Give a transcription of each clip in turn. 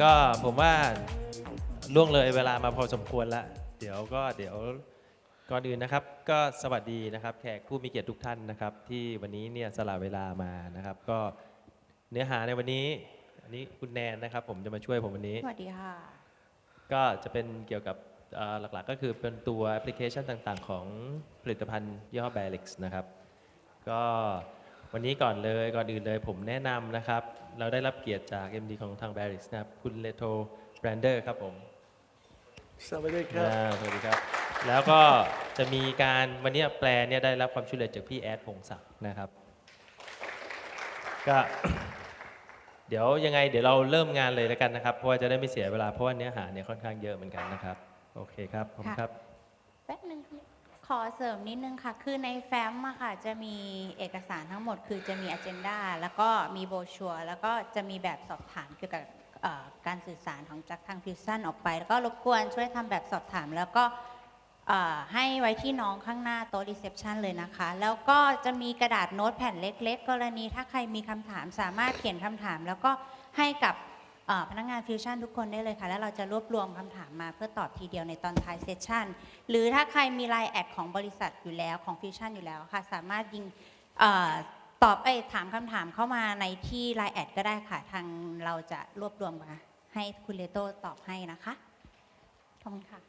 ก็ผมว่าล่วงเลยเวลามาพอสมควรแล้วเดี๋ยวก่อนอื่นนะครับก็สวัสดีนะครับแขกผู้มีเกียรติทุกท่านนะครับที่วันนี้เนี่ยสละเวลามานะครับก็เนื้อหาในวันนี้อันนี้คุณแนนนะครับผมจะมาช่วยผมวันนี้สวัสดีค่ะก็จะเป็นเกี่ยวกับหลักๆก็คือเป็นตัวแอปพลิเคชันต่างๆของผลิตภัณฑ์ยี่ห้อ Barix นะครับก็วันนี้ก่อนอื่นเลยผมแนะนำนะครับเราได้รับเกียรติจาก MD ของทาง Barix นะครับคุณเลโทแบรนเดอร์ครับผมสวัสดีครับสวัสดีครับแล้วก็จะมีการวันนี้แปลเนี่ยได้รับความช่วยเหลือจากพี่แอดพงศักดิ์นะครับก็เดี๋ยวเราเริ่มงานเลยแล้วกันนะครับเพราะว่าจะได้ไม่เสียเวลาเพราะว่าเนื้อหาเนี่ยค่อนข้างเยอะเหมือนกันนะครับโอเคครับผมครับแป๊บนึงขอเสริมนิดนึงค่ะคือในแฟ้มอะค่ะจะมีเอกสารทั้งหมดคือจะมี agenda แล้วก็มีโบรชัวร์แล้วก็จะมีแบบสอบถามเกี่ยวกับการสื่อสารของจากทางฟิวชั่นออกไปแล้วก็รบกวนช่วยทำแบบสอบถามแล้วก็ให้ไว้ที่น้องข้างหน้าโต๊ะรีเซพชันเลยนะคะแล้วก็จะมีกระดาษโน้ตแผ่นเล็กๆกรณีถ้าใครมีคำถามสามารถเขียนคำถามแล้วก็ให้กับพนักงานฟิวชั่นทุกคนได้เลยค่ะแล้วเราจะรวบรวมคำถามมาเพื่อตอบทีเดียวในตอนท้ายเซสชันหรือถ้าใครมีไลน์แอดของบริษัทอยู่แล้วของฟิวชั่นอยู่แล้วค่ะสามารถยิงถามคำถามเข้ามาในที่ไลน์แอดก็ได้ค่ะทางเราจะรวบรวมมาให้คุณเลโต้ตอบให้นะคะขอบคุณค่ะ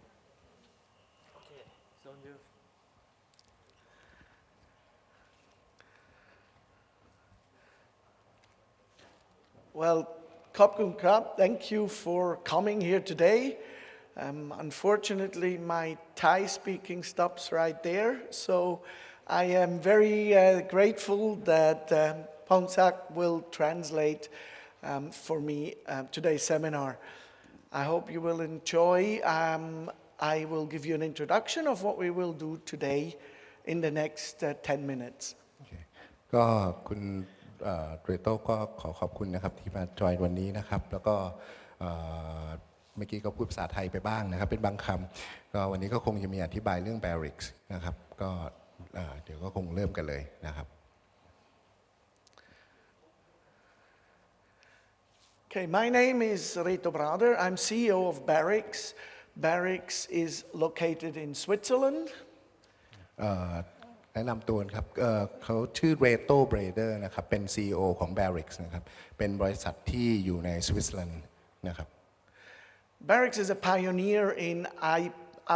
Well, Khop Krab, thank you for coming here today. Unfortunately, my Thai speaking stops right there, so I am very grateful that Pongsak will translate for me today's seminar. I hope you will enjoy. I will give you an introduction of what we will do today in the next 10 minutes. ก็คุณเรโต้ก็ขอขอบคุณนะครับที่มาจอยวันนี้นะครับแล้วก็เมื่อกี้ก็พูดภาษาไทยไปบ้างนะครับเป็นบางคำก็วันนี้ก็คงจะมีอธิบายเรื่อง Barix นะครับก็เดี๋ยวก็คงเริ่มกันเลยนะครับ Okay, my name is Reto Brader. I'm CEO of Barix. Barix is located in Switzerland. แนะนำตัวครับเขาชื่อเรโต้เบรเดอร์นะครับเป็น CEO ของ Barix นะครับเป็นบริษัทที่อยู่ในสวิตเซอร์แลนด์นะครับ Barix is a pioneer in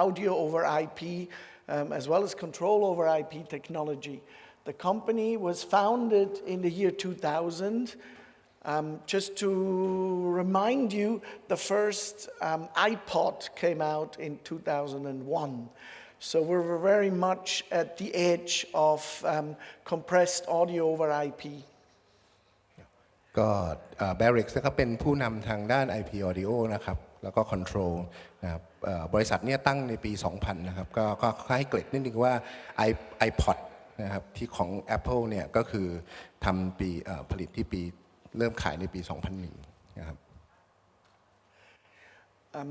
audio over IP as well as control over IP technology. The company was founded in the year 2000. Just to remind you, the first iPod came out in 2001.So we're very much at the edge of compressed audio over IP. ก็ Barix ก็เป็นผู้นำทางด้าน IP Audio นะครับแล้วก็ Control นะครับบริษัทนี้ตั้งในปี 2000 นะครับก็ให้เกร็ดนิดนึงว่า iPod นะครับที่ของ Apple เนี่ยก็คือทำปีผลิตที่ปีเริ่มขายในปี 2001 นะครับ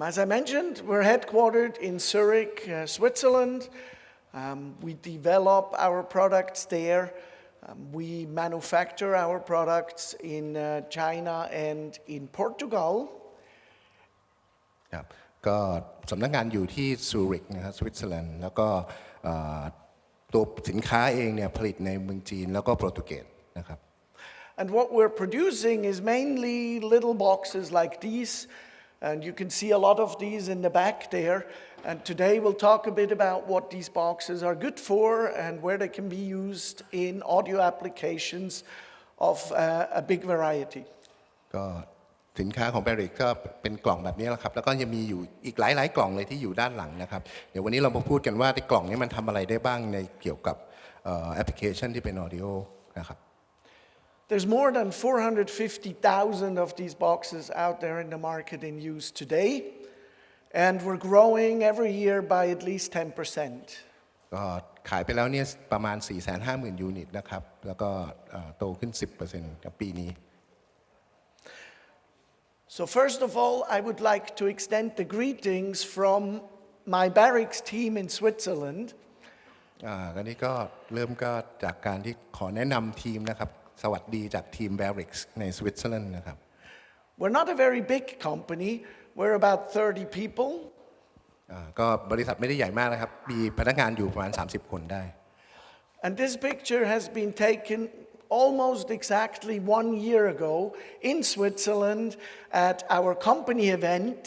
As I mentioned, we're headquartered in Zurich, Switzerland. We develop our products there. We manufacture our products in China and in Portugal. ครับก็สำนักงานอยู่ที่ซูริกนะครับสวิตเซอร์แลนด์แล้วก็ตัวสินค้าเองเนี่ยผลิตในเมืองจีนแล้วก็โปรตุเกสนะครับ And what we're producing is mainly little boxes like these.And you can see a lot of these in the back there. And today we'll talk a bit about what these boxes are good for and where they can be used in audio applications of a big variety. ก็สินค้าของ Barix ก็เป็นกล่องแบบนี้แหละครับแล้วก็ยังมีอยู่อีกหลายๆกล่องเลยที่อยู่ด้านหลังนะครับเดี๋ยววันนี้เรามาพูดกันว่าในกล่องนี้มันทำอะไรได้บ้างในเกี่ยวกับแอปพลิเคชันที่เป็น audio นะครับ There's more than 450,000 of these boxes out there in the market in use today, and we're growing every year by at least 10%. ก็ขายไปแล้วเนี่ยประมาณ 450,000 ยูนิตนะครับแล้วก็โตขึ้น 10% กับปีนี้ So first of all, I would like to extend the greetings from my Barix team in Switzerland. อันนี้ก็เริ่มก็จากการที่ขอแนะนำทีมนะครับสวัสดีจากทีม Barix ในสวิตเซอร์แลนด์นะครับ We're not a very big company. We're about 30 people. ก็บริษัทไม่ได้ใหญ่มากนะครับมีพนักงานอยู่ประมาณ30 คนได้ And this picture has been taken almost exactly 1 year ago in Switzerland at our company event.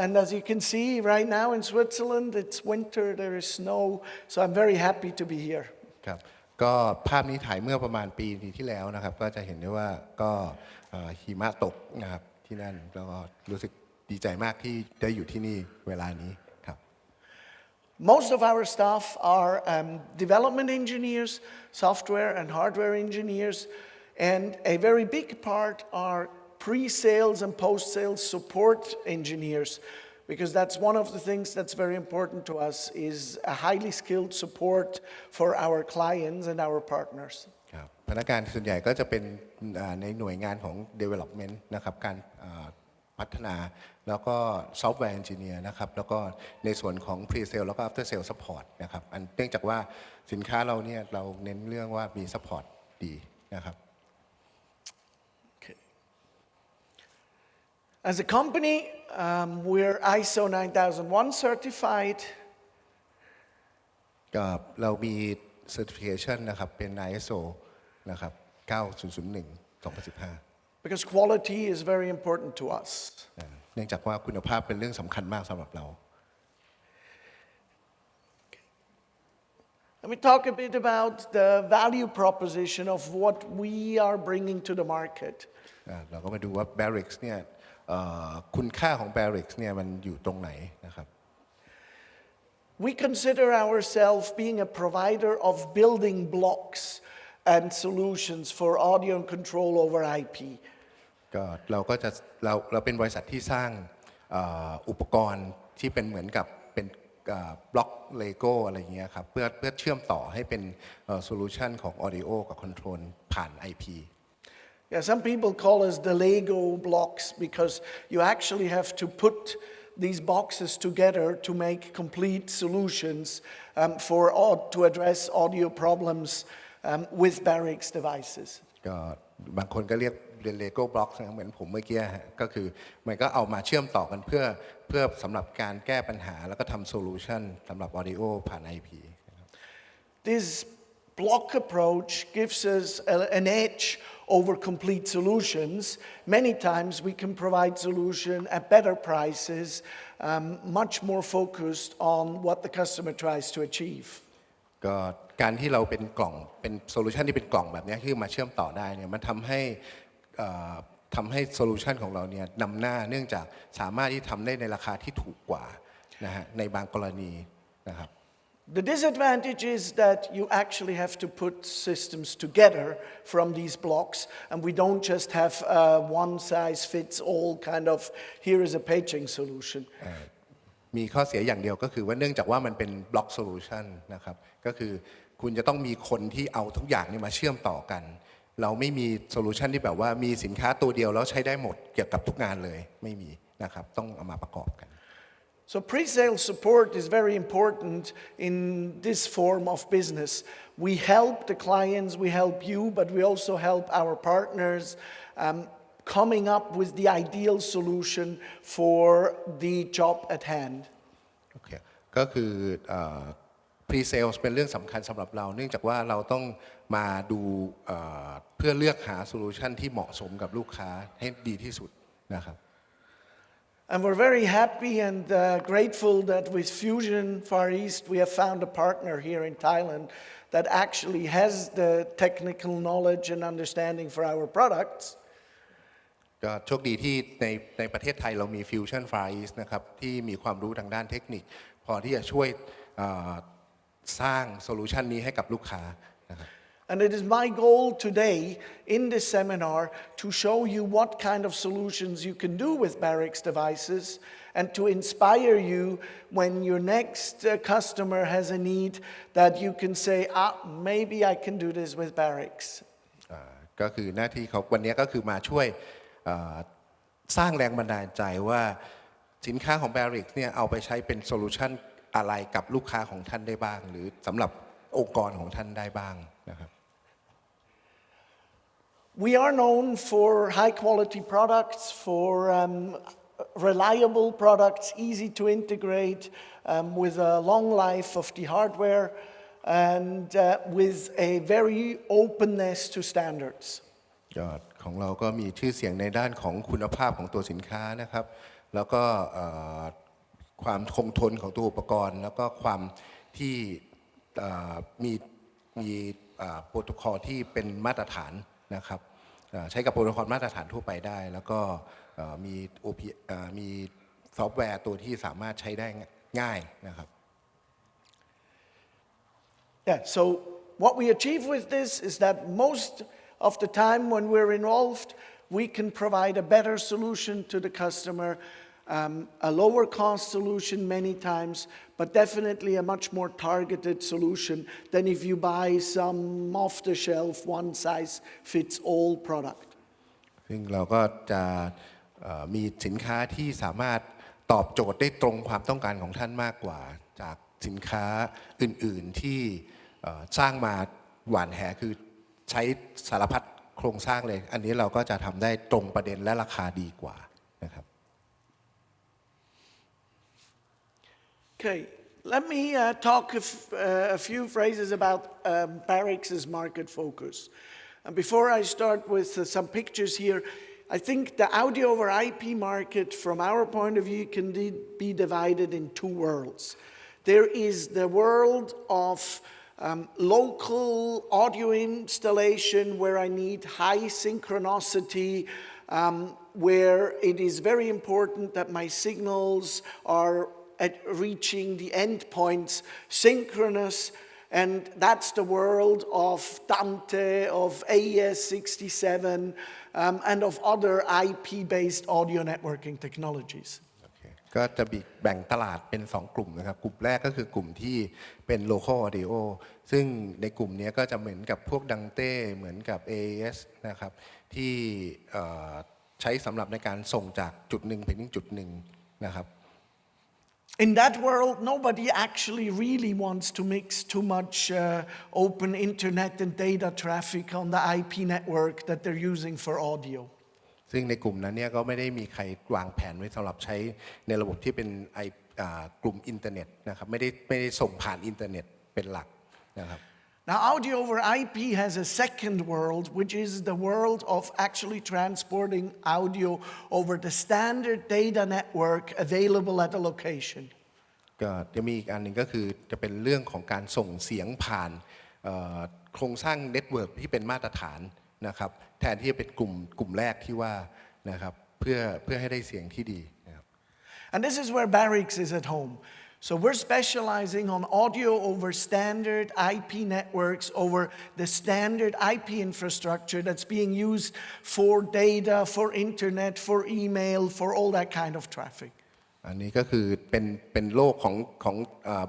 And as you can see right now in Switzerland, it's winter, there is snow, so I'm very happy to be here. ครับก็ภาพนี้ถ่ายเมื่อประมาณปีที่แล้วนะครับก็จะเห็นได้ว่าก็หิมะตกนะครับที่นั่นแล้วก็รู้สึกดีใจมากที่ได้อยู่ที่นี่เวลานี้ครับ Most of our staff are development engineers, software and hardware engineers, and a very big part are pre-sales and post-sales support engineers, because that's one of the things that's very important to us is a highly skilled support for our clients and our partners. ครับพนักงานส่วนใหญ่ก็จะเป็นในหน่วยงานของ development นะครับการพัฒนาแล้วก็ software engineer นะครับแล้วก็ในส่วนของ pre-sale แล้วก็ after sale support นะครับเนื่องจากว่าสินค้าเราเนี่ยเราเน้นเรื่องว่ามี support ดีนะครับ As a company, we're ISO 9001 certified. ก็เรามี certification นะครับเป็น ISO นะครับ9001 2015 Because quality is very important to us. เนื่องจากว่าคุณภาพเป็นเรื่องสำคัญมากสำหรับเรา Let me talk a bit about the value proposition of what we are bringing to the market. เราก็มาดูว่า Barix เนี่ยคุณค่าของ Barix เนี่ยมันอยู่ตรงไหนนะครับ We consider ourselves being a provider of building blocks and solutions for audio and control over IP. ก็เราก็จะเราเป็นบริษัทที่สร้างอุปกรณ์ที่เป็นเหมือนกับเป็นบล็อกเลโก้อะไรอย่างเงี้ยครับเพื่อเชื่อมต่อให้เป็นโซลูชันของ Audio กับ Control ผ่าน IP Yeah, some people call us the Lego blocks because you actually have to put these boxes together to make complete solutions to address audio problems with Barix devices. ก็บางคนก็เรียกเป็น Lego blocks เหมือนผมเมื่อกี้ก็คือมันก็เอามาเชื่อมต่อกันเพื่อสำหรับการแก้ปัญหาแล้วก็ทำโซลูชันสำหรับ Audio ผ่าน IP This block approach gives us an edge over complete solutions. Many times we can provide solution at better prices, much more focused on what the customer tries to achieve. ก็การที่เราเป็นกล่องเป็นโซลูชันที่เป็นกล่องแบบนี้ที่มาเชื่อมต่อได้เนี่ยมันทำให้โซลูชันของเราเนี่ยนำหน้าเนื่องจากสามารถที่ทำได้ในราคาที่ถูกกว่านะฮะในบางกรณีนะครับ The disadvantage is that you actually have to put systems together from these blocks, and we don't just have a one-size-fits-all kind of, here is a paging solution. มีข้อเสียอย่างเดียวก็คือว่าเนื่องจากว่ามันเป็นบล็อกโซลูชันนะครับก็คือคุณจะต้องมีคนที่เอาทุกอย่างนี่มาเชื่อมต่อกันเราไม่มีโซลูชันที่แบบว่ามีสินค้าตัวเดียวแล้วใช้ได้หมดเกี่ยวกับทุกงานเลยไม่มีนะครับต้องเอามาประกอบกันSo pre-sale support is very important in this form of business. We help the clients, we help you, but we also help our partners coming up with the ideal solution for the job at hand. โอเคก็คือpre-sales เป็นเรื่องสำคัญสำหรับเราเนื่องจากว่าเราต้องมาดูเพื่อเลือกหาโซลูชันที่เหมาะสมกับลูกค้าให้ดีที่สุดนะครับ And we're very happy and grateful that with Fuzion Far East we have found a partner here in Thailand that actually has the technical knowledge and understanding for our products. ก็โชคดีที่ในประเทศไทยเรามี Fuzion Far East นะครับที่มีความรู้ทางด้านเทคนิคพอที่จะช่วยสร้างโซลูชันนี้ให้กับลูกค้านะครับ And it is my goal today in this seminar to show you what kind of solutions you can do with Barix devices and to inspire you when your next customer has a need that you can say, maybe I can do this with Barix. ก็คือหน้าที่เขาวันนี้ก็คือมาช่วยสร้างแรงบันดาลใจว่าสินค้าของ Barix เนี่ยเอาไปใช้เป็นโซลูชันอะไรกับลูกค้าของท่านได้บ้างหรือสำหรับองค์กรของท่านได้บ้างนะครับ We are known for high quality products, for reliable products, easy to integrate, with a long life of the hardware, and with a very openness to standards. ยอดของเราก็มีชื่อเสียงในด้านของคุณภาพของตัวสินค้านะครับแล้วก็ความคงทนของตัวอุปกรณ์แล้วก็ความที่มีโปรโตคอลที่เป็นมาตรฐานนะครับใช้กับโปรโตคอลมาตรฐานทั่วไปได้แล้วก็มีซอฟต์แวร์ตัวที่สามารถใช้ได้ง่ายนะครับ Yeah, so what we achieve with this is that most of the time when we're involved, we can provide a better solution to the customer, a lower cost solution many times, but definitely a much more targeted solution than if you buy some off-the-shelf, one-size-fits-all product. ซึ่งเราก็จะมีสินค้าที่สามารถตอบโจทย์ได้ตรงความต้องการของท่านมากกว่าจากสินค้าอื่นๆที่สร้างมาหวานแหคือใช้สารพัดโครงสร้างเลยอันนี้เราก็จะทำได้ตรงประเด็นและราคาดีกว่านะครับ Okay, let me talk a few phrases about Barix's market focus. And before I start with some pictures here, I think the audio over IP market, from our point of view, can be divided in two worlds. There is the world of local audio installation where I need high synchronicity, where it is very important that my signals are at reaching the endpoints synchronous, and that's the world of Dante, of AES-67, and of other IP-based audio networking technologies. ก็จะแบ่งตลาดเป็น2กลุ่มนะครับกลุ่มแรกก็คือกลุ่มที่เป็น local audio ซึ่งในกลุ่มนี้ก็จะเหมือนกับพวกดังเต้เหมือนกับ AES นะครับที่ใช้สำหรับในการส่งจากจุดหนึ่งไปถึงจุดหนึ่งนะครับ In that world, nobody actually really wants to mix too much open internet and data traffic on the IP network that they're using for audio. ซึ่งในกลุ่มนั้นเนี่ยก็ไม่ได้มีใครวางแผนไว้สำหรับใช้ในระบบที่เป็นกลุ่มอินเทอร์เน็ตนะครับไม่ได้ส่งผ่านอินเทอร์เน็ตเป็นหลักนะครับ Now, audio over IP has a second world, which is the world of actually transporting audio over the standard data network available at a location. ก็จะมีอีกอันหนึ่งก็คือจะเป็นเรื่องของการส่งเสียงผ่านโครงสร้างเน็ตเวิร์กที่เป็นมาตรฐานนะครับแทนที่จะเป็นกลุ่มแรกที่ว่านะครับเพื่อให้ได้เสียงที่ดีนะครับ And this is where Barix is at home. So we're specializing on audio over standard IP networks, over the standard IP infrastructure that's being used for data, for internet, for email, for all that kind of traffic. อันนี้ก็คือเป็นโลกของ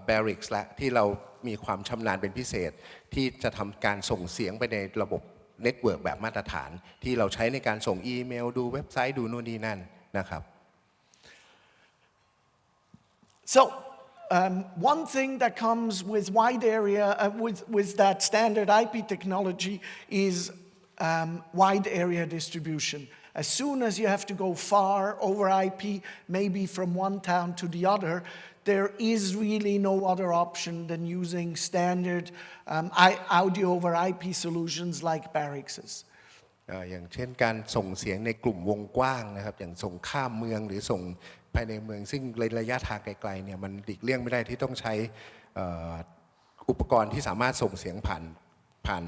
Barix และที่เรามีความชำนาญเป็นพิเศษที่จะทำการส่งเสียงไปในระบบเน็ตเวิร์กแบบมาตรฐานที่เราใช้ในการส่งอีเมลดูเว็บไซต์ดูนู่นนี่นั่นนะครับ So one thing that comes with wide area with that standard IP technology is wide area distribution. As soon as you have to go far over IP, maybe from one town to the other, there is really no other option than using standard audio over IP solutions like Barix's. อย่างเช่นการส่งเสียงในกลุ่มวงกว้างนะครับอย่างส่งข้ามเมืองหรือส่งภายในเมืองซึ่งระยะทางไกลๆเนี่ยมันหลีกเลี่ยงไม่ได้ที่ต้องใช้อุปกรณ์ที่สามารถส่งเสียงผ่าน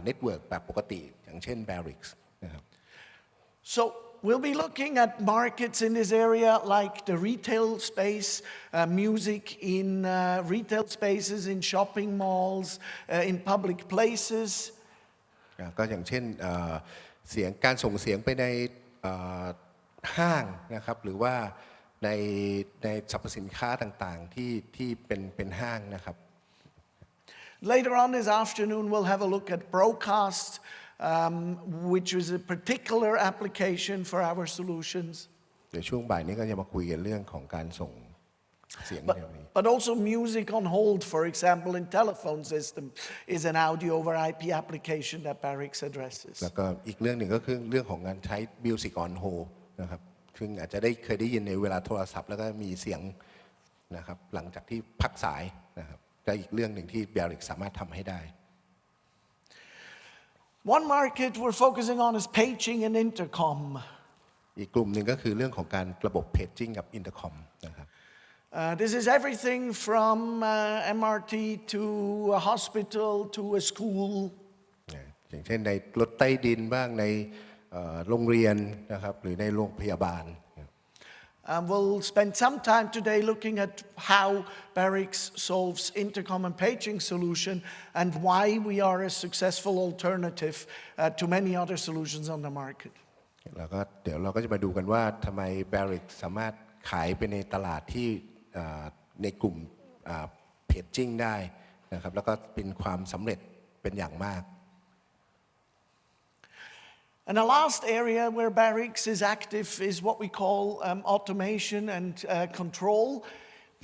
เน็ตเวิร์กแบบปกติอย่างเช่น Barix นะครับ So we'll be looking at markets in this area like the retail space, music in retail spaces, in shopping malls, in public places. ก็อย่างเช่นเสียงการส่งเสียงไปในห้างนะครับหรือว่าในสรรพสินค้าต่างๆที่เป็นห้างนะครับ Later on this afternoon, we'll have a look at broadcast, which is a particular application for our solutions. เดี๋ยวช่วงบ่ายนี้ก็จะมาคุยกันเรื่องของการส่ง เสียงเดี๋ยวนี้ But also music on hold, for example, in telephone system, is an audio over IP application that Barix addresses. แล้วก็อีกเรื่องหนึ่งก็คือเรื่องของการใช้ Music on Hold นะครับซึ่งอาจจะเคยได้ยินในเวลาโทรศัพท์แล้วก็มีเสียงนะครับหลังจากที่พักสายนะครับก็อีกเรื่องหนึ่งที่ Barix สามารถทำให้ได้ One market we're focusing on is paging and intercom. อีกกลุ่มหนึ่งก็คือเรื่องของการระบบ Paging กับ Intercom นะครับ This is everything from MRT to a hospital to a school. อย่างเช่นในรถใต้ดินบ้างในโรงเรียนนะครับหรือในโรงพยาบาล We'll spend some time today looking at how Barix solves intercom and paging solution and why we are a successful alternative to many other solutions on the market. แล้วก็เดี๋ยวเราก็จะมาดูกันว่าทำไม Barix สามารถขายไปในตลาดที่ในกลุ่มPaging ได้นะครับแล้วก็เป็นความสำเร็จเป็นอย่างมาก And the last area where Barix is active is what we call automation and control.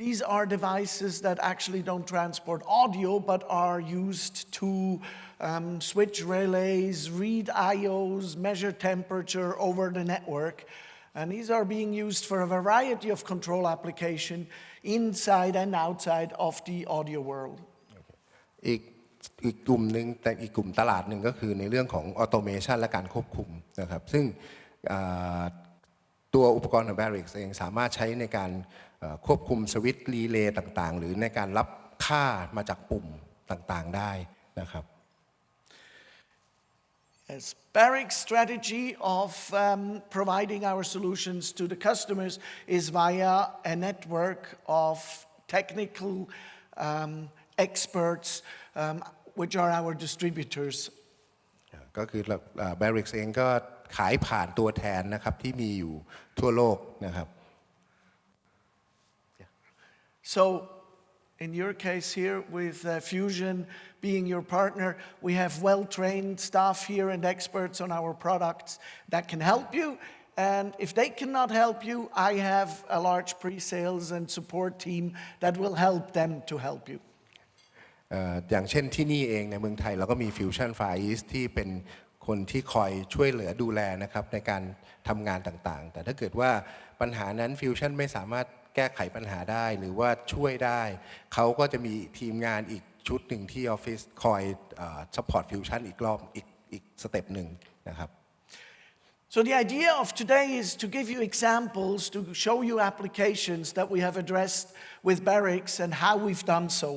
These are devices that actually don't transport audio but are used to switch relays, read IOs, measure temperature over the network. And these are being used for a variety of control application inside and outside of the audio world. อีกกลุ่มหนึ่งแต่อีกกลุ่มตลาดหนึ่งก็คือในเรื่องของออโตเมชันและการควบคุมนะครับซึ่งตัวอุปกรณ์ของ Barix เองสามารถใช้ในการควบคุมสวิตช์รีเลย์ต่างๆหรือในการรับค่ามาจากปุ่มต่างๆได้นะครับ Yes, Barix's strategy of providing our solutions to the customers is via a network of technical experts, which are our distributors. ก็คือBarix เองก็ขายผ่านตัวแทนนะครับที่มีอยู่ทั่วโลกนะครับ So, in your case here with Fuzion being your partner, we have well-trained staff here and experts on our products that can help you. And if they cannot help you, I have a large pre-sales and support team that will help them to help you. อย่างเช่นที่นี่เองในเมืองไทยเราก็มี Fuzion Far East ที่เป็นคนที่คอยช่วยเหลือดูแลนะครับในการทำงานต่างๆแต่ถ้าเกิดว่าปัญหานั้น Fuzion ไม่สามารถแก้ไขปัญหาได้หรือว่าช่วยได้เขาก็จะมีทีมงานอีกชุดหนึ่งที่ออฟฟิศคอยsupport Fuzion อีกรอบอีกสเต็ปหนึ่งนะครับ So the idea of today is to give you examples, to show you applications that we have addressed with Barix and how we've done so.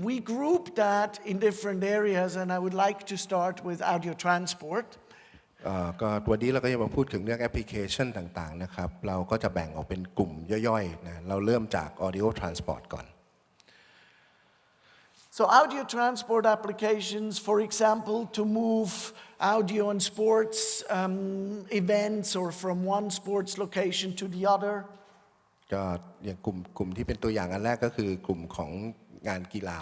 We group that in different areas and I would like to start with audio transport. ก็วันนี้เราก็จะมาพูดถึงเรื่องแอปพลิเคชันต่างๆนะครับเราก็จะแบ่งออกเป็นกลุ่มย่อยๆนะเราเริ่มจาก audio transport ก่อน So audio transport applications, for example, to move audio and sports events or from one sports location to the other. ก็อย่างกลุ่มที่เป็นตัวอย่างอันแรกก็คือกลุ่มของงานกีฬา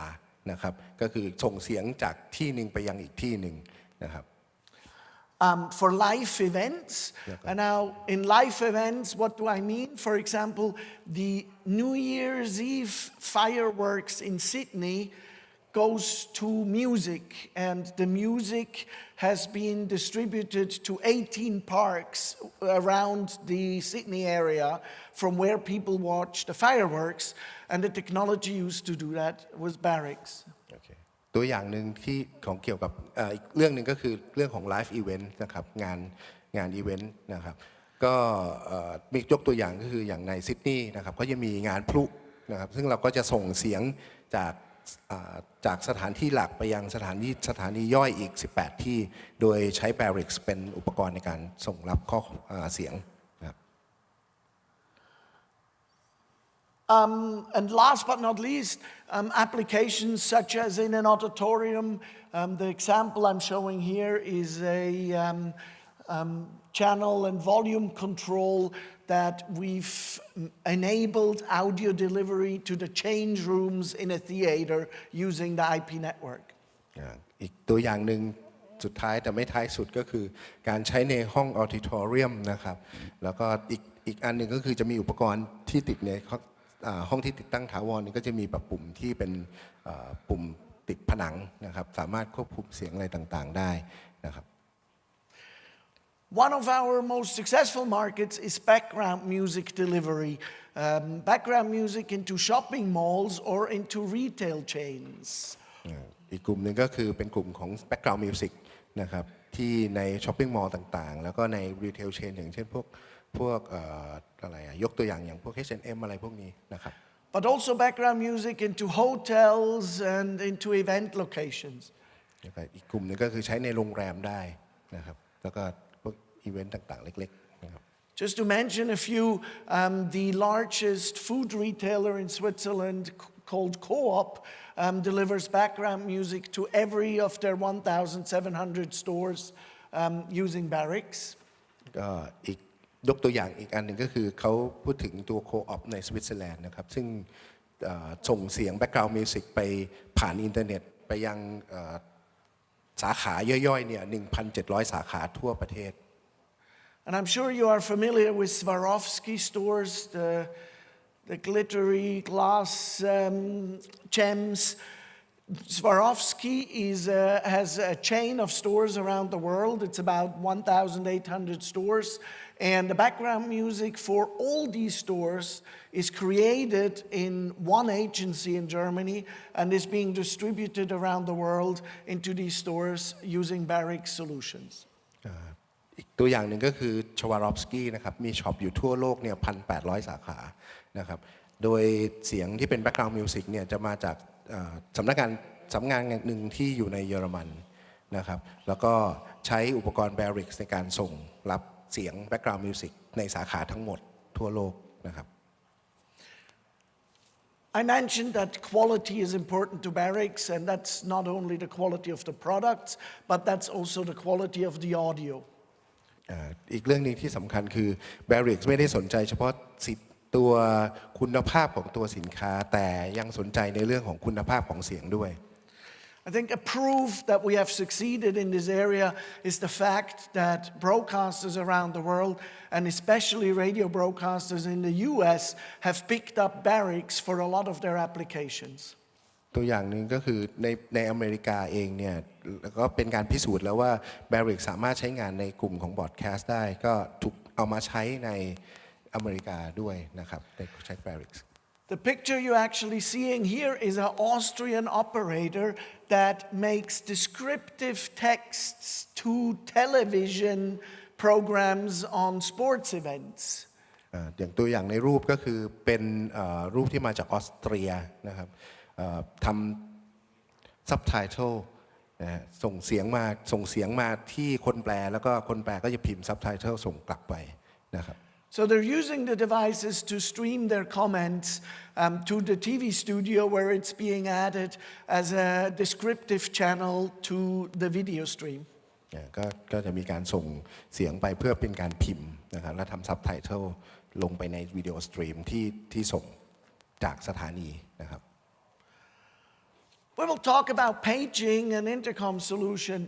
นะครับก็คือส่งเสียงจากที่หนึ่งไปยังอีกที่หนึ่งนะครับ For live events. And now in live events, what do I mean? For example, the New Year's Eve fireworks in Sydney goes to music and the music has been distributed to 18 parks around the Sydney area from where people watch the fireworks and the technology used to do that was Barix. ตัวอย่างหนึ่งที่ของเกี่ยวกับอีกเรื่องหนึ่งก็คือเรื่องของไลฟ์อีเวนต์นะครับงานอีเวนต์นะครับก็มียกตัวอย่างก็คืออย่างในซิดนีย์นะครับก็จะมีงานพลุนะครับซึ่งเราก็จะส่งเสียงจากสถานที่หลักไปยังสถานีย่อยอีก18ที่โดยใช้ Barix เป็นอุปกรณ์ในการส่งรับข้อเสียงนะครับ And last but not least, applications such as in an auditorium. The example I'm showing here is a channel and volume control that we've enabled audio delivery to the change rooms in a theater using the IP network. อีกตัวอย่างหนึ่งสุดท้ายแต่ไม่ท้ายสุดก็คือการใช้ในห้องออดิทอเรียมนะครับแล้วก็อีกอันหนึ่งก็คือจะมีอุปกรณ์ที่ติดใน ห้องที่ติดตั้งถาวรนี่ก็จะมีแบบปุ่มที่เป็นปุ่มติดผนังนะครับสามารถควบคุมเสียงอะไรต่างๆได้นะครับ One of our most successful markets is background music delivery. Background music into shopping malls or into retail chains. อีกกลุ่มหนึ่งก็คือเป็นกลุ่มของ background music นะครับที่ในช้อปปิ้งมอลล์ต่างๆแล้วก็ใน retail chain อย่างเช่นพวกอะไรยกตัวอย่างพวก H&M อะไรพวกนี้นะครับ But also background music into hotels and into event locations. อีกกลุ่มหนึงก็คือใช้ในโรงแรมได้นะครับแล้วก็พวกอีเวนต์ต่างๆเล็กๆนะครับ Just to mention a few, the largest food retailer in Switzerland called Co-op delivers background music to every of their 1,700 stores using Barix. ก็อีกยกตัวอย่างอีกอันหนึ่งก็คือเขาพูดถึงตัว Co-op ในสวิตเซอร์แลนด์นะครับซึ่งส่งเสียง background music ไปผ่านอินเทอร์เน็ตไปยังสาขาย่อยๆเนี่ย 1,700 สาขาทั่วประเทศ And I'm sure you are familiar with Swarovski stores, the glittery glass gems. Swarovski has a chain of stores around the world. It's about 1,800 stores. And the background music for all these stores is created in one agency in Germany and is being distributed around the world into these stores using Barix solutions. อีกตัวอย่างหนึ่งก็คือชวารอฟสกี้นะครับมีช็อปอยู่ทั่วโลกเนี่ย 1,800 สาขานะครับโดยเสียงที่เป็น background music เนี่ยจะมาจากสำนักงานหนึ่งที่อยู่ในเยอรมันนะครับแล้วก็ใช้อุปกรณ์ Barix ในการส่งรับเสียง background music ในสาขาทั้งหมดทั่วโลกนะครับ I mentioned that quality is important to Barix, and that's not only the quality of the products, but that's also the quality of the audio. อีกเรื่องนึงที่สำคัญคือ Barix ไม่ได้สนใจเฉพาะตัวคุณภาพของตัวสินค้าแต่ยังสนใจในเรื่องของคุณภาพของเสียงด้วย I think a proof that we have succeeded in this area is the fact that broadcasters around the world, and especially radio broadcasters in the US, have picked up Barix for a lot of their applications. ตัวอย่างหนึ่งก็คือในอเมริกาเองเนี่ยก็เป็นการพิสูจน์แล้วว่า Barix สามารถใช้งานในกลุ่มของบอดแคสต์ได้ก็ถูกเอามาใช้ในอเมริกาด้วยนะครับในใช้ Barix. The picture you're actually seeing here is an Austrian operator that makes descriptive texts to television programs on sports events. อย่างตัวอย่างในรูปก็คือเป็นรูปที่มาจากออสเตรียนะครับทำ subtitle นะฮะส่งเสียงมาที่คนแปลแล้วก็คนแปลก็จะพิมพ์ subtitle ส่งกลับไปนะครับ So they're using the devices to stream their comments to the TV studio where it's being added as a descriptive channel to the video stream. ก็จะมีการส่งเสียงไปเพื่อเป็นการพิมพ์นะครับและทำ subtitle ลงไปในวิดีโอสตรีมที่ส่งจากสถานีนะครับ We will talk about paging and intercom solution.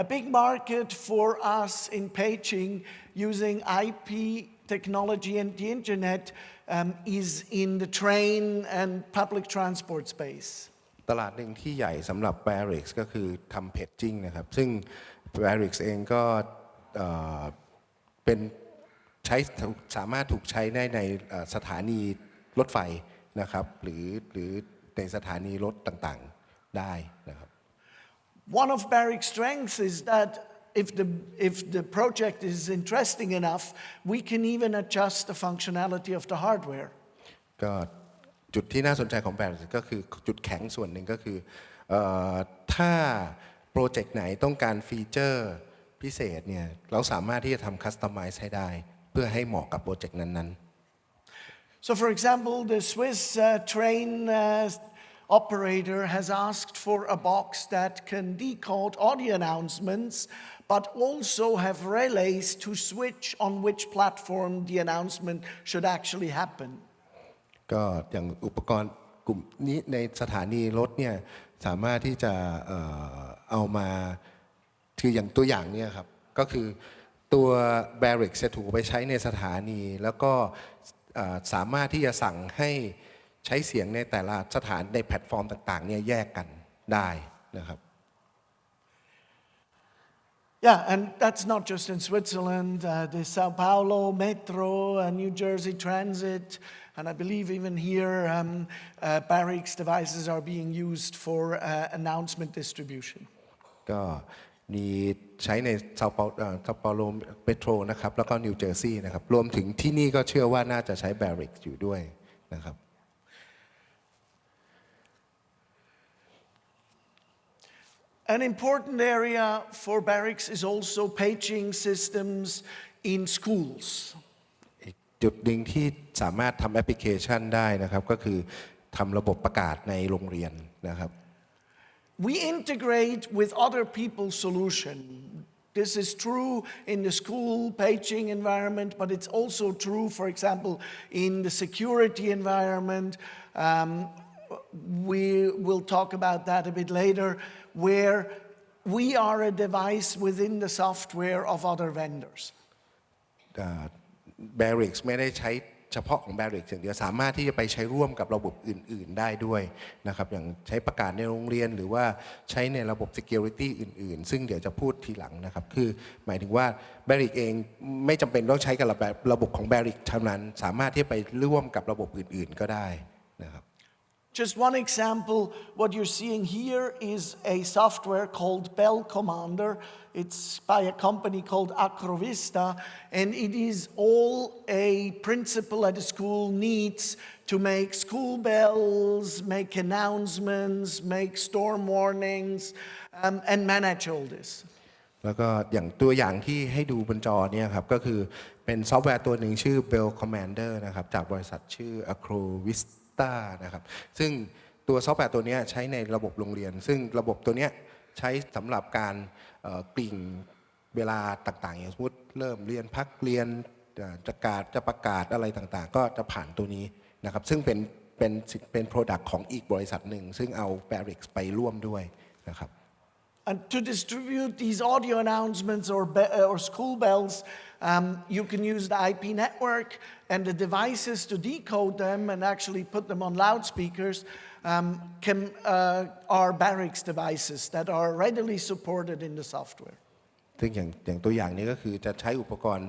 A big market for us in paging using IP technology and the internet is in the train and public transport space. ตลาดหนึ่งที่ใหญ่สำหรับ Barix ก็คือทำ paging นะครับซึ่ง Barix เองก็เป็นสามารถถูกใช้ได้ในสถานีรถไฟนะครับหรือในสถานีรถต่างๆได้นะครับ One of Barix's strengths is that if the project is interesting enough, we can even adjust the functionality of the hardware. ก็จุดที่น่าสนใจของ Barix ก็คือจุดแข็งส่วนหนึ่งก็คือถ้าโปรเจกต์ไหนต้องการฟีเจอร์พิเศษเนี่ยเราสามารถที่จะทำคัสตอมไมซ์ให้ได้เพื่อให้เหมาะกับโปรเจกต์นั้นๆ So for example, the Swiss train operator has asked for a box that can decode audio announcements but also have relays to switch on which platform the announcement should actually happen. ก็อย่างอุปกรณ์กลุ่มนี้ในสถานีรถเนี่ยสามารถที่จะเอามาคืออย่างตัวอย่างเนี่ยครับก็คือตัว Barix จะถูกไปใช้ในสถานีแล้วก็สามารถที่จะสั่งให้ ใช้เสียงในแต่ละสถานในแพลตฟอร์มต่างๆเนี่ยแยกกันได้นะครับ Yeah, and that's not just in Switzerland. The Sao Paulo Metro, New Jersey Transit, and I believe even here, Barix devices are being used for announcement distribution. ก็มีใช้ในเซาเปาโลเมโทรนะครับแล้วก็นิวเจอร์ซีย์นะครับรวมถึงที่นี่ก็เชื่อว่าน่าจะใช้ Barix อยู่ด้วยนะครับ An important area for Barix is also paging systems in schools. อีกจุดหนึ่งที่สามารถทำแอปพลิเคชันได้นะครับก็คือทำระบบประกาศในโรงเรียนนะครับ We integrate with other people's solution. This is true in the school paging environment, but it's also true, for example, in the security environment. We will talk about that a bit later, where we are a device within the software of other vendors. Barix ไม่ได้ใช้เฉพาะของ Barix อย่างเดียวสามารถที่จะไปใช้ร่วมกับระบบอื่นๆได้ด้วยนะครับอย่างใช้ประกาศในโรงเรียนหรือว่าใช้ในระบบ Security อื่นๆซึ่งเดี๋ยวจะพูดทีหลังนะครับคือหมายถึงว่า Barix เองไม่จำเป็นต้องใช้กับระบบของ Barix เท่านั้นสามารถที่ไปร่วมกับระบบอื่นๆก็ได้นะครับ Just one example, what you're seeing here is a software called Bell Commander. It's by a company called Acrovista, and it is all a principal that the school needs to make school bells, make announcements, make storm warnings, and manage all this. แล้วก็อย่างตัวอย่างที่ให้ดูบนจอเนี่ยครับก็คือเป็นซอฟต์แวร์ตัวหนึ่งชื่อ Bell Commander นะครับจากบริษัทชื่อ Acrovistaนะครับซึ่งตัวซอฟต์แวร์ตัวนี้ใช้ในระบบโรงเรียนซึ่งระบบตัวนี้ใช้สำหรับการกลิ่งเวลาต่างๆอย่างสมมติเริ่มเรียนพักเรียนจะประกาศอะไรต่างๆก็จะผ่านตัวนี้นะครับซึ่งเป็น product ของอีกบริษัทหนึ่งซึ่งเอา Barix ไปร่วมด้วยนะครับ And to distribute these audio announcements or school bells, you can use the IP network and the devices to decode them and actually put them on loudspeakers are Barix devices that are readily supported in the software. ซึ่งอย่างตัวอย่างนี้ก็คือจะใช้อุปกรณ์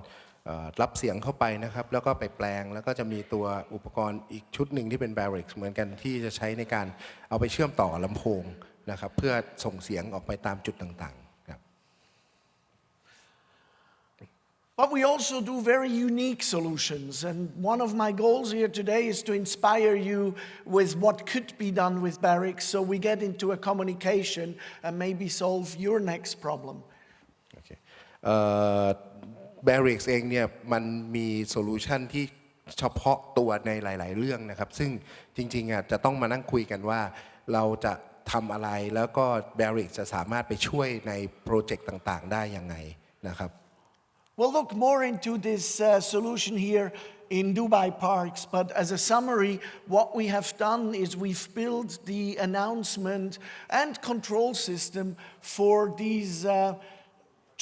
รับเสียงเข้าไปนะครับแล้วก็ไปแปลงแล้วก็จะมีตัวอุปกรณ์อีกชุดหนึ่งที่เป็น Barix เหมือนกันที่จะใช้ในการเอาไปเชื่อมต่อลำโพงนะครับเพื่อส่งเสียงออกไปตามจุดต่างๆครับ But we also do very unique solutions, and one of my goals here today is to inspire you with what could be done with Barix so we get into a communication and maybe solve your next problem. Okay. Barix เองเนี่ยมันมีโซลูชันที่เฉพาะตัวในหลายๆเรื่องนะครับซึ่งจริงๆจะต้องมานั่งคุยกันว่าเราจะทำอะไรแล้วก็ Barix จะสามารถไปช่วยในโปรเจกต์ต่างๆได้ยังไงนะครับ We'll look more into this solution here in Dubai Parks, but as a summary, what we have done is we've built the announcement and control system for these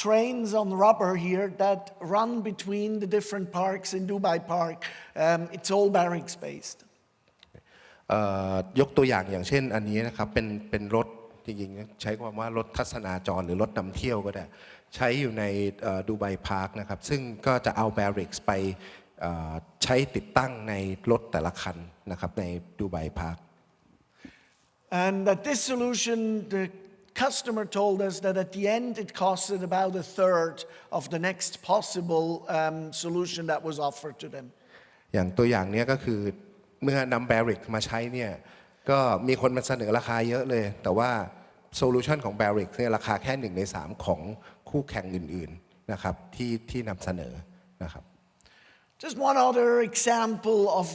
trains on rubber here that run between the different parks in Dubai Park. It's all Barix based. ยกตัวอย่างเช่นอันนี้นะครับเป็นรถจริงๆใช้คำว่ารถทัศนาจรหรือรถนำเที่ยวก็ได้ใช้อยู่ในดูไบพาร์คนะครับซึ่งก็จะเอา Barix ไปใช้ติดตั้งในรถแต่ละคันนะครับในดูไบพาร์ค And that this solution, the customer told us that at the end it costed about a third of the next possible solution that was offered to them. อย่างตัวอย่างนี้ก็คือเมื่อนำ Barix มาใช้เนี่ยก็มีคนมาเสนอราคาเยอะเลยแต่ว่าโซลูชันของ Barix เนี่ยราคาแค่1 ใน 3ของคู่แข่งอื่นๆนะครับที่นำเสนอนะครับ Just one other example of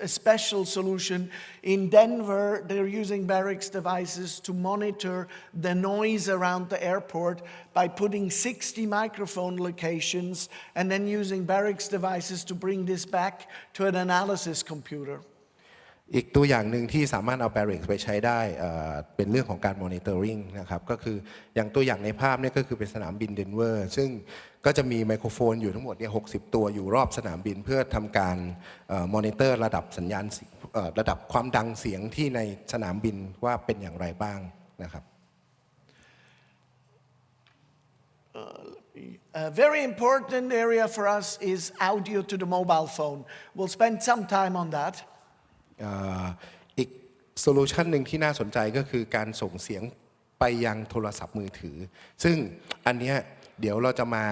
a special solution. In Denver, they're using Barix devices to monitor the noise around the airport by putting 60 microphone locations and then using Barix devices to bring this back to an analysis computer. อีกตัวอย่างหนึ่งที่สามารถเอา Barix ไปใช้ได้เป็นเรื่องของการ monitoring นะครับก็คืออย่างตัวอย่างในภาพนี่ก็คือเป็นสนามบินเดนเวอร์ซึ่งก็จะมีไมโครโฟนอยู่ทั้งหมดเนี่ย60 ตัวอยู่รอบสนามบินเพื่อทำการมอนิเตอร์ระดับสัญญาณระดับความดังเสียงที่ในสนามบินว่าเป็นอย่างไรบ้างนะครับ A very important area for us is audio to the mobile phone. We'll spend some time on that. อีกโซลูชันหนึ่งที่น่าสนใจก็คือการส่งเสียงไปยังโทรศัพท์มือถือซึ่งอันเนี้ยเดี๋ยวเราจะมา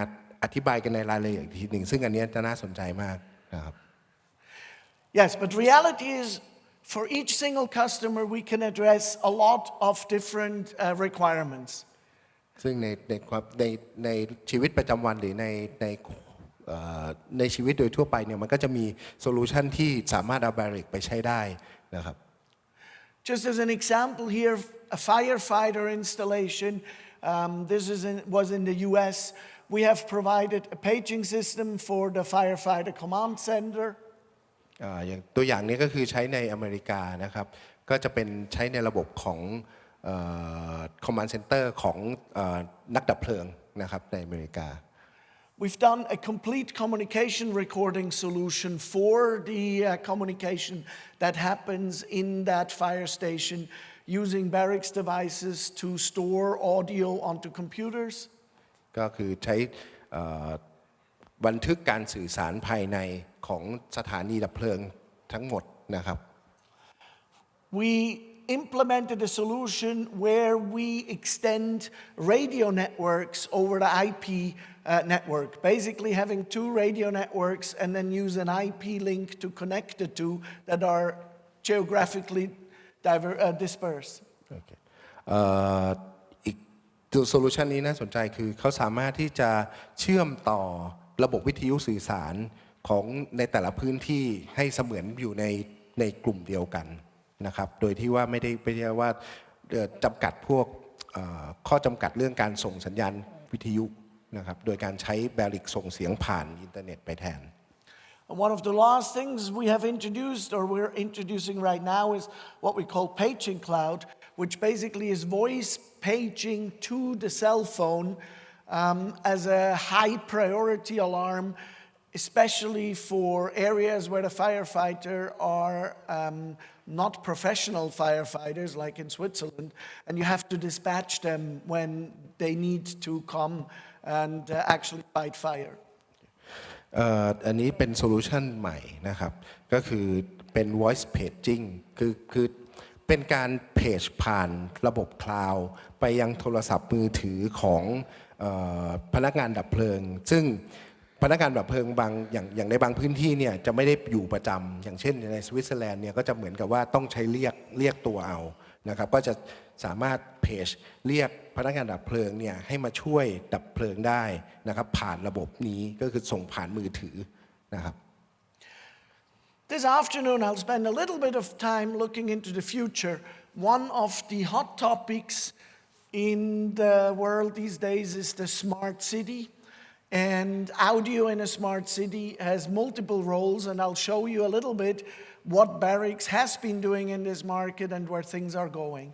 อธิบายกันในรายละเอียดอีกทีหนึ่งซึ่งอันเนี้ยจะน่าสนใจมากนะครับ Yes, but reality is for each single customer we can address a lot of different requirements. ซึ่งในชีวิตประจำวันหรือในชีวิตโดยทั่วไปเนี่ยมันก็จะมีโซลูชันที่สามารถเอา Barix ไปใช้ได้นะครับ Just as an example here, a firefighter installation. Was in the U.S. We have provided a paging system for the firefighter command center. อย่างตัวอย่างนี้ก็คือใช้ในอเมริกานะครับก็จะเป็นใช้ในระบบของcommand center ของนักดับเพลิงนะครับในอเมริกา We've done a complete communication recording solution for the communication that happens in that fire station using Barix devices to store audio onto computers. ก็คือใช้บันทึกการสื่อสารภายในของสถานีดับเพลิงทั้งหมดนะครับ We implemented a solution where we extend radio networks over the IP network, basically having two radio networks and then use an IP link to connect the two that are geographically dispersed. อีกตัวโซลูชันนี้น่าสนใจคือเขาสามารถที่จะเชื่อมต่อระบบวิทยุสื่อสารของในแต่ละพื้นที่ให้เสมือนอยู่ในกลุ่มเดียวกันนะครับโดยที่ว่าไม่ได้ว่าจำกัดพวกข้อจำกัดเรื่องการส่งสัญญาณวิทยุนะครับโดยการใช้ Barix ส่งเสียงผ่านอินเทอร์เน็ตไปแทน One of the last things we have introduced or we're introducing right now is what we call paging cloud, which basically is voice paging to the cell phone as a high priority alarm, especially for areas where the firefighter are not professional firefighters like in Switzerland, and you have to dispatch them when they need to come and actually fight fire. อันนี้เป็นโซลูชันใหม่นะครับก็คือเป็น voice paging คือเป็นการเพจผ่านระบบคลาวด์ไปยังโทรศัพท์มือถือของพนักงานดับเพลิงซึ่งพนักงานดับเพลิงบางอย่างในบางพื้นที่เนี่ยจะไม่ได้อยู่ประจำอย่างเช่นในสวิตเซอร์แลนด์เนี่ยก็จะเหมือนกับว่าต้องใช้เรียกตัวเอานะครับก็จะสามารถเพจเรียกพนักงานดับเพลิงเนี่ยให้มาช่วยดับเพลิงได้นะครับผ่านระบบนี้ก็คือส่งผ่านมือถือนะครับ This afternoon I'll spend a little bit of time looking into the future. One of the hot topics in the world these days is the smart city. And audio in a smart city has multiple roles, and I'll show you a little bit what Barix has been doing in this market and where things are going.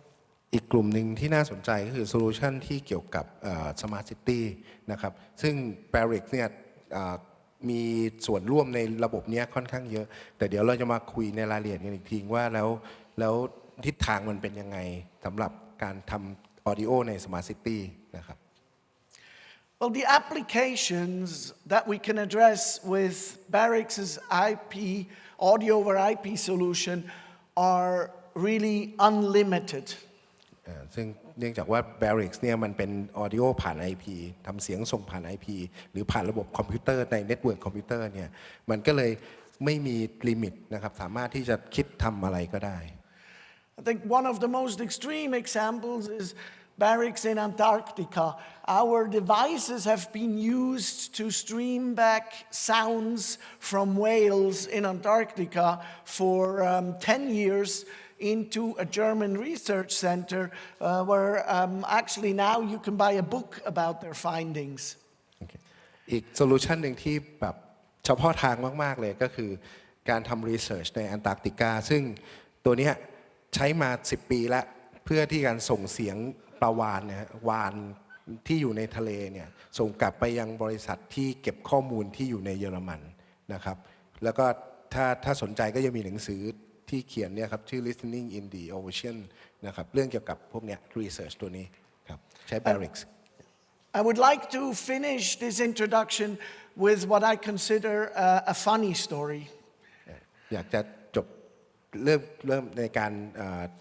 อีกกลุ่มหนึ่งที่น่าสนใจก็คือโซลูชันที่เกี่ยวกับSmart City นะครับซึ่ง Barix เนี่ยมีส่วนร่วมในระบบนี้ค่อนข้างเยอะแต่เดี๋ยวเราจะมาคุยในรายละเอียดกันอีกทีว่าแล้วทิศทางมันเป็นยังไงสำหรับการทำ Audio ใน Smart City นะครับ Well, the applications that we can address with Barix's IP, audio over IP solution are really unlimited. ซึ่งเนื่องจากว่า Barix เนี่ยมันเป็น audio ผ่าน IP ทำเสียงส่งผ่าน IP หรือผ่านระบบคอมพิวเตอร์ในเน็ตเวิร์กคอมพิวเตอร์เนี่ยมันก็เลยไม่มีลิมิตนะครับสามารถที่จะคิดทำอะไรก็ได้ I think one of the most extreme examples is Barix in Antarctica. Our devices have been used to stream back sounds from whales in Antarctica for 10 years into a German research center where actually now you can buy a book about their findings. อีกโซลูชันหนึ่งที่แบบเฉพาะทางมากๆเลยก็คือการทำรีเสิร์ชในแอนตาร์กติกาซึ่ง ตัวเนี้ยใช้มา10 ปีแล้วเพื่อที่การส่งเสียงปลาวาฬนะฮะวาฬที่อยู่ในทะเลเนี่ยส่งกลับไปยังบริษัทที่เก็บข้อมูลที่อยู่ในเยอรมันนะครับแล้วก็ถ้าสนใจก็ยังมีหนังสือที่เขียนเนี่ยครับชื่อ Listening in the Ocean นะครับเรื่องเกี่ยวกับพวกเนี้ย research ตัวนี้ครับใช้ Barix I would like to finish this introduction with what I consider a funny story. อยากจะจบเริ่มในการ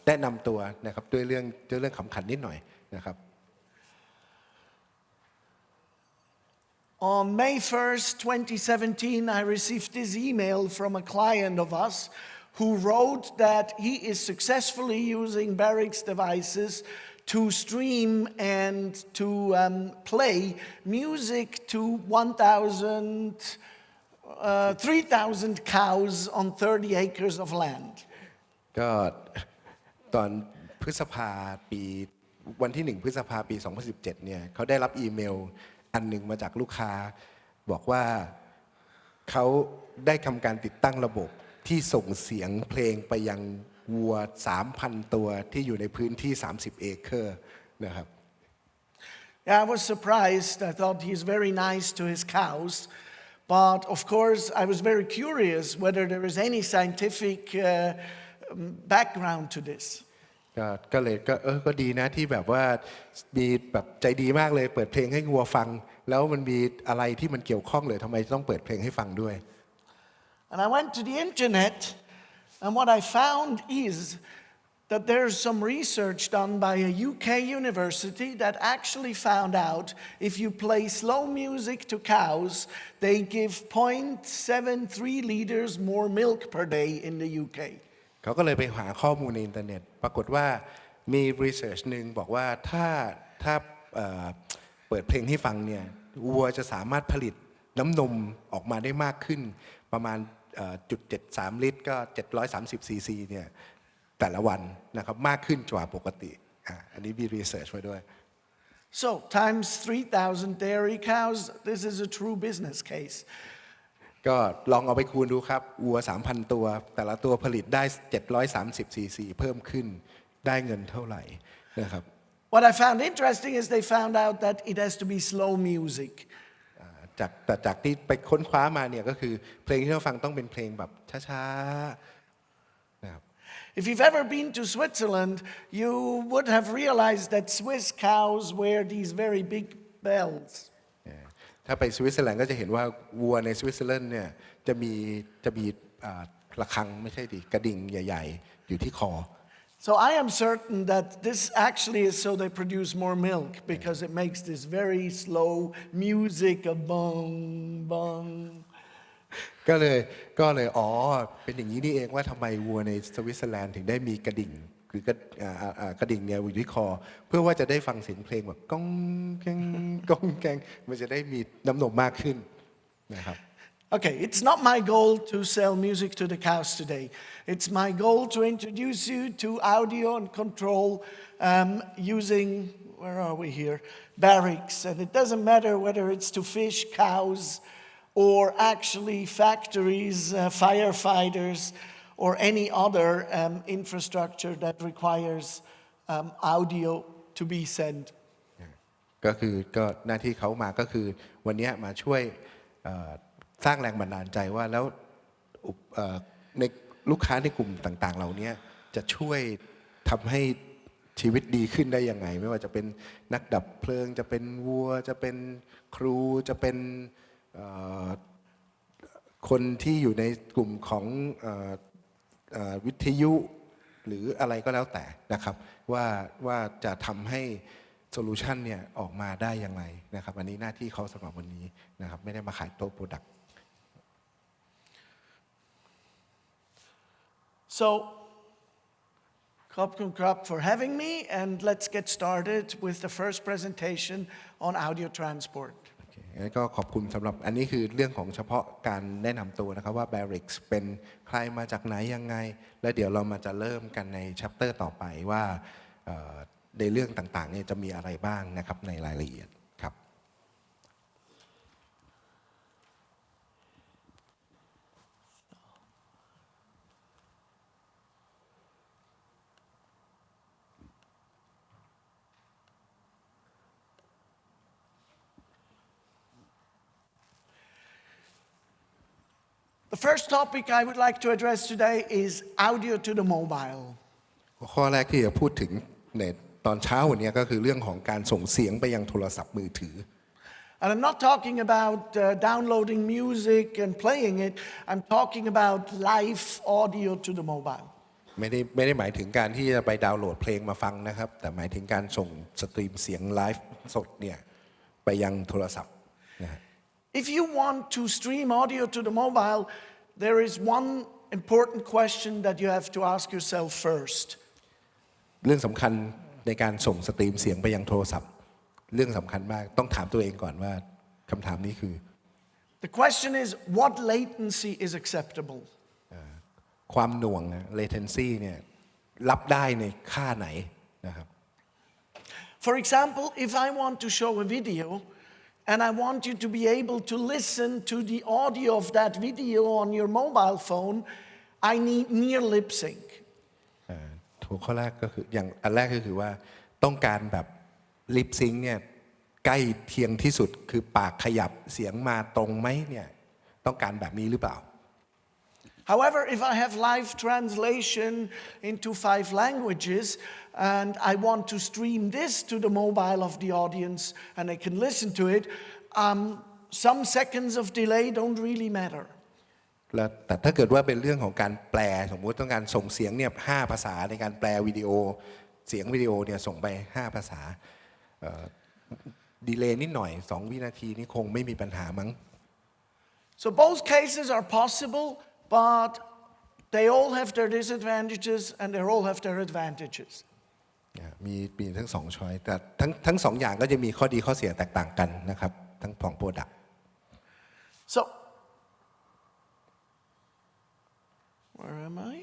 แนะนำตัวนะครับด้วยเรื่องขำขันนิดหน่อยนะครับ On May 1st, 2017, I received this email from a client of us who wrote that he is successfully using Barix devices to stream and to play music to 3,000 cows on 30 acres of land. ก็ตอนวันที่1 พฤษภาปี 2017 เนี่ยเขาได้รับอีเมลอันหนึ่งมาจากลูกค้าบอกว่าเขาได้ทำการติดตั้งระบบที่ส่งเสียงเพลงไปยังวัว 3,000 ตัวที่อยู่ในพื้นที่ 30 เอเคอร์นะครับ Yeah, I was surprised. I thought he's very nice to his cows. But of course, I was very curious whether there is any scientific background to this. ก็เลยก็ดีนะที่แบบว่ามีแบบใจดีมากเลยเปิดเพลงให้วัวฟังแล้วมันมีอะไรที่มันเกี่ยวข้องเลยทำไมต้องเปิดเพลงให้ฟังด้วย And I went to the internet, and what I found is that there's some research done by a UK university that actually found out if you play slow music to cows, they give 0.73 liters more milk per day in the UK. เขาก็เลยไปหาข้อมูลในอินเทอร์เน็ตปรากฏว่ามีรีเสิร์ชหนึ่งบอกว่าถ้าเปิดเพลงให้ฟังเนี่ยวัวจะสามารถผลิตน้ำนมออกมาได้มากขึ้นประมาณ0.73 ลิตรก็730 ซีซีเนี่ยแต่ละวันนะครับมากขึ้นกว่าปกติอันนี้มีรีเสิร์ชไว้ด้วย So times 3,000 dairy cows, this is a true business case. ก็ลองเอาไปคูณดูครับวัว 3,000 ตัวแต่ละตัวผลิตได้730 ซีซีเพิ่มขึ้นได้เงินเท่าไหร่นะครับ What I found interesting is they found out that it has to be slow music. จากที่ไปค้นคว้ามาเนี่ยก็คือเพลงที่เราฟังต้องเป็นเพลงแบบช้าๆนะครับ If you've ever been to Switzerland, you would have realized that Swiss cows wear these very big bells. ถ้าไปสวิตเซอร์แลนด์ก็จะเห็นว่าวัวในสวิตเซอร์แลนด์เนี่ยจะมีระฆังไม่ใช่ดิกระดิ่งใหญ่ๆอยู่ที่คอ So I am certain that this actually is so they produce more milk because it makes this very slow music of bong bong. ก็เลยเป็นอย่างนี้นี่เองว่าทำไมวัวในสวิตเซอร์แลนด์ถึงได้มีกระดิ่งหรือกระดิ่งเนี่ยอยู่ที่คอเพื่อว่าจะได้ฟังเสียงเพลงแบบก้องแกงก้องแกงมันจะได้มีน้ำนมมากขึ้นนะครับ Okay, it's not my goal to sell music to the cows today. It's my goal to introduce you to audio and control using, where are we here? Barix. And it doesn't matter whether it's to fish, cows, or actually factories, firefighters, or any other infrastructure that requires audio to be sent. ก็หน้าที่เขามาก็คือวันนี้มาช่วยสร้างแรงบันดาลใจว่าแล้วในลูกค้าในกลุ่มต่างๆเหล่านี้จะช่วยทำให้ชีวิตดีขึ้นได้ยังไงไม่ว่าจะเป็นนักดับเพลิงจะเป็นวัวจะเป็นครูจะเป็นคนที่อยู่ในกลุ่มของวิทยุหรืออะไรก็แล้วแต่นะครับว่าจะทำให้โซลูชันเนี่ยออกมาได้อย่างไรนะครับอันนี้หน้าที่เขาสำหรับวันนี้นะครับไม่ได้มาขายโต๊ะโปรดักต์ So, Kopkum Krop for having me, and let's get started with the first presentation on audio transport. งั้นก็ขอบคุณสำหรับอันนี้คือเรื่องของเฉพาะการแนะนำตัวนะครับว่า Barix เป็นใครมาจากไหนยังไงและเดี๋ยวเรามาจะเริ่มกันในชัปเตอร์ต่อไปว่าในเรื่องต่างๆเนี่ยจะมีอะไรบ้างนะครับในรายละเอียดครับ So The first topic I would like to address today is audio to the mobile. ข้อแรกที่จะพูดถึงในตอนเช้าวันนี้ก็คือเรื่องของการส่งเสียงไปยังโทรศัพท์มือถือ And I'm not talking about downloading music and playing it. I'm talking about live audio to the mobile. ไม่ได้หมายถึงการที่จะไปดาวน์โหลดเพลงมาฟังนะครับแต่หมายถึงการส่งสตรีมเสียงไลฟ์สดเนี่ยไปยังโทรศัพท์นะฮะ If you want to stream audio to the mobile, there is one important question that you have to ask yourself first. เรื่องสำคัญในการส่งสตรีมเสียงไปยังโทรศัพท์เรื่องสำคัญมากต้องถามตัวเองก่อนว่าคำถามนี้คือ The question is, what latency is acceptable? ความหน่วง latency เนี่ยรับได้ในค่าไหนนะครับ For example, if I want to show a video and I want you to be able to listen to the audio of that video on your mobile phone, I need near lip sync. หัวข้อแรกก็คืออย่างอันแรกก็คือว่าต้องการแบบลิปซิงค์เนี่ยใกล้เคียงที่สุดคือปากขยับเสียงมาตรงไหมเนี่ยต้องการแบบนี้หรือเปล่า However, if I have live translation into 5 languages and I want to stream this to the mobile of the audience and I can listen to it, some seconds of delay don't really matter. แล้วแต่ถ้าเกิดว่าเป็นเรื่องของการแปลสมมุติต้องการส่งเสียงเนี่ย5 ภาษาในการแปลวิดีโอเสียงวิดีโอเนี่ยส่งไป5 ภาษาดีเลย์นิดหน่อย2 วินาทีนี่คงไม่มีปัญหามั้ง So both cases are possible, but they all have their disadvantages and they all have their advantages. มีทั้ง2ช้อยแต่ทั้ง2อย่างก็จะมีข้อดีข้อเสียแตกต่างกันนะครับทั้งของโปรดักต์ So, where am I?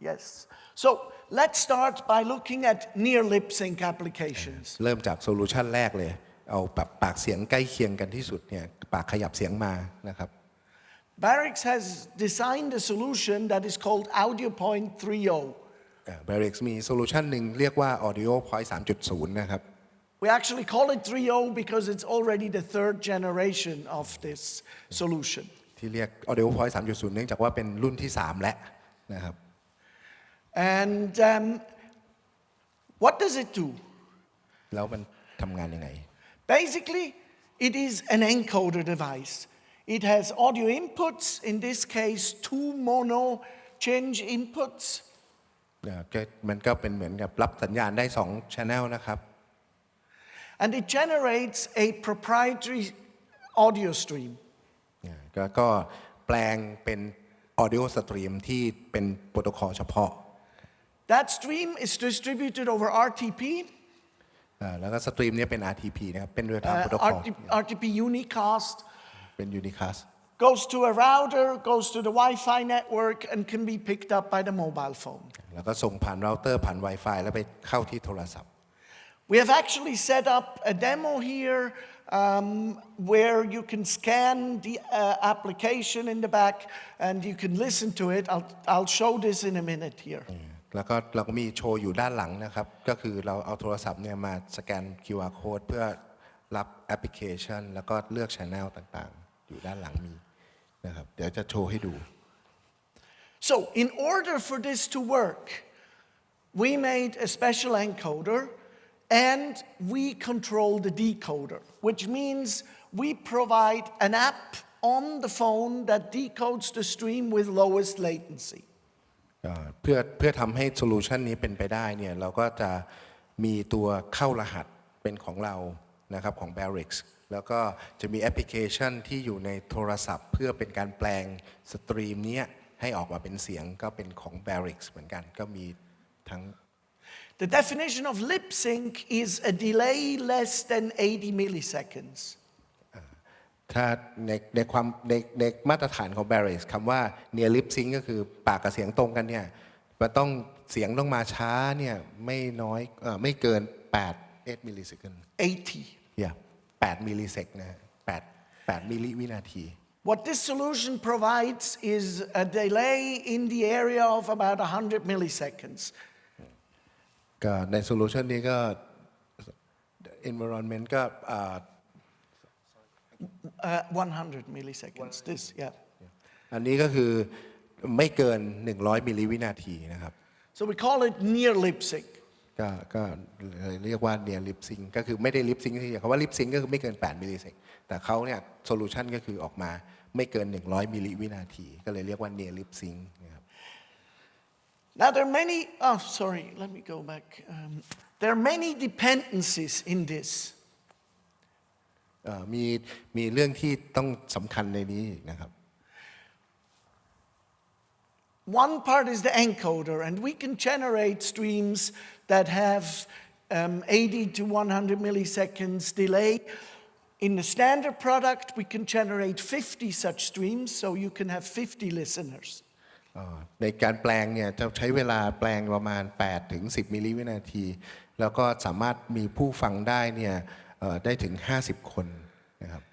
Yes. So let's start by looking at near lip sync applications. เริ่มจากโซลูชันแรกเลยเอาแบบปากเสียงใกล้เคียงกันที่สุดเนี่ยปากขยับเสียงมานะครับ Barix has designed a solution that is called Audio Point 3.0. Barix มีโซลูชันหนึ่งเรียกว่า Audio Point 3.0 นะครับ We actually call it 3.0 because it's already the 3rd generation of this solution. ที่เรียก Audio Point 3.0 เนื่องจากว่าเป็นรุ่นที่3แล้วนะครับ And what does it do? แล้วมันทำงานยังไง Basically, it is an encoder device. It has audio inputs, in this case, 2 mono change inputs. มันก็เป็นเหมือนกับรับสัญญาณได้2 channel นะครับ And it generates a proprietary audio stream. ก็แปลงเป็น audio stream ที่เป็นโปรโตคอลเฉพาะ That stream is distributed over RTP. แล้วก็สตรีมนี้เป็น RTP นะครับเป็น real time protocol RTP unicast. เป็น unicast Goes to a router, goes to the Wi-Fi network, and can be picked up by the mobile phone. แล้วก็ส่งผ่านเราเตอร์ผ่าน Wi-Fi แล้วไปเข้าที่โทรศัพท์ We have actually set up a demo here where you can scan the application in the back and you can listen to it. I'll show this in a minute here. แล้วก็เราก็มีโชว์อยู่ด้านหลังนะครับก็คือเราเอาโทรศัพท์เนี่ยมาสแกน QR code เพื่อรับแอปพลิเคชันแล้วก็เลือก channel ต่างๆอยู่ด้านหลังมีนะครับเดี๋ยวจะโชว์ให้ดู So in order for this to work, we made a special encoder and we control the decoder, which means we provide an app on the phone that decodes the stream with lowest latency. เพื่อทำให้โซลูชันนี้เป็นไปได้เนี่ยเราก็จะมีตัวเข้ารหัสเป็นของเรานะครับของ Barix แล้วก็จะมีแอปพลิเคชันที่อยู่ในโทรศัพท์เพื่อเป็นการแปลงสตรีมนี้ให้ออกมาเป็นเสียงก็เป็นของ Barix เหมือนกันก็มีทั้ง The definition of lip sync is a delay less than 80 milliseconds. ถ้าในมาตรฐานของ Barix คำว่า near lip sync ก็คือปากกับเสียงตรงกันเนี่ยมันต้องเสียงต้องมาช้าเนี่ยไม่เกิน8 milliseconds 80. 8 millisec นะ8มิลลิวินาที What this solution provides is a delay in the area of about 100 milliseconds. ก็ในโซลูชันนี้ก็ environment ก็ 100 milliseconds. This, yeah. อันนี้ก็คือไม่เกิน100มิลลิวินาทีนะครับ So we call it near lip sync. ก็เรียกว่า near lip sync ก็คือไม่ได้ lip sync ที่คำว่า lip sync ก็คือไม่เกิน8มิลลิเซกแต่เขาเนี่ยโซลูชันก็คือออกมาไม่เกิน100มิลลิวินาทีก็เลยเรียกว่า near lip sync นะครับ Now there are many, oh sorry, let me go back. There are many dependencies in this. มีเรื่องที่ต้องสำคัญในนี้อีกนะครับ One part is the encoder, and we can generate streams that have 80 to 100 milliseconds delay. In the standard product, we can generate 50 such streams, so you can have 50 listeners. ในการแปลงเนี่ยจะใช้เวลาแปลงประมาณ8ถึง10มิลลิวินาทีแล้วก็สามารถมีผู้ฟังได้เนี่ยได้ถึง50คนนะครับ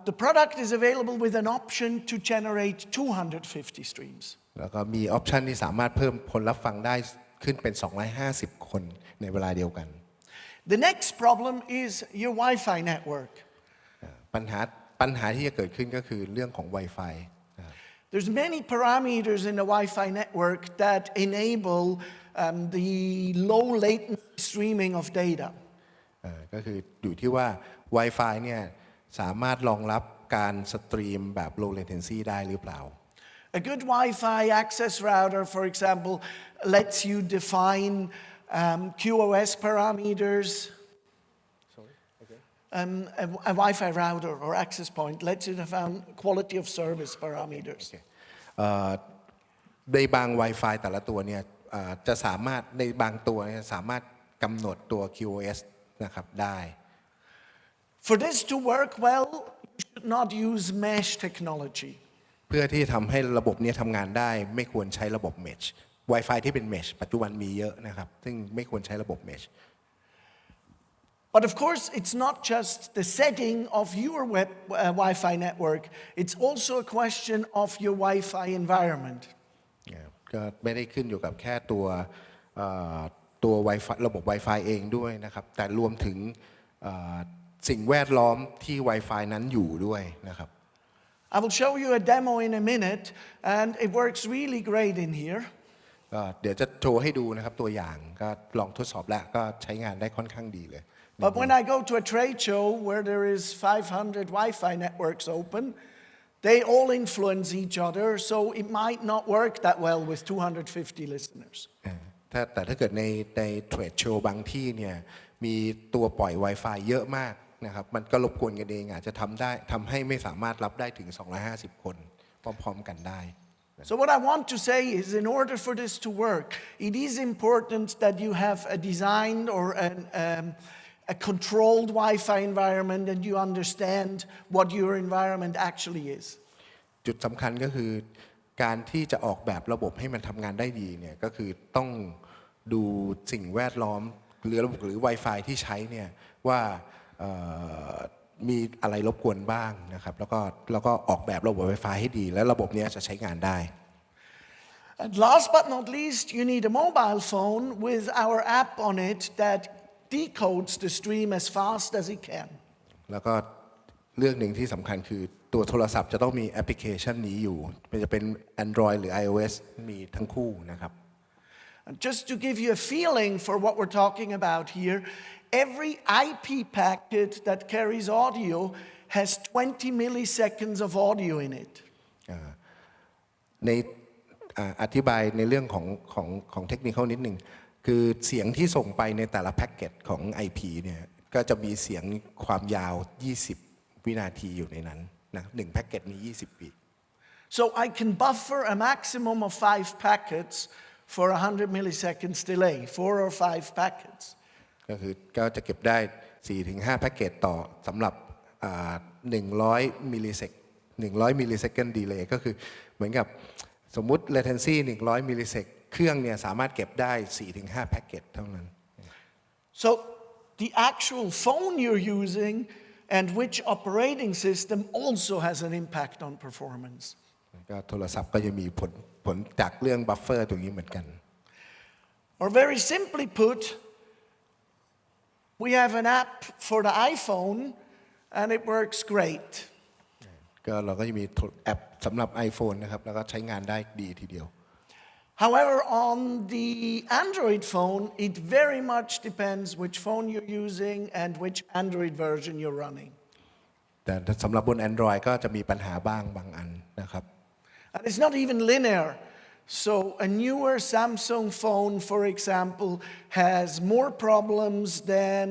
The product is available with an option to generate 250 streams. แล้วก็มีออปชันที่สามารถเพิ่มคนรับฟังได้ขึ้นเป็น250คนในเวลาเดียวกัน The next problem is your Wi-Fi network. ปัญหาที่จะเกิดขึ้นก็คือเรื่องของ Wi-Fi. There's many parameters in the Wi-Fi network that enable the low latency streaming of data. ก็คืออยู่ที่ว่า Wi-Fi เนี่ยสามารถรองรับการสตรีมแบบ low latency ได้หรือเปล่า A good Wi-Fi access router, for example, lets you define QoS parameters. A Wi-Fi router or access point lets you define quality of service parameters. ในบาง Wi-Fi แต่ละตัวเนี่ยจะสามารถในบางตัวเนี่ยสามารถกำหนดตัว QoS นะครับได้ For this to work well, you should not use mesh technology. เพื่อที่ทำให้ระบบนี้ทำงานได้ไม่ควรใช้ระบบ mesh Wi-Fi ที่เป็น mesh ปัจจุบันมีเยอะนะครับซึ่งไม่ควรใช้ระบบ mesh But of course, it's not just the setting of your Wi-Fi network. It's also a question of your Wi-Fi environment. ก็ไม่ได้ขึ้นอยู่กับแค่ตัวWi-Fi ระบบ Wi-Fi เองด้วยนะครับแต่รวมถึงสิ่งแวดล้อมที่ Wi-Fi นั้นอยู่ด้วยนะครับ I will show you a demo in a minute, and it works really great in here. เดี๋ยวจะโชว์ให้ดูนะครับตัวอย่างก็ลองทดสอบแล้วก็ใช้งานได้ค่อนข้างดีเลย But when I go to a trade show where there is 500 Wi-Fi networks open, they all influence each other, so it might not work that well with 250 listeners. แต่ถ้าเกิดในเทรดโชว์บางที่เนี่ยมีตัวปล่อย Wi-Fi เยอะมากนะครับมันก็รบกวนกันเองอาจจะทำให้ไม่สามารถรับได้ถึง250คนพร้อมๆกันได้ So what I want to say is in order for this to work, it is important that you have a designed or a controlled Wi-Fi environment and you understand what your environment actually is. จุดสำคัญก็คือการที่จะออกแบบระบบให้มันทำงานได้ดีเนี่ยก็คือต้องดูสิ่งแวดล้อมหรือระบบหรือ Wi-Fi ที่ใช้เนี่ยว่ามีอะไรรบกวนบ้างนะครับแล้วก็ออกแบบระบบ Wi-Fi ให้ดีและระบบนี้จะใช้งานได้ And last but not least, you need a mobile phone with our app on it that decodes the stream as fast as it can. แล้วก็เรื่องหนึ่งที่สำคัญคือตัวโทรศัพท์จะต้องมีแอปพลิเคชันนี้อยู่มันจะเป็น Android หรือ iOS มีทั้งคู่นะครับ And just to give you a feeling for what we're talking about here, every IP packet that carries audio has 20 milliseconds of audio in it. ในอธิบายในเรื่องของเทคนิคนิดหนึ่งคือเสียงที่ส่งไปในแต่ละแพ็กเกจของ IP เนี่ยก็จะมีเสียงความยาว20วินาทีอยู่ในนั้นนะ1แพ็กเกจมี20วิ So I can buffer a maximum of 5 packets for 100 milliseconds delay, 4 or 5 packets. ก็จะเก็บได้ 4-5 แพ็กเกจต่อสำหรับ100 มิลลิเซคันดีเลย์ก็คือเหมือนกับสมมุติ latency 100 มิลลิเซกเครื่องเนี่ยสามารถเก็บได้ 4-5 แพ็กเกจเท่านั้น So the actual phone you're using and which operating system also has an impact on performance. ก็โทรศัพท์ก็จะมีผลจากเรื่องบัฟเฟอร์ตรงนี้เหมือนกัน Or very simply put, we have an app for the iPhone and it works great. ก็เราก็จะมีแอปสำหรับ iPhone นะครับแล้วก็ใช้งานได้ดีทีเดียว However, on the Android phone, it very much depends which phone you're using and which Android version you're running. แต่สำหรับบน Android ก็จะมีปัญหาบ้างบางอันนะครับ And it's not even linear. So a newer Samsung phone, for example, has more problems than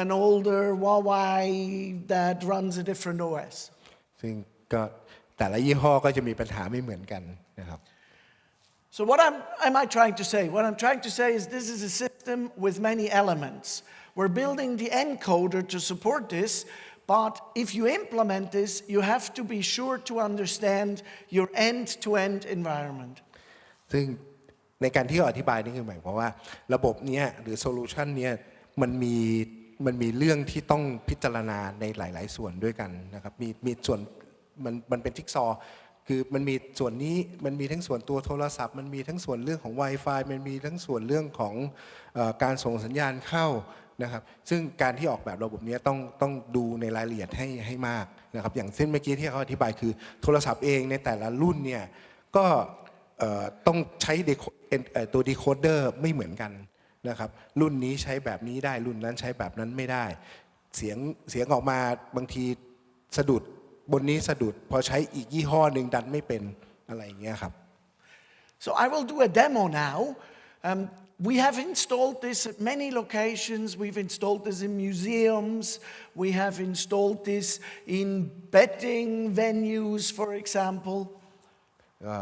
an older Huawei that runs a different OS. ซึ่งก็แต่ละยี่ห้อก็จะมีปัญหาไม่เหมือนกันนะครับ So what am I trying to say? What I'm trying to say is this is a system with many elements. We're building the encoder to support this, but if you implement this, you have to be sure to understand your end-to-end environment. ซึ่งในการที่อธิบายนี่คือหมายความว่าระบบเนี้ยหรือโซลูชันเนี้ยมันมีเรื่องที่ต้องพิจารณาในหลายๆส่วนด้วยกันนะครับมีส่วนมันเป็นจิ๊กซอว์คือมันมีส่วนนี้มันมีทั้งส่วนตัวโทรศัพท์มันมีทั้งส่วนเรื่องของ Wi-Fi มันมีทั้งส่วนเรื่องของการส่งสัญญาณเข้านะครับซึ่งการที่ออกแบบระบบนี้ต้องดูในรายละเอียดให้มากนะครับอย่างเช่นเมื่อกี้ที่เขาอธิบายคือโทรศัพท์เองในแต่ละรุ่นเนี่ยก็ต้องใช้ตัวดีโคดเดอร์ไม่เหมือนกันนะครับรุ่นนี้ใช้แบบนี้ได้รุ่นนั้นใช้แบบนั้นไม่ได้เสียงออกมาบางทีสะดุดบนนี้สะดุดพอใช้อีกยี่ห้อหนึ่งดันไม่เป็นอะไรอย่างเงี้ยครับ So I will do a demo now. We have installed this at many locations. We've installed this in museums. We have installed this in betting venues, for example. ก็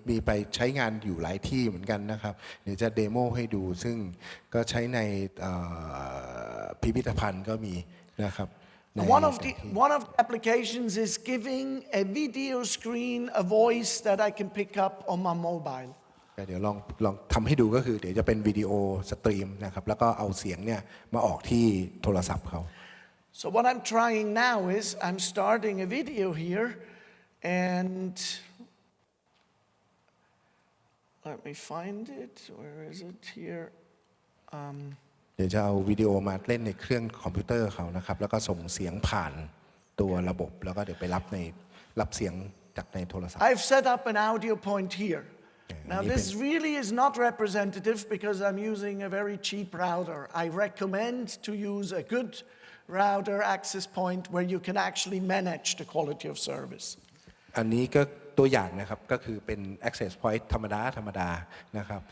มีไปใช้งานอยู่หลายที่เหมือนกันนะครับเดี๋ยวจะเดโมให้ดูซึ่งก็ใช้ในพิพิธภัณฑ์ก็มีนะครับ One of the applications is giving a video screen a voice that I can pick up on my mobile. เดี๋ยวลองทำให้ดูก็คือเดี๋ยวจะเป็นวิดีโอสตรีมนะครับแล้วก็เอาเสียงเนี่ยมาออกที่โทรศัพท์เขา So what I'm trying now is I'm starting a video here and let me find it. Where is it here? เดี๋ยวจะเอาวิดีโอมาเล่นในเครื่องคอมพิวเตอร์เขานะครับแล้วก็ส่งเสียงผ่านตัวระบบแล้วก็เดี๋ยวไปรับเสียงจากในโทรศัพท์ I've set up an audio point here. Now this really is not representative because I'm using a very cheap router. I recommend to use a good router access point where you can actually manage the quality of service. อันนี้ก็ตัวอย่างนะครับก็คือเป็น access point ธรรมดานะครับ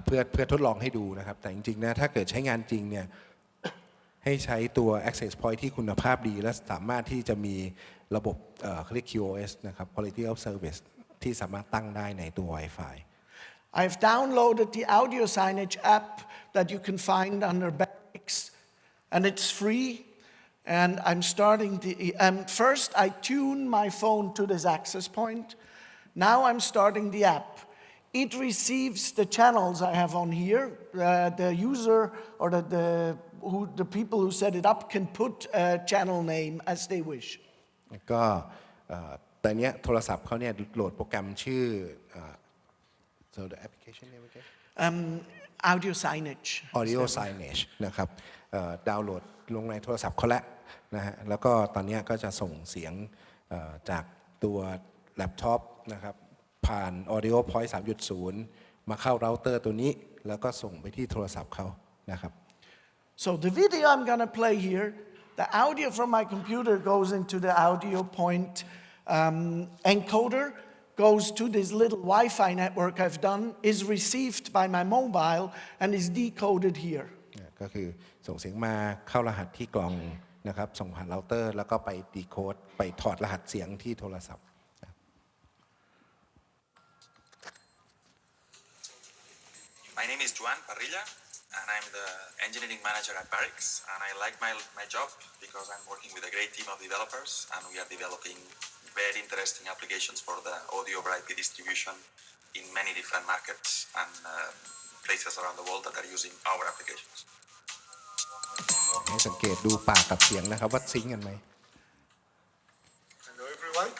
เพื่อทดลองให้ดูนะครับแต่จริงๆนะถ้าเกิดใช้งานจริงเนี่ยให้ใช้ตัว access point ที่คุณภาพดีและสามารถที่จะมีระบบเขาเรียก QoS นะครับ quality of service ที่สามารถตั้งได้ในตัว Wi-Fi I've downloaded the audio signage app that you can find under Barix and it's free and I'm starting first I tune my phone to this access point. Now I'm starting the app. It receives the channels I have on here. The user or the people who set it up can put a channel name as they wish. ก็แต่เนี้ยโทรศัพท์เขาเนี่ยโหลดโปรแกรมชื่อ so the application name again Audio signage นะครับดาวน์โหลดลงในโทรศัพท์เขาแล้วนะฮะแล้วก็ตอนนี้ก็จะส่งเสียงจากตัวแล็ปท็อปนะครับผ่าน Audio Point 3.0 มาเข้าเราเตอร์ตัวนี้แล้วก็ส่งไปที่โทรศัพท์เขานะครับ So the video I'm going to play here, the audio from my computer goes into the audio point encoder, goes to this little Wi-Fi network I've done, is received by my mobile and is decoded here. ก็คือส่งเสียงมาเข้ารหัสที่กล่องนะครับส่งผ่านเราเตอร์แล้วก็ไปดีโคดไปถอดรหัสเสียงที่โทรศัพท์ My name is Juan Parrilla and I'm the engineering manager at Barix and I like my job because I'm working with a great team of developers and we are developing very interesting applications for the audio over IP distribution in many different markets and places around the world that are using our applications. ให้สังเกตดูปากกับเสียงนะครับว่าซิงค์กันไหม Hello everyone,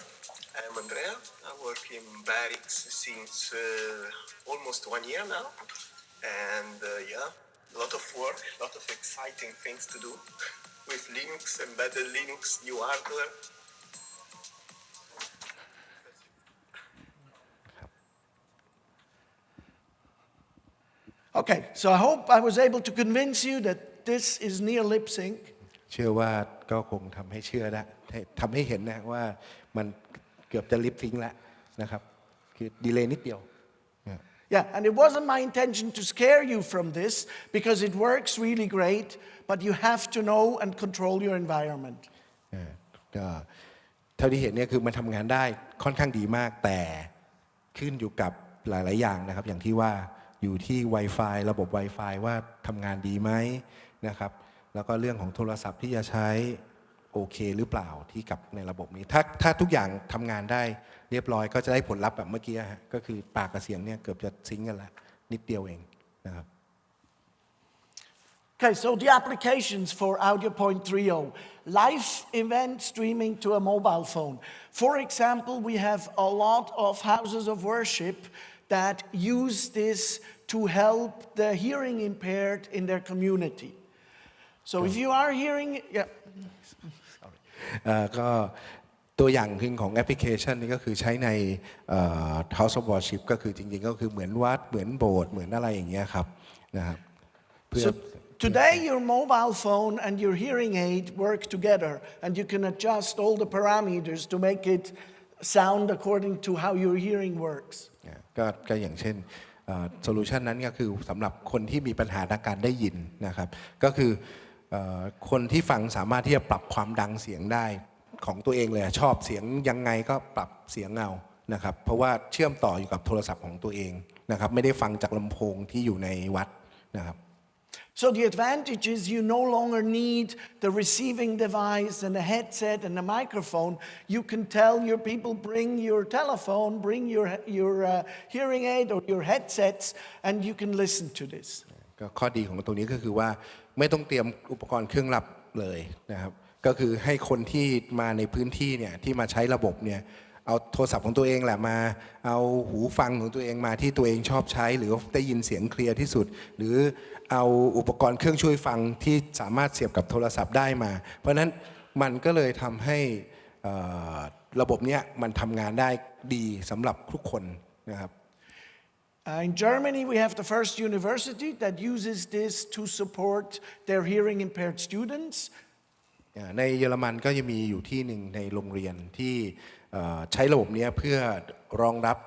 I'm Andrea. I work in Barix since almost 1 year now and yeah, a lot of work, a lot of exciting things to do with Linux, embedded Linux, new hardware. Okay, so I hope I was able to convince you that this is near lip sync. เชื่อว่าก็คงทำให้เชื่อได้ทำให้เห็นนะว่ามันเกือบจะลิปซิงค์แล้วนะครับคือดีเลย์นิดเดียว Yeah, and it wasn't my intention to scare you from this because it works really great, but you have to know and control your environment. ก็เท่าที่เห็นเนี่ยคือมันทำงานได้ค่อนข้างดีมากแต่ขึ้นอยู่กับหลายๆอย่างนะครับอย่างที่ว่าอยู่ที่ Wi-Fi ระบบ Wi-Fi ว่าทำงานดีไหมนะครับแล้วก็เรื่องของโทรศัพท์ที่จะใช้โอเคหรือเปล่าที่กับในระบบนี้ถ้าทุกอย่างทำงานได้เรียบร้อยก็จะได้ผลลัพธ์แบบเมื่อกี้ฮะก็คือปากกับเสียงเนี่ยเกือบจะซิงค์กันแล้วนิดเดียวเองนะครับ Okay, so the applications for Audio Point 3.0. Live event streaming to a mobile phone. For example, we have a lot of houses of worship that use this to help the hearing impaired in their community. So if you are hearing, yeah. ก็ตัวอย่างหนึ่งของแอปพลิเคชันนี้ก็คือใช้ใน House of Worship ก็คือจริงๆก็คือเหมือนวัดเหมือนโบสถ์เหมือนอะไรอย่างเงี้ยครับนะครับเพื่อ So today your mobile phone and your hearing aid work together and you can adjust all the parameters to make it sound according to how your hearing works. ก็อย่างเช่นโซลูชันนั้นก็คือสำหรับคนที่มีปัญหาทางการได้ยินนะครับก็คือคนที่ฟังสามารถที่จะปรับความดังเสียงได้ของตัวเองเลยชอบเสียงยังไงก็ปรับเสียงเอานะครับเพราะว่าเชื่อมต่ออยู่กับโทรศัพท์ของตัวเองนะครับไม่ได้ฟังจากลำโพงที่อยู่ในวัดนะครับ So the advantage is you no longer need the receiving device and a headset and a microphone. You can tell your people bring your telephone, bring your hearing aid or your headsets, and you can listen to this. ก็ข้อดีของตรงนี้ก็คือว่าไม่ต้องเตรียมอุปกรณ์เครื่องรับเลยนะครับก็คือให้คนที่มาในพื้นที่เนี่ยที่มาใช้ระบบเนี่ยเอาโทรศัพท์ของตัวเองแหละมาเอาหูฟังของตัวเองมาที่ตัวเองชอบใช้หรือได้ยินเสียงเคลียร์ที่สุดหรือเอาอุปกรณ์เครื่องช่วยฟังที่สามารถเสียบกับโทรศัพท์ได้มาเพราะฉะนั้นมันก็เลยทำให้ระบบเนี้ยมันทำงานได้ดีสำหรับทุกคนนะครับIn Germany, we have the first university that uses this to support their hearing impaired students. ในเยอรมันก็จะมีอยู่ที่หนึ่งในโรงเรียนที่ใช้ระบบนี้เพื่อรองรับ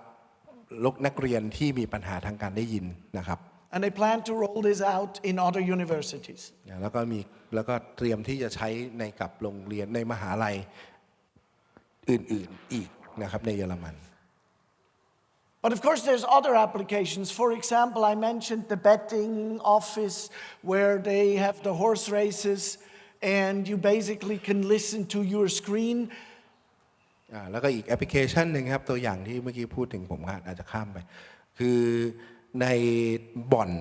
นักเรียนที่มีปัญหาทางการได้ยินนะครับ And they plan to roll this out in other universities. แล้วก็เตรียมที่จะใช้ในกับโรงเรียนในมหาลัยอื่นๆอีกนะครับในเยอรมัน But of course, there's other applications. For example, I mentioned the betting office where they have the horse races and you basically can listen to your screen. แล้วก็อีกแอปพลิเคชันหนึ่งครับตัวอย่างที่เมื่อกี้พูดถึงผมอาจจะข้ามไปคือในบ่อน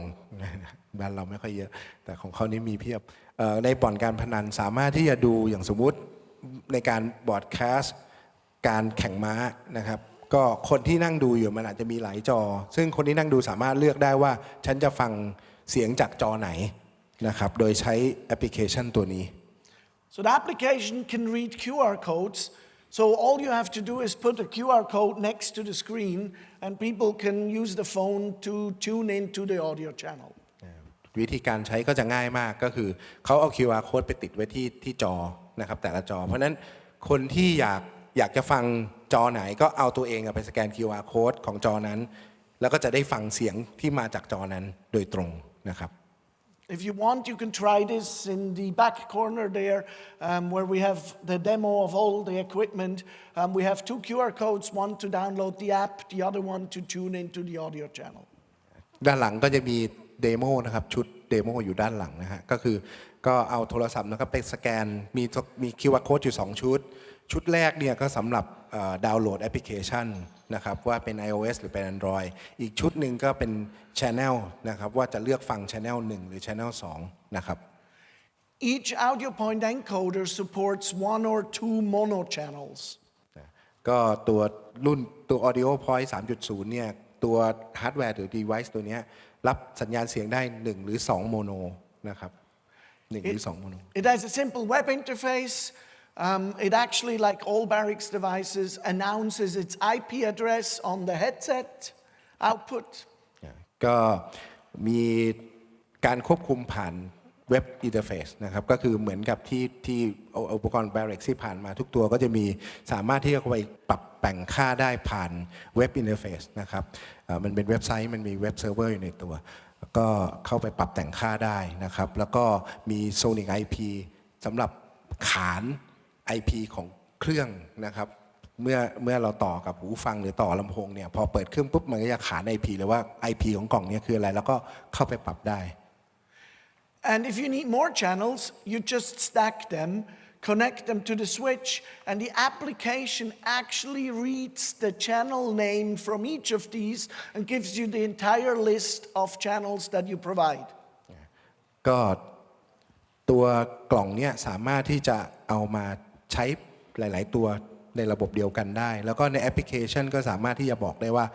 บ้านเราไม่ค่อยเยอะแต่ของเขานี่มีเพียบในบ่อนการพนันสามารถที่จะดูอย่างสมมุติในการบอร์ดแคสต์การแข่งม้านะครับก็คนที่นั่งดูอยู่มันอาจจะมีหลายจอซึ่งคนที่นั่งดูสามารถเลือกได้ว่าฉันจะฟังเสียงจากจอไหนนะครับโดยใช้แอปพลิเคชันตัวนี้ So the application can read QR codes. So all you have to do is put a QR code next to the screen and people can use the phone to tune into the audio channel. วิธีการใช้ก็จะง่ายมากก็คือเขาเอา QR code ไปติดไว้ที่จอนะครับแต่ละจอเพราะนั้นคนที่อยากจะฟังจอไหนก็เอาตัวเองไปสแกน QR code ของจอนั้นแล้วก็จะได้ฟังเสียงที่มาจากจอนั้นโดยตรงนะครับ If you want, you can try this in the back corner there where we have the demo of all the equipment. We have two QR codes, one to download the app, the other one to tune into the audio channel. ด้านหลังก็จะมีเดโมนะครับชุดเดโมอยู่ด้านหลังนะฮะก็คือก็เอาโทรศัพท์นะครับไปสแกนมี QR code อยู่2ชุดแรกเนี่ยก็สำหรับดาวน์โหลดแอปพลิเคชันนะครับว่าเป็น iOS หรือเป็น Android อีกชุดหนึ่งก็เป็น Channel นะครับว่าจะเลือกฟัง Channel 1 หรือ Channel 2 นะครับ Each audio point encoder supports one or two mono channels. ก็ตัวAudio Point 3.0 เนี่ยตัวฮาร์ดแวร์หรือ device ตัวนี้ รับสัญญาณเสียงได้1หรือ2โมโนนะครับ1หรือ2โมโน It has a simple web interface. It actually, like all Barix devices, announces its IP address on the headset output. ก็มีการควบคุมผ่านเว็บอินเทอร์เฟซนะครับก็คือเหมือนกับที่อุปกรณ์ Barix ที่ผ่านมาทุกตัวก็จะมีสามารถที่จะไปปรับแต่งค่าได้ผ่านเว็บอินเทอร์เฟซนะครับมันเป็นเว็บไซต์มันมีเว็บเซิร์ฟเวอร์อยู่ในตัวก็เข้าไปปรับแต่งค่าได้นะครับแล้วก็มี Sonic IP สำหรับขาน IP ของเครื่องนะครับเมื่อเราต่อกับหูฟังหรือต่อลำโพงเนี่ยพอเปิดเครื่องปุ๊บมันก็จะขาน IP เลยว่า IP ของกล่องนี้คืออะไรแล้วก็เข้าไปปรับได้ And if you need more channels, you just stack them, connect them to the switch, and the application actually reads the channel name from each of these and gives you the entire list of channels that you provide. ก็ตัวกล่องเนี่ยสามารถที่จะเอามาใช้หลายๆตัวในระบบเดียวกันได้แล้วก็ในแอปพลิเคชันก็สามารถที่จะบอกได้ว่า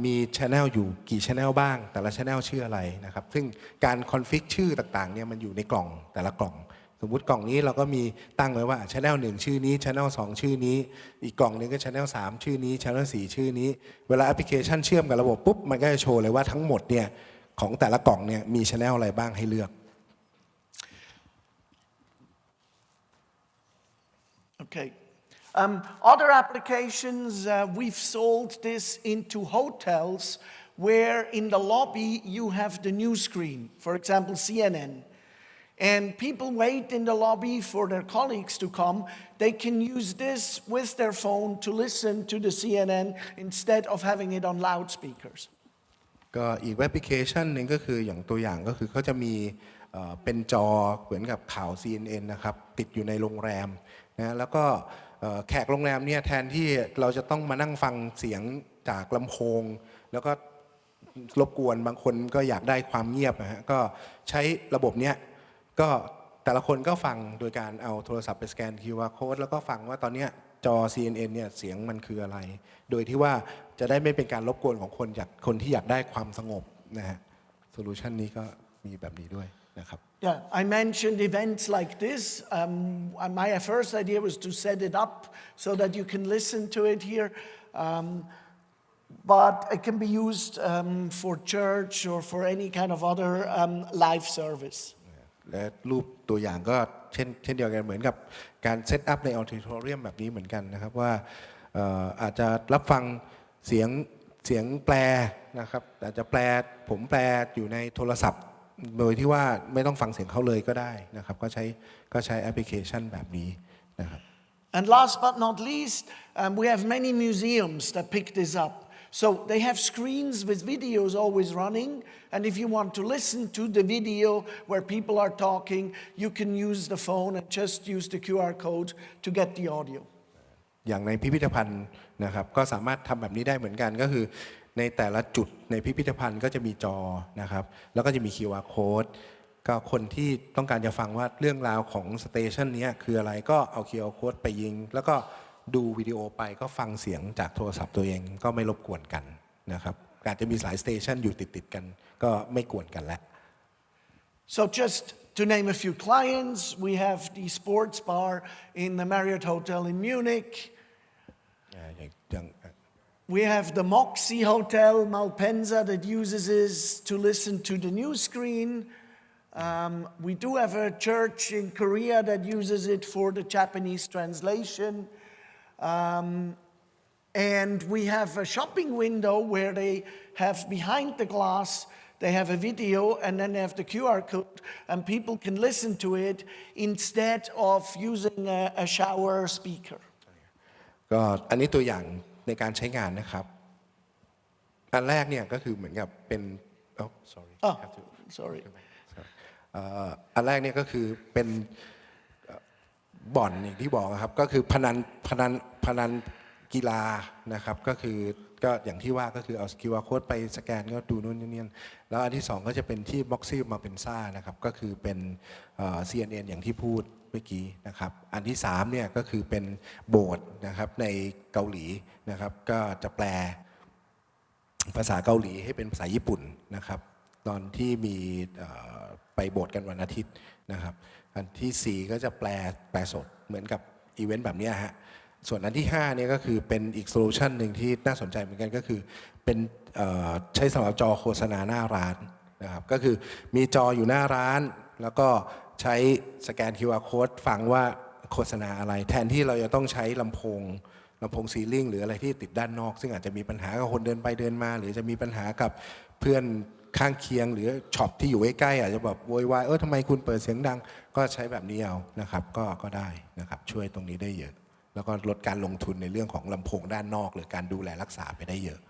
มี channel อยู่กี่ channel บ้างแต่ละ channel ชื่ออะไรนะครับซึ่งการคอนฟิกชื่อต่างๆเนี่ยมันอยู่ในกล่องแต่ละกล่องสมมุติกล่องนี้เราก็มีตั้งไว้ว่า channel 1 ชื่อนี้ channel 2 ชื่อนี้อีกกล่องนึงก็ channel 3 ชื่อนี้ channel 4 ชื่อนี้เวลาแอปพลิเคชันเชื่อมกับระบบปุ๊บมันก็จะโชว์เลยว่าทั้งหมดเนี่ยของแต่ละกล่องเนี่ยมี channel อะไรบ้างให้เลือก Okay. Other applications, we've sold this into hotels where in the lobby you have the news screen, for example, CNN. And people wait in the lobby for their colleagues to come. They can use this with their phone to listen to the CNN instead of having it on loudspeakers. ก็อีกแอปพลิเคชันหนึ่งก็คืออย่างตัวอย่างก็คือเขาจะมีเป็นจอเหมือนกับข่าว CNN นะครับติดอยู่ในโรงแรมนะแล้วก็แขกโรงแรมเนี่ยแทนที่เราจะต้องมานั่งฟังเสียงจากลำโพงแล้วก็รบกวนบางคนก็อยากได้ความเงียบนะฮะก็ใช้ระบบเนี้ยก็แต่ละคนก็ฟังโดยการเอาโทรศัพท์ไปสแกน QR code แล้วก็ฟังว่าตอนนี้จอ CNN เนี่ยเสียงมันคืออะไรโดยที่ว่าจะได้ไม่เป็นการรบกวนของคนที่อยากได้ความสงบนะฮะโซลูชันนี้ก็มีแบบนี้ด้วยนะครับ Yeah, I mentioned events like this. My first idea was to set it up so that you can listen to it here. But it can be used for church or for any kind of other live service. และรูปตัวอย่างก็เช่นเดียวกันเหมือนกับการเซตอัพในออดิทอเรียมแบบนี้เหมือนกันนะครับว่าอาจจะรับฟังเสียงแปลนะครับอาจจะผมแปลอยู่ในโทรศัพท์โดยที่ว่าไม่ต้องฟังเสียงเขาเลยก็ได้นะครับก็ใช้แอปพลิเคชันแบบนี้นะครับ And last but not least, we have many museums that pick this up. So they have screens with videos always running, and if you want to listen to the video where people are talking, you can use the phone and just use the QR code to get the audio. อย่างในพิพิธภัณฑ์นะครับก็สามารถทำแบบนี้ได้เหมือนกันก็คือในแต่ละจุดในพิพิธภัณฑ์ก็จะมีจอนะครับแล้วก็จะมี QR code ก็คนที่ต้องการจะฟังว่าเรื่องราวของสเตชันนี้คืออะไรก็เอา QR code ไปยิงแล้วก็ดูวิดีโอไปก็ฟังเสียงจากโทรศัพท์ตัวเองก็ไม่รบกวนกันนะครับอาจจะมีหลายสเตชันอยู่ติดกันก็ไม่กวนกันแล้ว So just to name a few clients, we have the sports bar in the Marriott Hotel in Munich. We have the Moxie Hotel, Malpensa, that uses this to listen to the news screen. We do have a church in Korea that uses it for the Japanese translation. And we have a shopping window where they have behind the glass, they have a video and then they have the QR code and people can listen to it instead of using a shower speaker. ก็อันนี้ตัวอย่างในการใช้งานนะครับอันแรกเนี่ยก็คือเหมือนกับเป็นsorry อันแรกเนี่ยก็คือเป็นบ่อนอย่างที่บอกครับก็คือพนันกีฬานะครับก็อย่างที่ว่าก็คือเอา QR code ไปสแกนก็ดูนู่นนี่แล้วอันที่สองก็จะเป็นที่ Moxie มาเป็นซ่านะครับก็คือเป็นCNN อย่างที่พูดเมื่อกี้นะครับอันที่3เนี่ยก็คือเป็นโบสถ์นะครับในเกาหลีนะครับก็จะแปล ภาษาเกาหลีให้เป็นภาษาญี่ปุ่นนะครับตอนที่มีไปโบสถ์กันวันอาทิตย์นะครับอันที่4ก็จะแปลสดเหมือนกับอีเวนต์แบบนี้ฮะส่วนอันที่5เนี่ยก็คือเป็นอีกโซลูชันหนึ่งที่น่าสนใจเหมือนกันก็คือเป็นใช้สำหรับจอโฆษณาหน้าร้านนะครับก็คือมีจออยู่หน้าร้านแล้วก็ใช้สแกน QR Code ฟังว่าโฆษณาอะไรแทนที่เราจะต้องใช้ลำโพงซีลิ่งหรืออะไรที่ติดด้านนอกซึ่งอาจจะมีปัญหากับคนเดินไปเดินมาหรือจะมีปัญหากับเพื่อนข้างเคียงหรือช็อปที่อยู่ใกล้ๆอาจจะแบบโวยวายทำไมคุณเปิดเสียงดังก็ใช้แบบนี้เอานะครับก็ได้นะครับช่วยตรงนี้ได้เยอะแล้วก็ลดการลงทุนในเรื่องของลำโพงด้านนอกหรือการดูแลรักษาไปได้เยอะ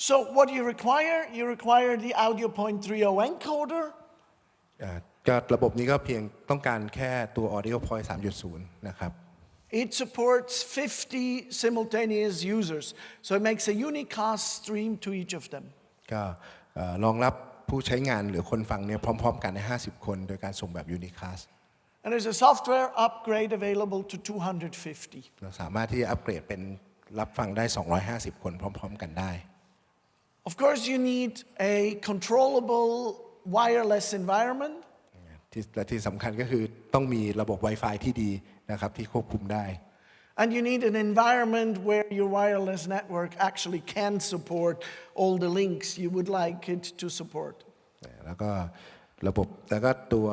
So what do you require? You require the audio point 3.0 encoder. ก็ระบบนี้ก็เพียงต้องการแค่ตัว audio point 3.0 นะครับ It supports 50 simultaneous users, so it makes a unicast stream to each of them. ก็รองรับผู้ใช้งานหรือคนฟังเนี่ยพร้อมๆกันใน50คนโดยการส่งแบบ unicast And there's a software upgrade available to 250. เราสามารถที่จะอัปเกรดเป็นรับฟังได้250คนพร้อมๆกันได้ Of course, you need a controllable wireless environment. และที่สำคัญก็คือต้องมีระบบ Wi-Fi ที่ดีนะครับที่ควบคุมได้ And you need an environment where your wireless network actually can support all the links you would like it to support. แล้วก็ระบบแล้วก็ตัว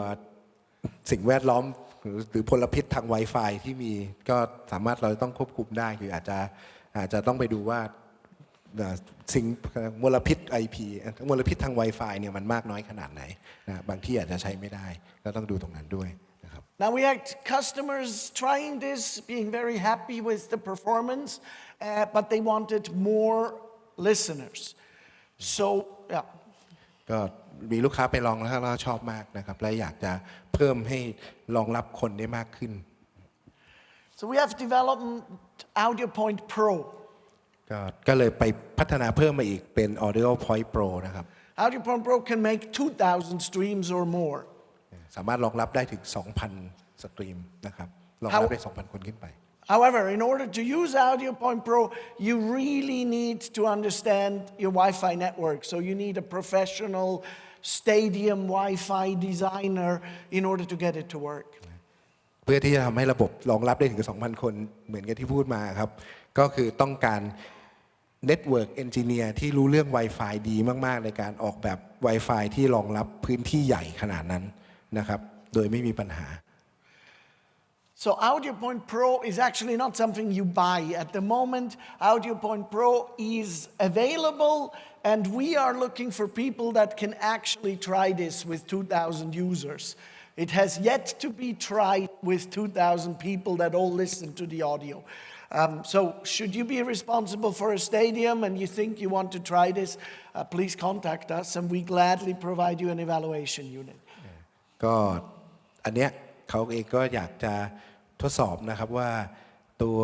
สิ่งแวดล้อมหรือพลพิษทาง Wi-Fi ที่มีก็สามารถเราต้องควบคุมได้คืออาจจะต้องไปดูว่าสิ่งมลพิษ IP มลพิษทาง Wi-Fi เนี่ยมันมากน้อยขนาดไหนนะบางที่อาจจะใช้ไม่ได้ก็ต้องดูตรงนั้นด้วยนะครับ Now we had customers trying this, being very happy with the performance, but they wanted more listeners. So yeah. ก็มีลูกค้าไปลองแล้วก็ชอบมากนะครับและอยากจะเพิ่มให้รองรับคนได้มากขึ้น So we have developed Audio Point Pro. ก็เลยไปพัฒนาเพิ่มมาอีกเป็น Audio Point Pro นะครับ Audio Point Pro can make 2,000 streams or more. สามารถรองรับได้ถึง 2,000 สตรีมนะครับรองรับได้ 2,000 คนขึ้นไป However, in order to use Audio Point Pro, you really need to understand your Wi-Fi network. So you need a professional stadium Wi-Fi designer in order to get it to work. เพื่อที่จะทำให้ระบบรองรับได้ถึง 2,000 คนเหมือนกับที่พูดมาครับก็คือต้องการ Network Engineer ที่รู้เรื่อง Wi-Fi ดีมากๆในการออกแบบ Wi-Fi ที่รองรับพื้นที่ใหญ่ขนาดนั้นนะครับโดยไม่มีปัญหาSo Audio Point Pro is actually not something you buy. At the moment, Audio Point Pro is available, and we are looking for people that can actually try this with 2,000 users. It has yet to be tried with 2,000 people that all listen to the audio. So should you be responsible for a stadium and you think you want to try this, please contact us, and we gladly provide you an evaluation unit. ก็อันเนี้ยเขาเองก็อยากจะทดสอบนะครับว่าตัว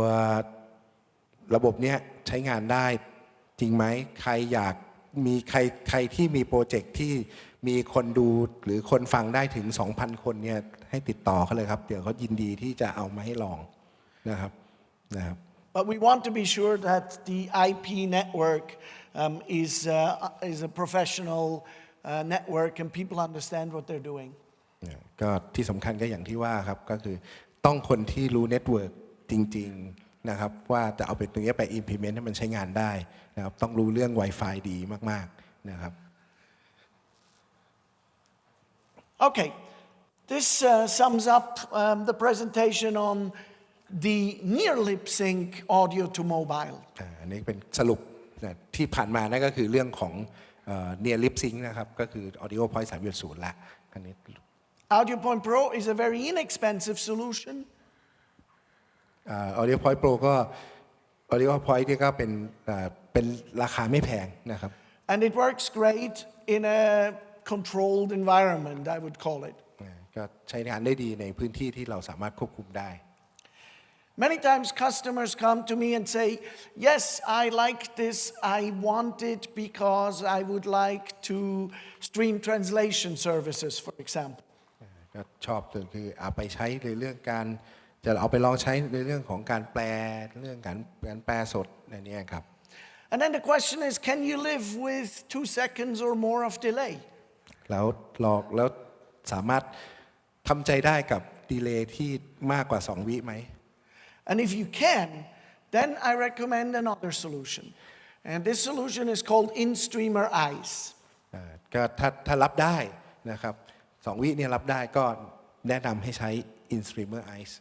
ระบบเนี้ยใช้งานได้จริงไหมใครอยากมีใครที่มีโปรเจกต์ที่มีคนดูหรือคนฟังได้ถึง 2,000 คนเนี่ยให้ติดต่อเขาเลยครับเดี๋ยวเขายินดีที่จะเอามาให้ลองนะครับ But we want to be sure that the IP network is a professional network and people understand what they're doing. ก็ที่สำคัญก็อย่างที่ว่าครับก็คือต้องคนที่รู้เน็ตเวิร์กจริงๆนะครับว่าจะเอาไปตรงนี้ไป implement ให้มันใช้งานได้นะครับต้องรู้เรื่อง Wi-Fi ดีมากๆนะครับ Okay, this sums up the presentation on the near lip sync audio to mobile. อันนี้เป็นสรุปที่ผ่านมานั่นก็คือเรื่องของnear lip sync นะครับก็คือ audio point 3.0 ละอันนี้Audio Point Pro is a very inexpensive solution. Audio Point Pro ก็ Audio Point นี่ก็เป็นราคาไม่แพงนะครับ And it works great in a controlled environment, I would call it. ก็ใช้งานได้ดีในพื้นที่ที่เราสามารถควบคุมได้ Many times customers come to me and say, yes, I like this, I want it because I would like to stream translation services, for example. ก็ชอบคือเอาไปใช้ในเรื่องการจะเอาไปลองใช้ในเรื่องของการแปลเรื่องการแปลสดในนี้ครับ And then the question is, can you live with 2 seconds or more of delay? แล้วสามารถทำใจได้กับดีเลย์ที่มากกว่า2 วิไหม And if you can, then I recommend another solution. And this solution is called in-streamer eyes. ก็ถ้ารับได้นะครับ2 วิเนี่ยรับได้ก็แนะนำให้ใช้ in-streamer eyes.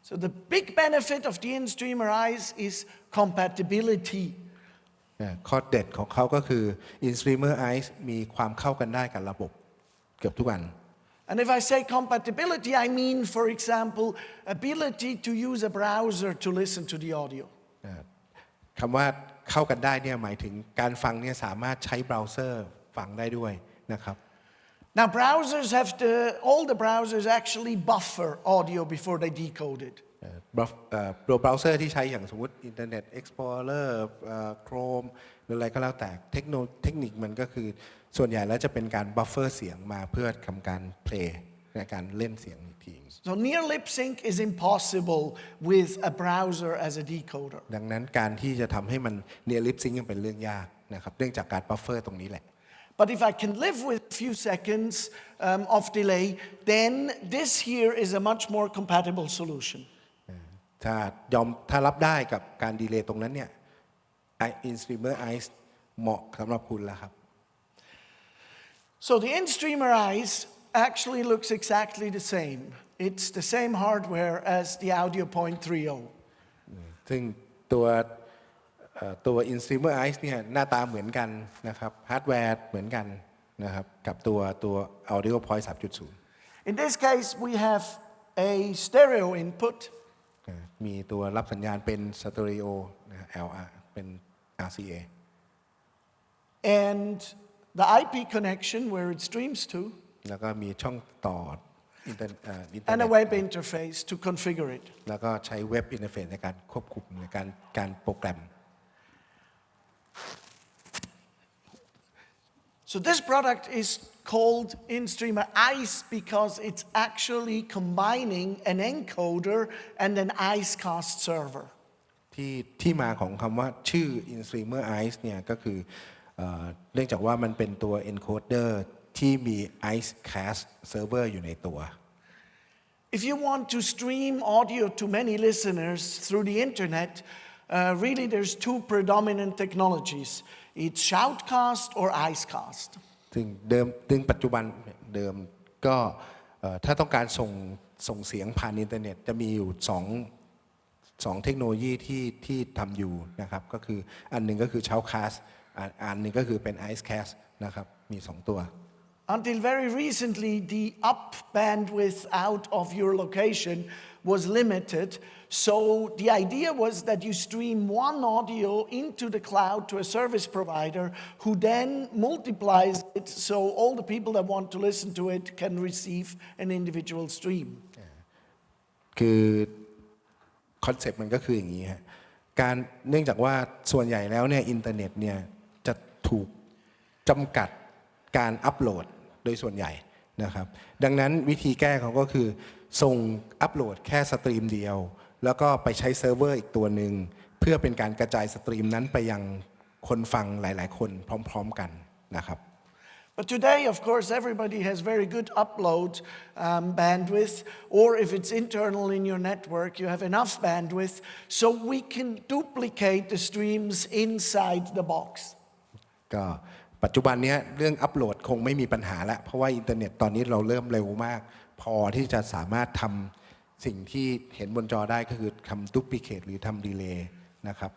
So the big benefit of the in-streamer eyes is compatibility. ข้อเด็ดของเขาก็คือ in-streamer eyes มีความเข้ากันได้กับระบบเกือบทุกอัน And if I say compatibility, I mean, for example, ability to use a browser to listen to the audio. คำว่าเข้ากันได้เนี่ยหมายถึงการฟังเนี่ยสามารถใช้เบราว์เซอร์ฟังได้ด้วยนะครับ Now browsers all the browsers actually buffer audio before they decode it. ตัวเบราว์เซอร์ที่ใช้อย่างสมมติ Internet Explorer Chrome หรืออะไรก็แล้วแต่เทคนิคมันก็คือส่วนใหญ่แล้วจะเป็นการบัฟเฟอร์เสียงมาเพื่อทำการเพลย์ในการเล่นเสียงอีกที So near lip sync is impossible with a browser as a decoder. ดังนั้นการที่จะทำให้มัน near lip sync เป็นเรื่องยากนะครับเนื่องจากการบัฟเฟอร์ตรงนี้แหละ But if I can live with a few seconds of delay, then this here is a much more compatible solution. ถ้ารับได้กับการดีเลย์ตรงนั้นเนี่ย in-streamer eyes เหมาะสำหรับคุณแล้วครับ So the in-streamer eyes actually looks exactly the same. It's the same hardware as the Audio Point 3.0. ซึ่งตัว in-streamer eyes เนี่ยหน้าตาเหมือนกันนะครับฮาร์ดแวร์เหมือนกันนะครับกับตัว audio point 3.0 In this case, we have a stereo input. มีตัวรับสัญญาณเป็นสเตอริโอนะ LR เป็น RCA And the IP connection where it streams to, แล้วก็มีช่องต่ออินเทอร์เน็ต and a web interface to configure it. แล้วก็ใช้เว็บอินเทอร์เฟซในการควบคุมในการโปรแกรม So this product is called in-streamer ICE because it's actually combining an encoder and an ICEcast server. ที่มาของคำว่าชื่อ in-streamer eyes เนี่ยก็คือเนื่องจากว่ามันเป็นตัว encoder ที่มี IceCast server อยู่ในตัว If you want to stream audio to many listeners through the internet, really there's 2 predominant technologies. It's Shoutcast or IceCast. ซึ่งปัจจุบันเดิมก็ถ้าต้องการส่งเสียงผ่านอินเทอร์เน็ตจะมีอยู่2เทคโนโลยีที่ทำอยู่นะครับก็คืออันหนึ่งก็คือ Shoutcast อันหนึ่งก็คือเป็น IceCast นะครับมี2ตัว Until very recently, the up bandwidth out of your location was limited. So the idea was that you stream one audio into the cloud to a service provider who then multiplies it so all the people that want to listen to it can receive an individual stream. คือคอนเซ็ปต์มันก็คืออย่างนี้ฮะเนื่องจากว่าส่วนใหญ่แล้วเนี่ยอินเทอร์เน็ตเนี่ยจะถูกจำกัดการอัปโหลดโดยส่วนใหญ่นะครับดังนั้นวิธีแก้เขาก็คือส่งอัปโหลดแค่สตรีมเดียวแล้วก็ไปใช้เซิร์ฟเวอร์อีกตัวหนึ่งเพื่อเป็นการกระจายสตรีมนั้นไปยังคนฟังหลายๆคนพร้อมๆกันนะครับ But today, of course, everybody has very good upload bandwidth, or if it's internal in your network, you have enough bandwidth, so we can duplicate the streams inside the box. ก็ปัจจุบันนี้เรื่องอัปโหลดคงไม่มีปัญหาแล้วเพราะว่าอินเทอร์เน็ตตอนนี้เราเริ่มเร็วมากพอที่จะสามารถทำสิ่งที่เห็นบนจอได้ก็คือทำดูพลิเคทหรือทำดีเลย์นะครับ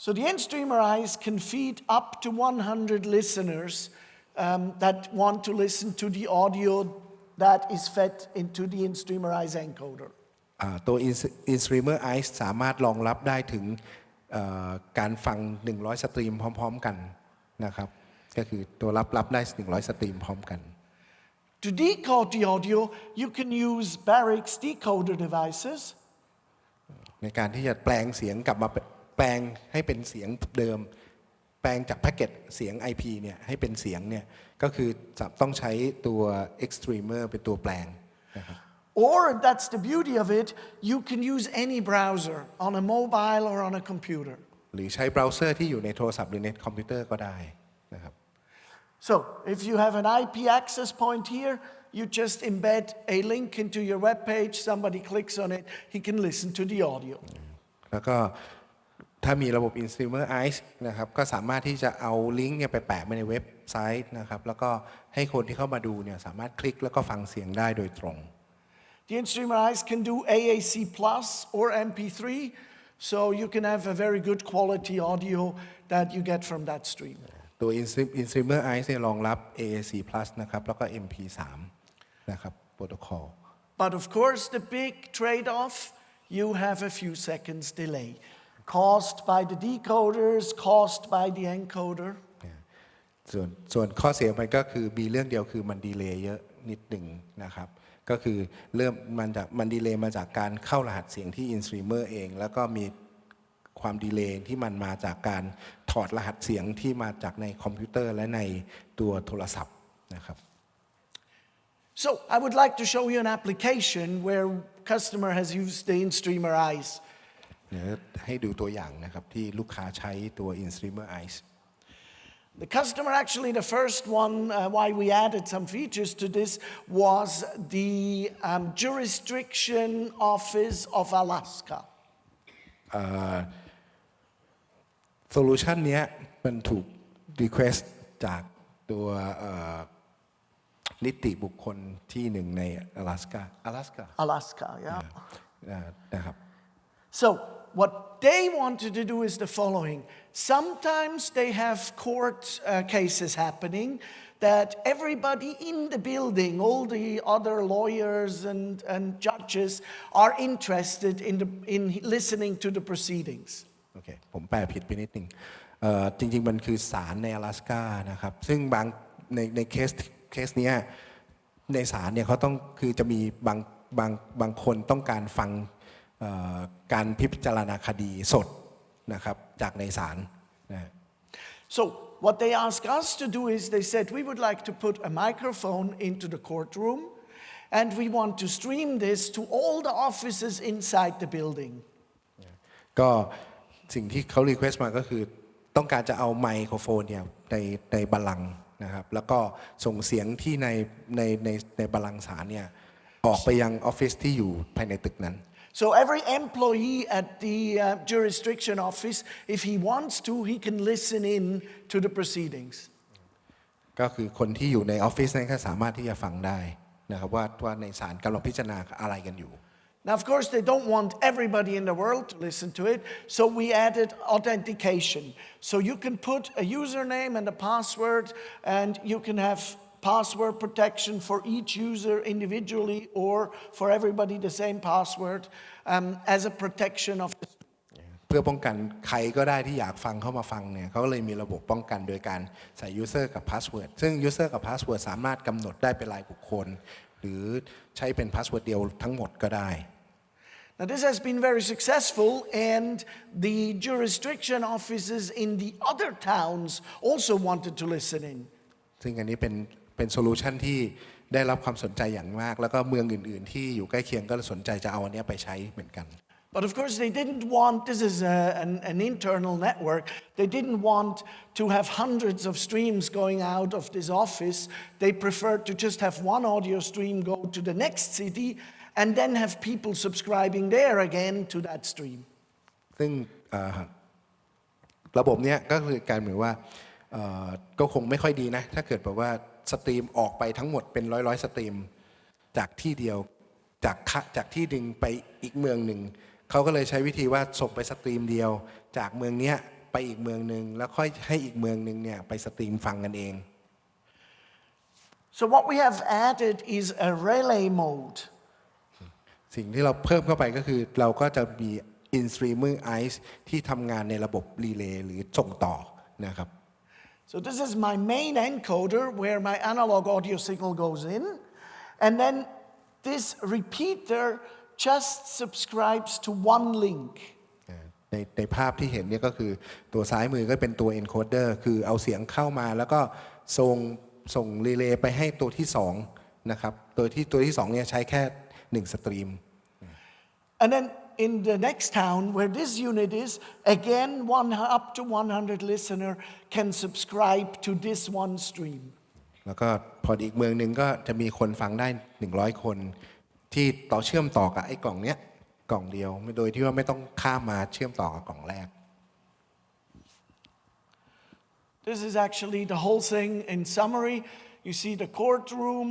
So the in-streamer eyes can feed up to 100 listeners that want to listen to the audio that is fed into the in-streamer eyes encoder. ตัว in-streamer eyes สามารถรองรับได้ถึงการฟัง100สตรีมพร้อมๆกันนะครับก็คือตัวรับได้100สตรีมพร้อมกัน To decode the audio, you can use Barix decoder devices. ในการที่จะแปลงเสียงกลับมาแปลงให้เป็นเสียงเดิมแปลงจากแพ็กเกจเสียง IP เนี่ยให้เป็นเสียงเนี่ยก็คือจะต้องใช้ตัว extremer เป็นตัวแปลงนะครับ Or, that's the beauty of it, you can use any browser on a mobile or on a computer. หรือใช้เบราว์เซอร์ที่อยู่ในโทรศัพท์หรือในคอมพิวเตอร์ก็ได้นะครับ So if you have an IP access point here, you just embed a link into your web page, somebody clicks on it, he can listen to the audio. แล้วก็ถ้ามีระบบ In-Streamer Eyes นะครับก็สามารถที่จะเอาลิงก์เนี่ยไปแปะไว้ในเว็บไซต์นะครับแล้วก็ให้คนที่เข้ามาดูเนี่ยสามารถคลิกแล้วก็ฟังเสียงได้โดยตรง The In-Streamer Eyes can do AAC Plus or MP3, so you can have a very good quality audio that you get from that stream. ตัว In-Streamer Eyes เนี่ยรองรับ AAC Plus นะครับแล้วก็ MP3 นะครับโปรโตคอล But of course, the big trade-off, you have a few seconds delay, caused by the decoders, caused by the encoder. ส่วนข้อเสียมันก็คือมีเรื่องเดียวคือมันดีเลย์เยอะนิดหนึ่งนะครับก็คือมันดีเลย์มาจากการเข้ารหัสเสียงที่ In-Streamer เองแล้วก็มีความดีเลย์ที่มันมาจากการถอดรหัสเสียงที่มาจากในคอมพิวเตอร์และในตัวโทรศัพท์นะครับ So I would like to show you an application where customer has used the In-Streamer Eyes. เดี๋ยวให้ดูตัวอย่างนะครับที่ลูกค้าใช้ตัว In-Streamer Eyes The customer, actually, the first one, why we added some features to this, was the Jurisdiction Office of Alaska. โซลูชันนี้มันถูก request จากตัวนิติบุคคลที่หนึ่งใน阿拉斯加 Alaska, yeah. นะครับ So what they wanted to do is the following. Sometimes they have court cases happening that everybody in the building, all the other lawyers and judges are interested in listening to the proceedings. โอเคผมแปลผิดไปนิดนึงจริงๆมันคือศาลใน阿拉斯加นะครับซึ่งในเคสนี้ในศาลเนี่ยเขาต้องคือจะมีบางคนต้องการฟังการพิจารณาคดีสดนะครับจากในศาลนะ So what they asked us to do is they said we would like to put a microphone into the courtroom and we want to stream this to all the offices inside the building. ก็สิ่งที่เขา request มาก็คือต้องการจะเอาไมโครโฟนเนี่ยในบัลลังก์นะครับแล้วก็ส่งเสียงที่ในบัลลังก์ศาลเนี่ยออกไปยังออฟฟิศที่อยู่ภายในตึกนั้น So every employee at the jurisdiction office, if he wants to, he can listen in to the proceedings. ก็คือคนที่อยู่ในออฟฟิศนั้นก็สามารถที่จะฟังได้นะครับว่าในศาลกำลังพิจารณาอะไรกันอยู่ Now, of course, they don't want everybody in the world to listen to it, so we added authentication. So you can put a username and a password, and you can have password protection for each user individually or for everybody the same password as a protection of the เพื่อป้องกันใครก็ได้ที่อยากฟังเข้ามาฟังเนี่ยเขาก็เลยมีระบบป้องกันโดยการใส่ user กับ password ซึ่ง user กับ password สามารถกำหนดได้เป็นรายบุคคลหรือใช้เป็น password เดียวทั้งหมดก็ได้ Now, this has been very successful, and the jurisdiction offices in the other towns also wanted to listen in. ซึ่งอันนี้เป็นโซลูชันที่ได้รับความสนใจอย่างมากแล้วก็เมืองอื่นๆที่อยู่ใกล้เคียงก็สนใจจะเอาอันนี้ไปใช้เหมือนกัน But of course, they didn't want, this is an internal network, they didn't want to have hundreds of streams going out of this office. They preferred to just have one audio stream go to the next city and then have people subscribing there again to that stream. ซึ่งระบบเนี้ยก็คือการเหมือนว่าก็คงไม่ค่อยดีนะถ้าเกิดแบบว่าสตรีมออกไปทั้งหมดเป็นร้อยสตรีมจากที่เดียวจากที่หนึ่งไปอีกเมืองหนึ่งเขาก็เลยใช้วิธีว่าส่งไปสตรีมเดียวจากเมืองเนี้ยไปอีกเมืองหนึ่งแล้วค่อยให้อีกเมืองหนึ่งเนี่ยไปสตรีมฟังกันเอง So what we have added is a relay mode. สิ่งที่เราเพิ่มเข้าไปก็คือเราก็จะมี In-Streamer Eyes ที่ทำงานในระบบรีเลย์หรือส่งต่อนะครับ So this is my main encoder where my analog audio signal goes in, and then this repeater just subscribes to one link. ในภาพที่เห็นเนี่ยก็คือตัวซ้ายมือก็เป็นตัว encoder คือเอาเสียงเข้ามาแล้วก็ส่งรีเลย์ไปให้ตัวที่2นะครับตัวที่2เนี่ยใช้แค่1สตรีม And then in the next town where this unit is, again, up to 100 listener can subscribe to this one stream. แล้วก็พออีกเมืองหนึ่งก็จะมีคนฟังได้100คนที่เชื่อมต่อกับไอ้กล่องเนี้ยกล่องเดียวโดยที่ว่าไม่ต้องข้ามมาเชื่อมต่อกับกล่องแรก This is actually the whole thing in summary. You see the courtroom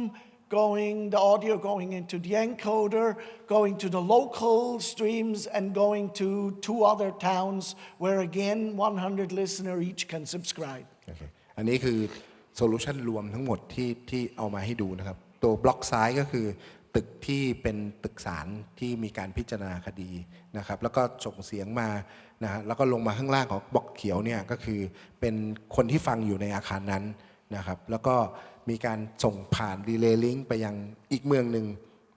the audio going into the encoder, going to the local streams, and going to 2 other towns where again 100 listener each can subscribe. อันนี้คือโซลูชันรวมทั้งหมดที่เอามาให้ดูนะครับตัวบล็อกซ้ายก็คือตึกที่เป็นตึกศาลที่มีการพิจารณาคดีนะครับแล้วก็ส่งเสียงมานะฮะแล้วก็ลงมาข้างล่างของบล็อกเขียวเนี่ยก็คือเป็นคนที่ฟังอยู่ในอาคารนั้นนะครับแล้วก็มีการส่งผ่านรีเลย์ลิงก์ไปยังอีกเมืองหนึ่ง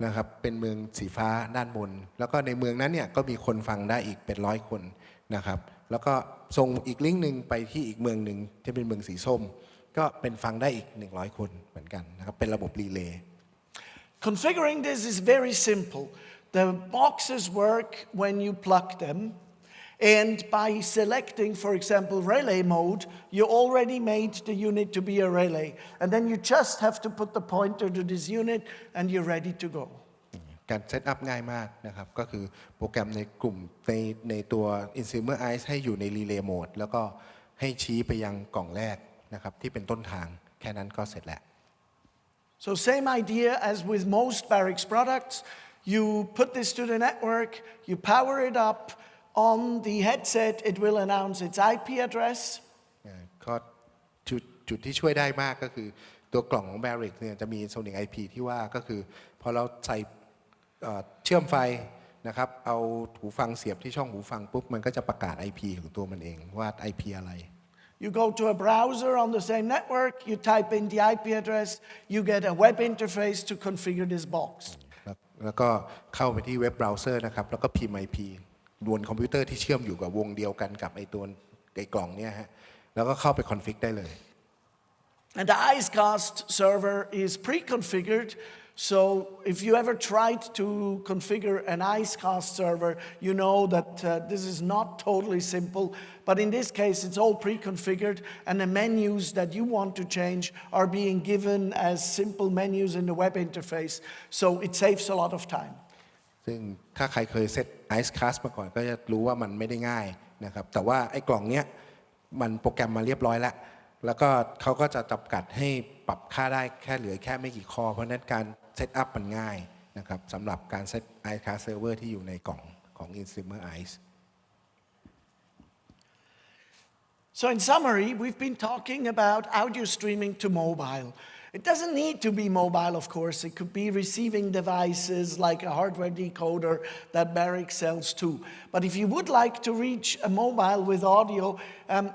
นะครับเป็นเมืองสีฟ้าด้านบนแล้วก็ในเมืองนั้นเนี่ยก็มีคนฟังได้อีกเป็น100คนนะครับแล้วก็ส่งอีกลิงก์หนึ่งไปที่อีกเมืองหนึ่งที่เป็นเมืองสีส้มก็เป็นฟังได้อีก100คนเหมือนกันนะครับเป็นระบบรีเลย์ Configuring this is very simple. The boxes work when you plug them, and by selecting, for example, relay mode, you already made the unit to be a relay, and then you just have to put the pointer to this unit, and you're ready to go. การเซตอัพง่ายมากนะครับก็คือโปรแกรมในกลุ่มในตัว Insumer Eyes ให้อยู่ใน Relay Mode แล้วก็ให้ชี้ไปยังกล่องแรกนะครับที่เป็นต้นทางแค่นั้นก็เสร็จแล้ว So same idea as with most Barix products. You put this to the network, you power it up. On the headset, it will announce its IP address. ก็จุดที่ช่วยได้มากก็คือตัวกล่องของ Barix เนี่ยจะมี Sonic IP ที่ว่าก็คือพอเราใส่เชื่อมไฟนะครับเอาหูฟังเสียบที่ช่องหูฟังปุ๊บมันก็จะประกาศ IP ของตัวมันเองว่า IP อะไร You go to a browser on the same network, you type in the IP address, you get a web interface to configure this box. แล้วก็เข้าไปที่เว็บเบราว์เซอร์นะครับแล้วก็พิมพ์ IP บนคอมพิวเตอร์ที่เชื่อมอยู่กับวงเดียวกันกับไอ้กล่องเนี่ยฮะแล้วก็เข้าไปคอนฟิกได้เลย And the Icecast server is pre-configured, so if you ever tried to configure an Icecast server, you know that this is not totally simple, but in this case it's all pre-configured, and the menus that you want to change are being given as simple menus in the web interface, so it saves a lot of time. ซึ่งถ้าใครเคยเซต Icecast มาก่อนก็จะรู้ว่ามันไม่ได้ง่ายนะครับแต่ว่าไอ้กล่องเนี้ยมันโปรแกรมมาเรียบร้อยแล้วก็เขาก็จะจำกัดให้ปรับค่าได้แค่เหลือแค่ไม่กี่ข้อเพราะนั้นการเซตอัพมันง่ายนะครับสำหรับการเซต Icecast Server ที่อยู่ในกล่องของ Insumer Eyes So in summary, we've been talking about audio streaming to mobile. It doesn't need to be mobile, of course. It could be receiving devices like a hardware decoder that Barix sells too. But if you would like to reach a mobile with audio,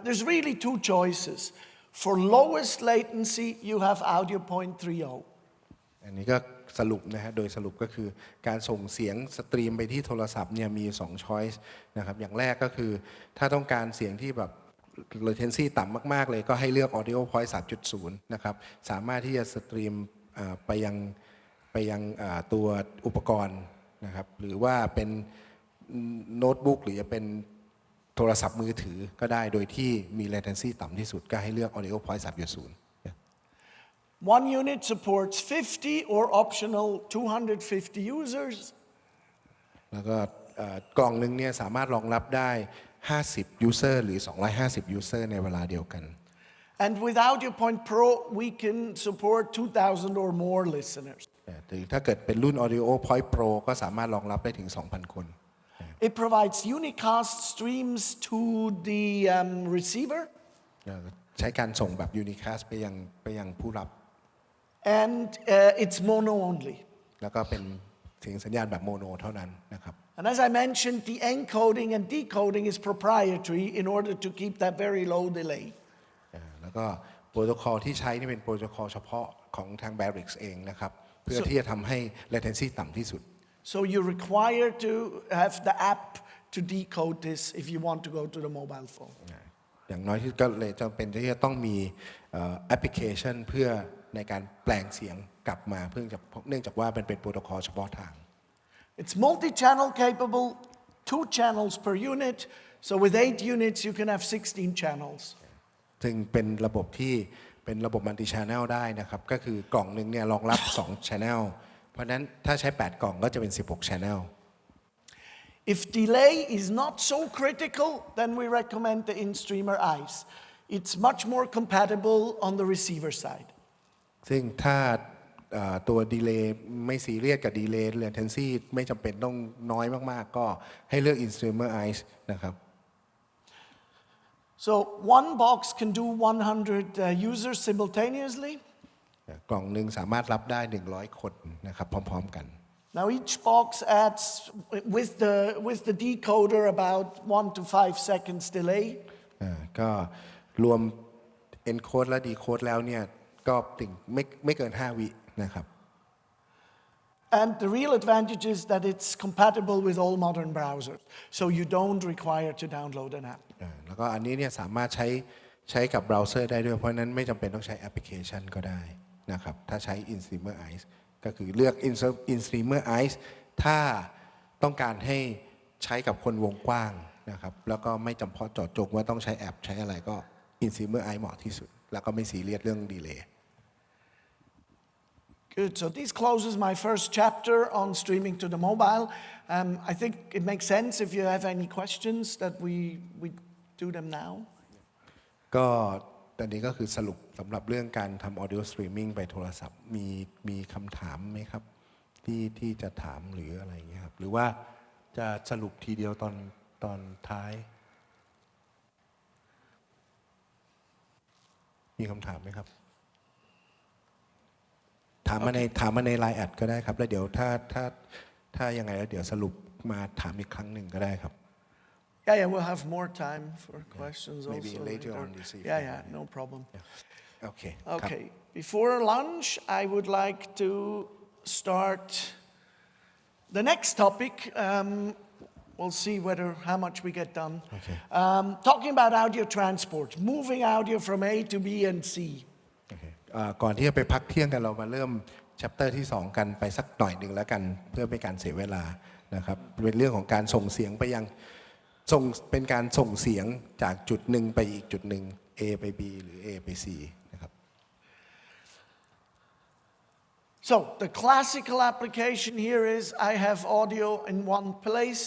there's really 2 choices. For lowest latency, you have audio point 3.0. อันนี้ก็สรุปนะฮะโดยสรุปก็คือการส่งเสียงสตรีมไปที่โทรศัพท์เนี่ยมี2 choice นะครับอย่างแรกก็คือถ้าต้องการเสียงที่แบบ latency ต่ำมากๆเลยก็ให้เลือก audio point 3.0 นะครับสามารถที่จะสตรีมไปยังตัวอุปกรณ์นะครับหรือว่าเป็นโน้ตบุ๊กหรือจะเป็นโทรศัพท์มือถือก็ได้โดยที่มี latency ต่ำที่สุดก็ให้เลือก audio point 3.0 One unit supports 50 or optional 250 users. แล้วก็กล่องหนึ่งเนี่ยสามารถรองรับได้50 user หรือ250 user ในเวลาเดียวกัน And with AudioPoint Pro, we can support 2,000 or more listeners. หรือถ้าเกิดเป็นรุ่น Audio Point Pro ก็สามารถรองรับได้ถึง 2,000 คน It provides unicast streams to the receiver. ใช้การส่งแบบ unicast ไปยังผู้รับ And it's mono only. แล้วก็เป็นเสียงสัญญาณแบบโมโนเท่านั้นนะครับ And as I mentioned, the encoding and decoding is proprietary in order to keep that very low delay. แล้วก็โปรโตคอลที่ใช้นี่เป็นโปรโตคอลเฉพาะของทาง Barix เองนะครับเพื่อที่จะทำให้ latency ต่ำที่สุด So you're required to have the app to decode this if you want to go to the mobile phone. อย่างน้อยที่ก็เลยจำเป็นที่จะต้องมีแอปพลิเคชันเพื่อในการแปลงเสียงกลับมาเนื่องจากว่าเป็นโปรโตคอลเฉพาะทาง It's multi-channel capable, 2 channels per unit. So with 8 units, you can have 16 channels. ซึ่งเป็นระบบที่เป็นระบบมัลติชาแนลได้นะครับก็คือกล่องหนึ่งเนี่ยรองรับ2 channel เพราะนั้นถ้าใช้8 กล่องก็จะเป็น16 channel. If delay is not so critical, then we recommend the in-streamer ICE. It's much more compatible on the receiver side. ซึ่งถ้าตัวดีเลย์ไม่ซีเรียสกับดีเลย์ latency ไม่จำเป็นต้องน้อยมากๆก็ให้เลือก in-streamer ICE นะครับ So one box can do 100 users simultaneously. กล่องหนึ่งสามารถรับได้100 คนนะครับพร้อมๆกัน Now each box adds with the decoder about 1 to 5 seconds delay. ก็รวม encode และ decode แล้วเนี่ยก็ถึงไม่เกิน5 วินะครับ And the real advantage is that it's compatible with all modern browsers, so you don't require to download an app. แล้วก็อันนี้เนี่ยสามารถใช้กับเบราว์เซอร์ได้ด้วยเพราะนั้นไม่จำเป็นต้องใช้แอปพลิเคชันก็ได้นะครับถ้าใช้ in-streamer ICE ก็คือเลือก in-streamer ICE ถ้าต้องการให้ใช้กับคนวงกว้างนะครับแล้วก็ไม่จำเพาะเจาะจงว่าต้องใช้แอปใช้อะไรก็ in-streamer ICE เหมาะที่สุดแล้วก็ไม่ซีเรียสเรื่องดีเลย์ Good. So this closes my first chapter on streaming to the mobile. I think it makes sense if you have any questions that we do them now. ก็ตอนนี้ก็คือสรุปสำหรับเรื่องการทำ audio streaming ไปโทรศัพท์มีคำถามไหมครับที่จะถามหรืออะไรอย่างเงี้ยครับหรือว่าจะสรุปทีเดียวตอนท้ายมีคำถามไหมครับถามมาในไลน์แอดก็ได้ครับแล้วเดี๋ยวถ้ายังไงแล้วเดี๋ยวสรุปมาถามอีกครั้งหนึ่งก็ได้ครับ Yeah, we'll have more time for questions maybe also. later on this evening. Yeah, no problem. Okay. Okay. Before lunch, I would like to start the next topic. We'll see how much we get done. Okay. Talking about audio transport, moving audio from A to B and C. ก่อนที่จะไปพักเที่ยงกันเรามาเริ่ม chapter ที่ 2 กันไปสักหน่อยหนึ่งแล้วกันเพื่อไม่การเสียเวลานะครับเป็นเรื่องของการส่งเสียงไปยังเป็นการส่งเสียงจากจุดหนึ่งไปอีกจุดหนึ่ง A ไป B หรือ A ไป C นะครับ So the classical application here is I have audio in one place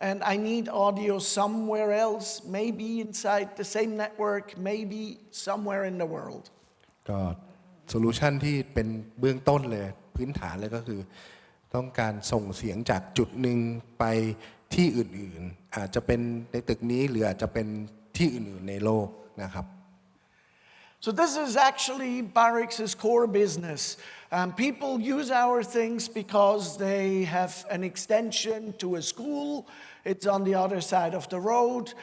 and I need audio somewhere else, maybe inside the same network, maybe somewhere in the world. ก็โซลูชันที่เป็นเบื้องต้นเลยพื้นฐานเลยก็คือต้องการส่งเสียงจากจุดหนึ่งไปที่อื่นๆอาจจะเป็นในตึกนี้หรืออาจจะเป็นที่อื่นๆในโลกนะครับ So this is actually Barix's core business. People use our things because they have an extension to a school. It's on the other side of the road.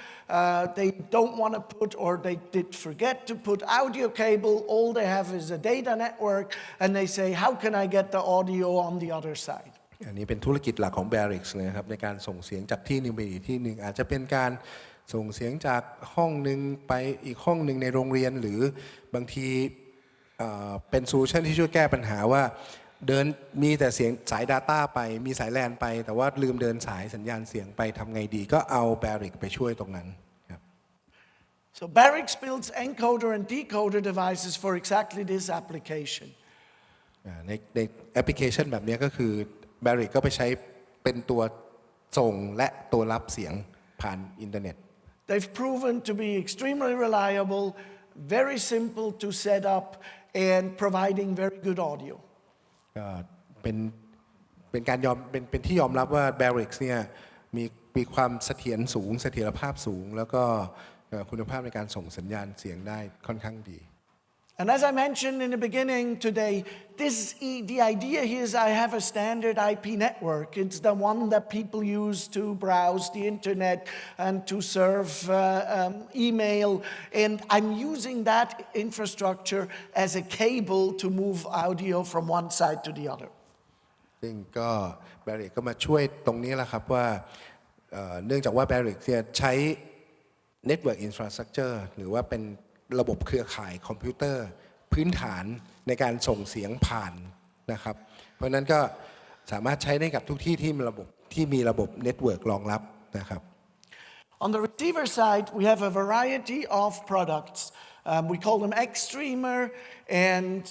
They don't want to put, or they did forget to put audio cable. All they have is a data network, and they say, how can I get the audio on the other side? อันนี้เป็นธุรกิจหลักของ Barix เลยครับในการส่งเสียงจากที่หนึ่งไปอีกที่หนึ่งอาจจะเป็นการส่งเสียงจากห้องหนึ่งไปอีกห้องหนึ่งในโรงเรียนหรือบางทีเป็นโซลูชันที่ช่วยแก้ปัญหาว่ามีแต่เสียงสาย Data ไปมีสายแลนไปแต่ว่าลืมเดินสายสัญญาณเสียงไปทำไงดีก็เอา Barix ไปช่วยตรงนั้นครับ So Barix builds encoder and decoder devices for exactly this application. ในแอปพลิเคชันแบบนี้ก็คือ Barix ก็ไปใช้เป็นตัวส่งและตัวรับเสียงผ่านอินเทอร์เน็ต They've proven to be extremely reliable, very simple to set up, and providing very good audio. ก็เป็นการเป็นที่ยอมรับว่า Barix เนี่ยมีความเสถียรภาพสูงแล้วก็คุณภาพในการส่งสัญญาณเสียงได้ค่อนข้างดี And as I mentioned in the beginning today, the idea here is I have a standard IP network. It's the one that people use to browse the internet and to serve email. And I'm using that infrastructure as a cable to move audio from one side to the other. ซึ่งก็ Barix ก็มาช่วยตรงนี้แหละครับว่าเนื่องจากว่า Barix เนี่ยใช้ Network Infrastructure หรือว่าเป็นระบบเครือข่ายคอมพิวเตอร์พื้นฐานในการส่งเสียงผ่านนะครับเพราะนั้นก็สามารถใช้ได้กับทุกที่ที่มีระบบ ที่มีระบบเน็ตเวิร์กรองรับนะครับ On the receiver side, we have a variety of products. We call them X-Streamer, and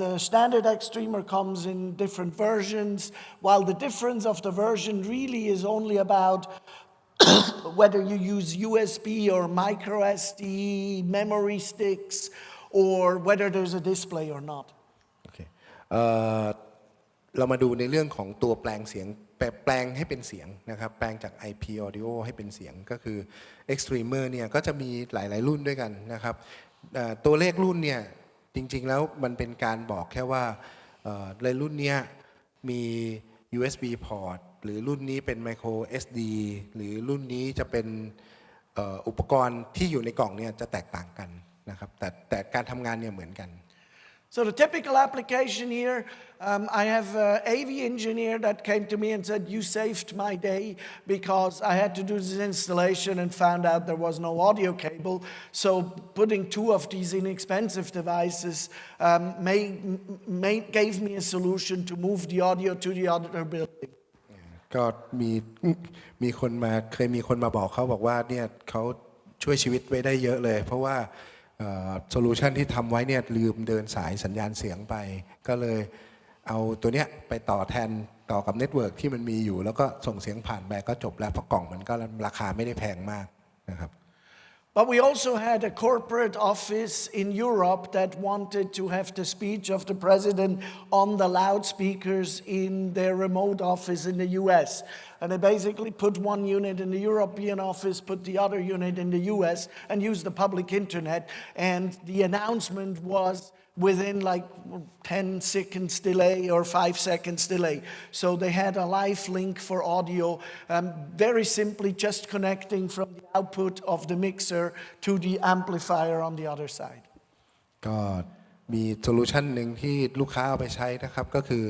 the standard X-Streamer comes in different versions, while the difference of the version really is only about whether you use USB or micro SD, memory sticks, or whether there's a display or not. โอเคเรามาดูในเรื่องของตัวแปลงเสียงแปลงให้เป็นเสียงนะครับแปลงจาก IP Audio ให้เป็นเสียงก็คือ Extremer เนี่ยก็จะมีหลายๆรุ่นด้วยกันนะครับตัวเลขรุ่นเนี่ยจริงๆแล้วมันเป็นการบอกแค่ว่าในรุ่นนี้มี USB port หรือรุ่นนี้เป็น micro SD หรือรุ่นนี้จะเป็นอุปกรณ์ที่อยู่ในกล่องเนี่ยจะแตกต่างกันนะครับแต่การทำงานเนี่ยเหมือนกัน So the typical application here, I have an AV engineer that came to me and said, you saved my day because I had to do this installation and found out there was no audio cable. So putting two of these inexpensive devices gave me a solution to move the audio to the other building. ก็มีคนมาเคยมีคนมาบอกเขาบอกว่าเนี่ยเขาช่วยชีวิตไว้ได้เยอะเลยเพราะว่าโซลูชันที่ทำไว้เนี่ยลืมเดินสายสัญญาณเสียงไปก็เลยเอาตัวเนี้ยไปต่อกับเน็ตเวิร์กที่มันมีอยู่แล้วก็ส่งเสียงผ่านไปก็จบแล้วเพราะกล่องมันก็ราคาไม่ได้แพงมากนะครับ But we also had a corporate office in Europe that wanted to have the speech of the president on the loudspeakers in their remote office in the US. And they basically put one unit in the European office, put the other unit in the US, and used the public internet. And the announcement was within like 10 seconds delay or 5 seconds delay. So they had a live link for audio, very simply just connecting from the output of the mixer to the amplifier on the other side. ก็มีโซลูชันหนึ่งที่ลูกค้าเอาไปใช้นะครับก็คือ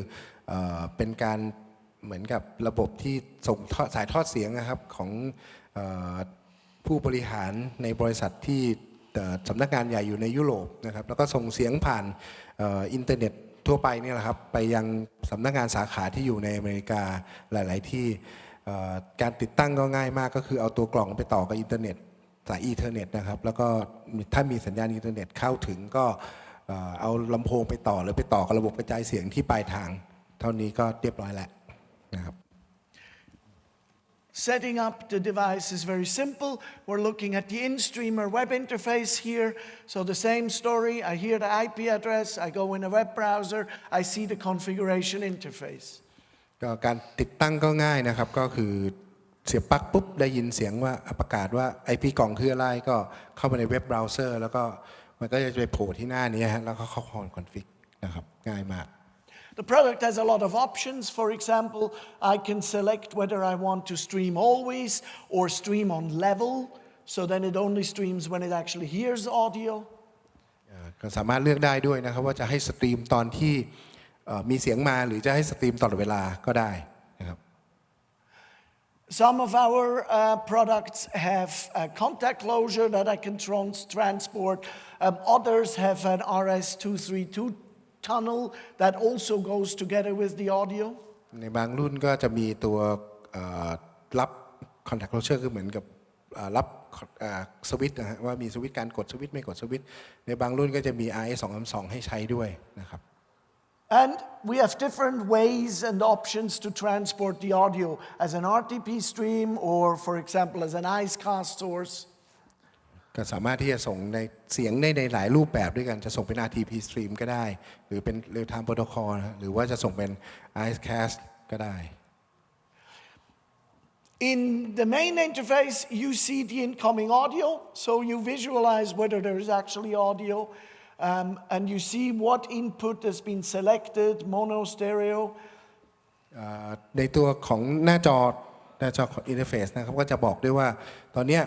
เป็นการเหมือนกับระบบที่ส่งสายทอดเสียงนะครับของผู้บริหารในบริษัทที่สำนักงานใหญ่อยู่ในยุโรปนะครับแล้วก็ส่งเสียงผ่านอินเทอร์เน็ตทั่วไปเนี่ยแหละครับไปยังสำนักงานสาขาที่อยู่ในอเมริกาหลายๆที่การติดตั้งก็ง่ายมากก็คือเอาตัวกล่องไปต่อกับอินเทอร์เน็ตสายอีเทอร์เน็ตนะครับแล้วก็ถ้ามีสัญญาณอินเทอร์เน็ตเข้าถึงก็เอาลำโพงไปต่อหรือไปต่อกับระบบกระจายเสียงที่ปลายทางเท่านี้ก็เรียบร้อยแล้วนะครับSetting up the device is very simple. We're looking at the in-streamer web interface here. So the same story, I hear the IP address, I go in a web browser, I see the configuration interface. ก็การติดตั้งก็ง่ายนะครับก็คือเสียบปลั๊กปุ๊บได้ยินเสียงว่าประกาศว่า IP กล่องคืออะไรก็เข้าไปในเว็บเบราว์เซอร์แล้วก็มันก็จะไปโผล่ที่หน้านี้ฮะแล้วก็เข้าคอนฟิกนะครับง่ายมากThe product has a lot of options. For example, I can select whether I want to stream always or stream on level, so then it only streams when it actually hears audio. ก็สามารถเลือกได้ด้วยนะครับว่าจะให้สตรีมตอนที่มีเสียงมาหรือจะให้สตรีมตลอดเวลาก็ได้นะครับ Some of our products have a contact closure that I can transport. Others have an RS-232 tunnel that also goes together with the audio ในบางรุ่นก็จะมีตัวรับ contact closure คือเหมือนกับรับสวิตช์นะฮะว่ามีสวิตช์การกดสวิตช์ไม่กดสวิตช์ในบางรุ่นก็จะมี RS-232 ให้ใช้ด้วยนะครับ And we have different ways and options to transport the audio as an RTP stream or for example as an IceCast sourceก็สามารถที่จะส่งในเสียงได้ในหลายรูปแบบด้วยกันจะส่งเป็น RTP stream ก็ได้หรือเป็น real time protocol นะหรือว่าจะส่งเป็น IceCast ก็ได้ In the main interface you see the incoming audio so you visualize whether there is actually audio and you see what input has been selected mono stereo ในตัวของหน้าจอของ interface นะครับก็จะบอกด้วยว่าตอนนี้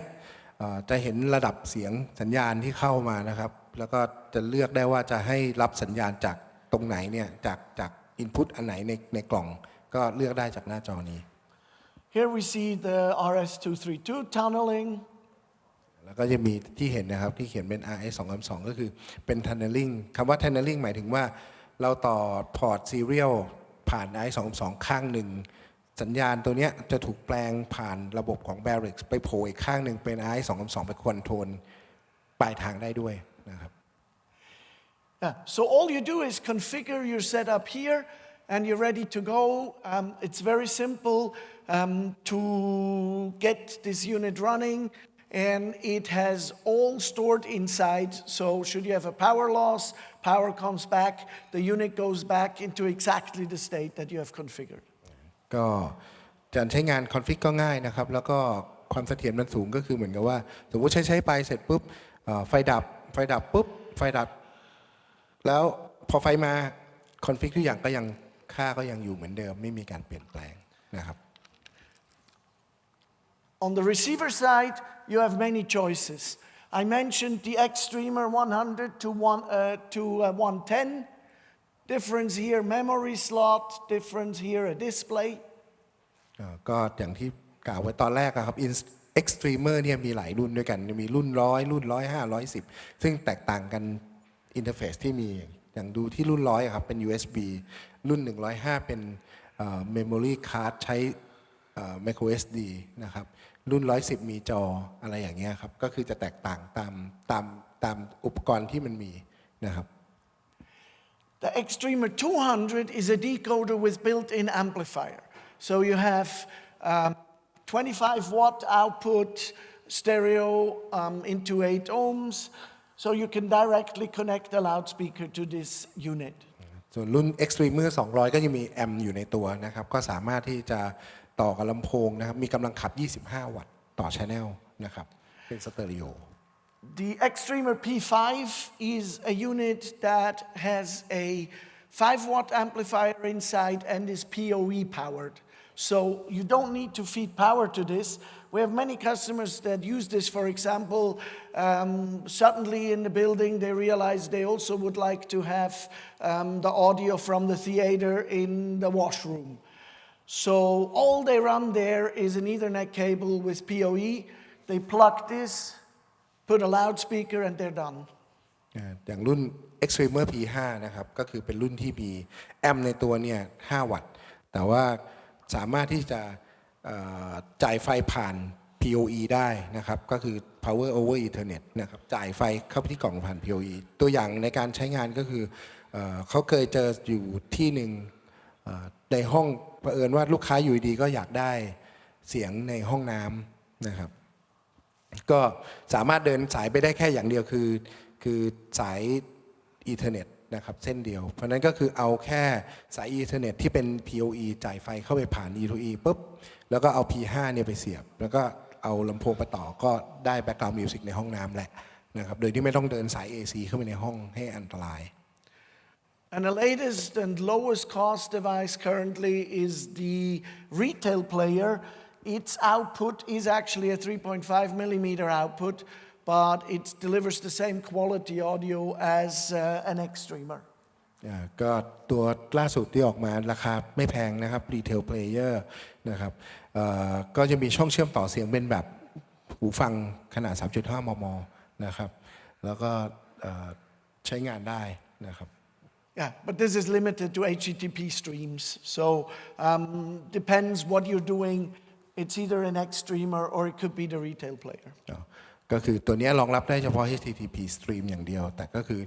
จะเห็นระดับเสียงสัญญาณที่เข้ามานะครับแล้วก็จะเลือกได้ว่าจะให้รับสัญญาณจากตรงไหนเนี่ยจาก input อันไหนในกล่องก็เลือกได้จากหน้าจอนี้ Here we see the RS-232 tunneling แล้วก็จะมีที่เห็นนะครับที่เขียนเป็น RS-232 ก็คือเป็น tunneling คำว่า tunneling หมายถึงว่าเราต่อพอร์ต serial ผ่าน RS-232 ข้างหนึ่ง สัญญาณตัวเนี้ยจะถูกแปลงผ่านระบบของ Barix ไปโผล่อีกข้างหนึ่งเป็น RS 2.2 ไปคอนโทรลปลายทางได้ด้วยนะครับ So all you do is configure your setup here and you're ready to go. It's very simple to get this unit running and it has all stored inside. So should you have a power loss, power comes back, the unit goes back into exactly the state that you have configured. ก็การใช้งานคอนฟิกก็ง่ายนะครับแล้วก็ความเสถียรมันสูงก็คือเหมือนกับว่าสมมติใช้ไปเสร็จปุ๊บไฟดับปุ๊บไฟดับแล้วพอไฟมาคอนฟิกทุกอย่างก็ยังค่าก็ยังอยู่เหมือนเดิมไม่มีการเปลี่ยนแปลงนะครับ On the receiver side, you have many choices. I mentioned the Extremer 100 to 110. Difference here, memory slot. Difference here, a display. ก็อย่างที่กล่าวไว้ตอนแรกครับ Extremer เนี่ยมีหลายรุ่นด้วยกันมีรุ่น100รุ่น105 110ซึ่งแตกต่างกันอินเทอร์เฟซที่มีอย่างดูที่รุ่น100ครับเป็น USB รุ่น105เป็นmemory card ใช้ micro SD นะครับรุ่น110มีจออะไรอย่างเงี้ยครับก็คือจะแตกต่างตามอุปกรณ์ที่มันมีนะครับ The Extremer 200 is a decoder with built-in amplifier. So you have 25 watt output stereo into 8 ohms. So you can directly connect the loudspeaker to this unit. ส่วนรุ่น Extremer 200 ก็จะมีแอมป์อยู่ในตัวนะครับก็สามารถที่จะต่อกับลำโพงนะครับมีกำลังขับ25วัตต์ต่อ channel นะครับเป็นสเตอริโอ The Extremer P5 is a unit that has a 5 watt amplifier inside and is PoE powered. So you don't need to feed power to this. We have many customers that use this, for example, suddenly in the building they realize they also would like to have the audio from the theater in the washroom. So all they run there is an Ethernet cable with PoE. They plug this, put a loudspeaker, and they're done. อย่างรุ่น Extremer P5 นะครับก็คือเป็นรุ่นที่มีแอมป์ในตัวเนี่ย5วัตต์แต่ว่าสามารถที่จะจ่ายไฟผ่าน PoE ได้นะครับก็คือ Power over Ethernet นะครับจ่ายไฟเข้าไปที่กล่องผ่าน PoE ตัวอย่างในการใช้งานก็คือเขาเคยเจออยู่ที่หนึ่งในห้องเผอิญว่าลูกค้าอยู่ดีก็อยากได้เสียงในห้องน้ำนะครับก็สามารถเดินสายไปได้แค่อย่างเดียวคือสาย Ethernet นะครับเส้นเดียวเพราะนั้นก็คือเอาแค่สาย Ethernet ที่เป็น PoE จ่ายไฟเข้าไปผ่าน E2E ปุ๊บแล้วก็เอา P5 เนี่ยไปเสียบแล้วก็เอาลำโพงไปต่อก็ได้ Background Music ในห้องน้ำแหละนะครับโดยที่ไม่ต้องเดินสาย AC เข้าไปในห้องให้อันตราย And the latest and lowest cost device currently is the retail player. Its output is actually a 3.5 millimeter output, but it delivers the same quality audio as an Extremer. ก็ตัวล่าสุดที่ออกมาราคาไม่แพงนะครับ Retail Player นะครับก็จะมีช่องเชื่อมต่อเสียงเป็นแบบหูฟังขนาด 3.5 มม. นะครับแล้วก็ใช้งานได้นะครับ Yeah, but this is limited to HTTP streams. So depends what you're doing. It's either an Extremer or it could be the retail player. ก็คือตัวนี้รองรับได้เฉพาะ HTTP stream อย่างเดียวแต่ก็คือ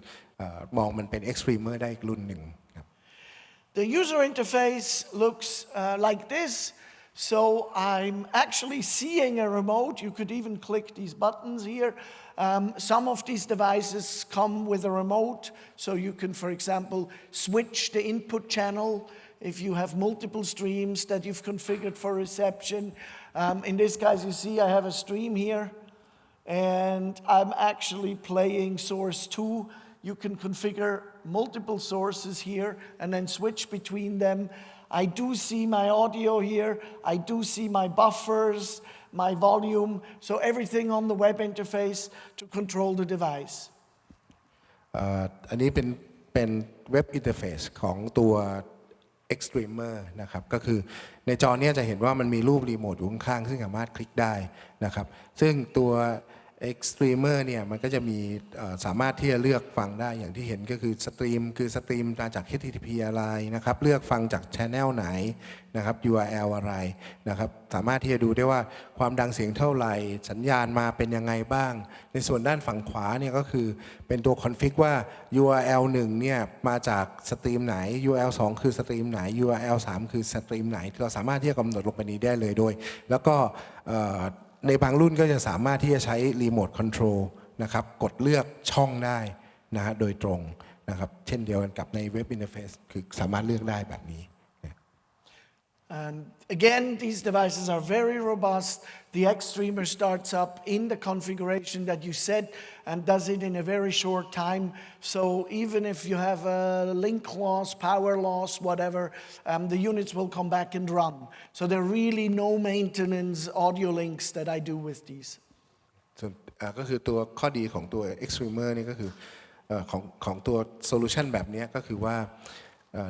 มองมันเป็น Extremer ได้อีกรุ่นหนึ่งครับ The user interface looks like this. So I'm actually seeing a remote. You could even click these buttons here. Some of these devices come with a remote. So you can, for example, switch the input channel if you have multiple streams that you've configured for reception. In this case, you see I have a stream here. And I'm actually playing source 2. You can configure multiple sources here and then switch between them. I do see my audio here. I do see my buffers, my volume. So everything on the web interface to control the device. อันนี้เป็นเว็บอินเทอร์เฟซของตัว Extremer นะครับก็คือในจอเนี่ยจะเห็นว่ามันมีรูปรีโมทอยู่ข้างๆซึ่งสามารถคลิกได้นะครับซึ่งตัว Extremer เนี่ยมันก็จะมีสามารถที่จะเลือกฟังได้อย่างที่เห็นก็คือสตรีมมาจาก HTTP อะไรนะครับเลือกฟังจาก Channel ไหนนะครับ URL อะไรนะครับสามารถที่จะดูได้ว่าความดังเสียงเท่าไหร่สัญญาณมาเป็นยังไงบ้างในส่วนด้านฝั่งขวาเนี่ยก็คือเป็นตัว config ว่า URL 1เนี่ยมาจากสตรีมไหน URL 2คือสตรีมไหน URL 3คือสตรีมไหนเราสามารถที่จะกำหนดลงไปนี้ได้เลยโดยแล้วก็ในบางรุ่นก็จะสามารถที่จะใช้รีโมทคอนโทรลนะครับกดเลือกช่องได้นะฮะโดยตรงนะครับเช่นเดียวกันกับในเว็บอินเทอร์เฟซคือสามารถเลือกได้แบบนี้ And again, these devices are very robust. The Extremer starts up in the configuration that you set and does it in a very short time. So even if you have a link loss, power loss, whatever, the units will come back and run. So there are really no maintenance audio links that I do with these. ส่วนก็คือตัวข้อดีของตัว Extremer นี่ก็คือของตัวโซลูชันแบบนี้ก็คือว่า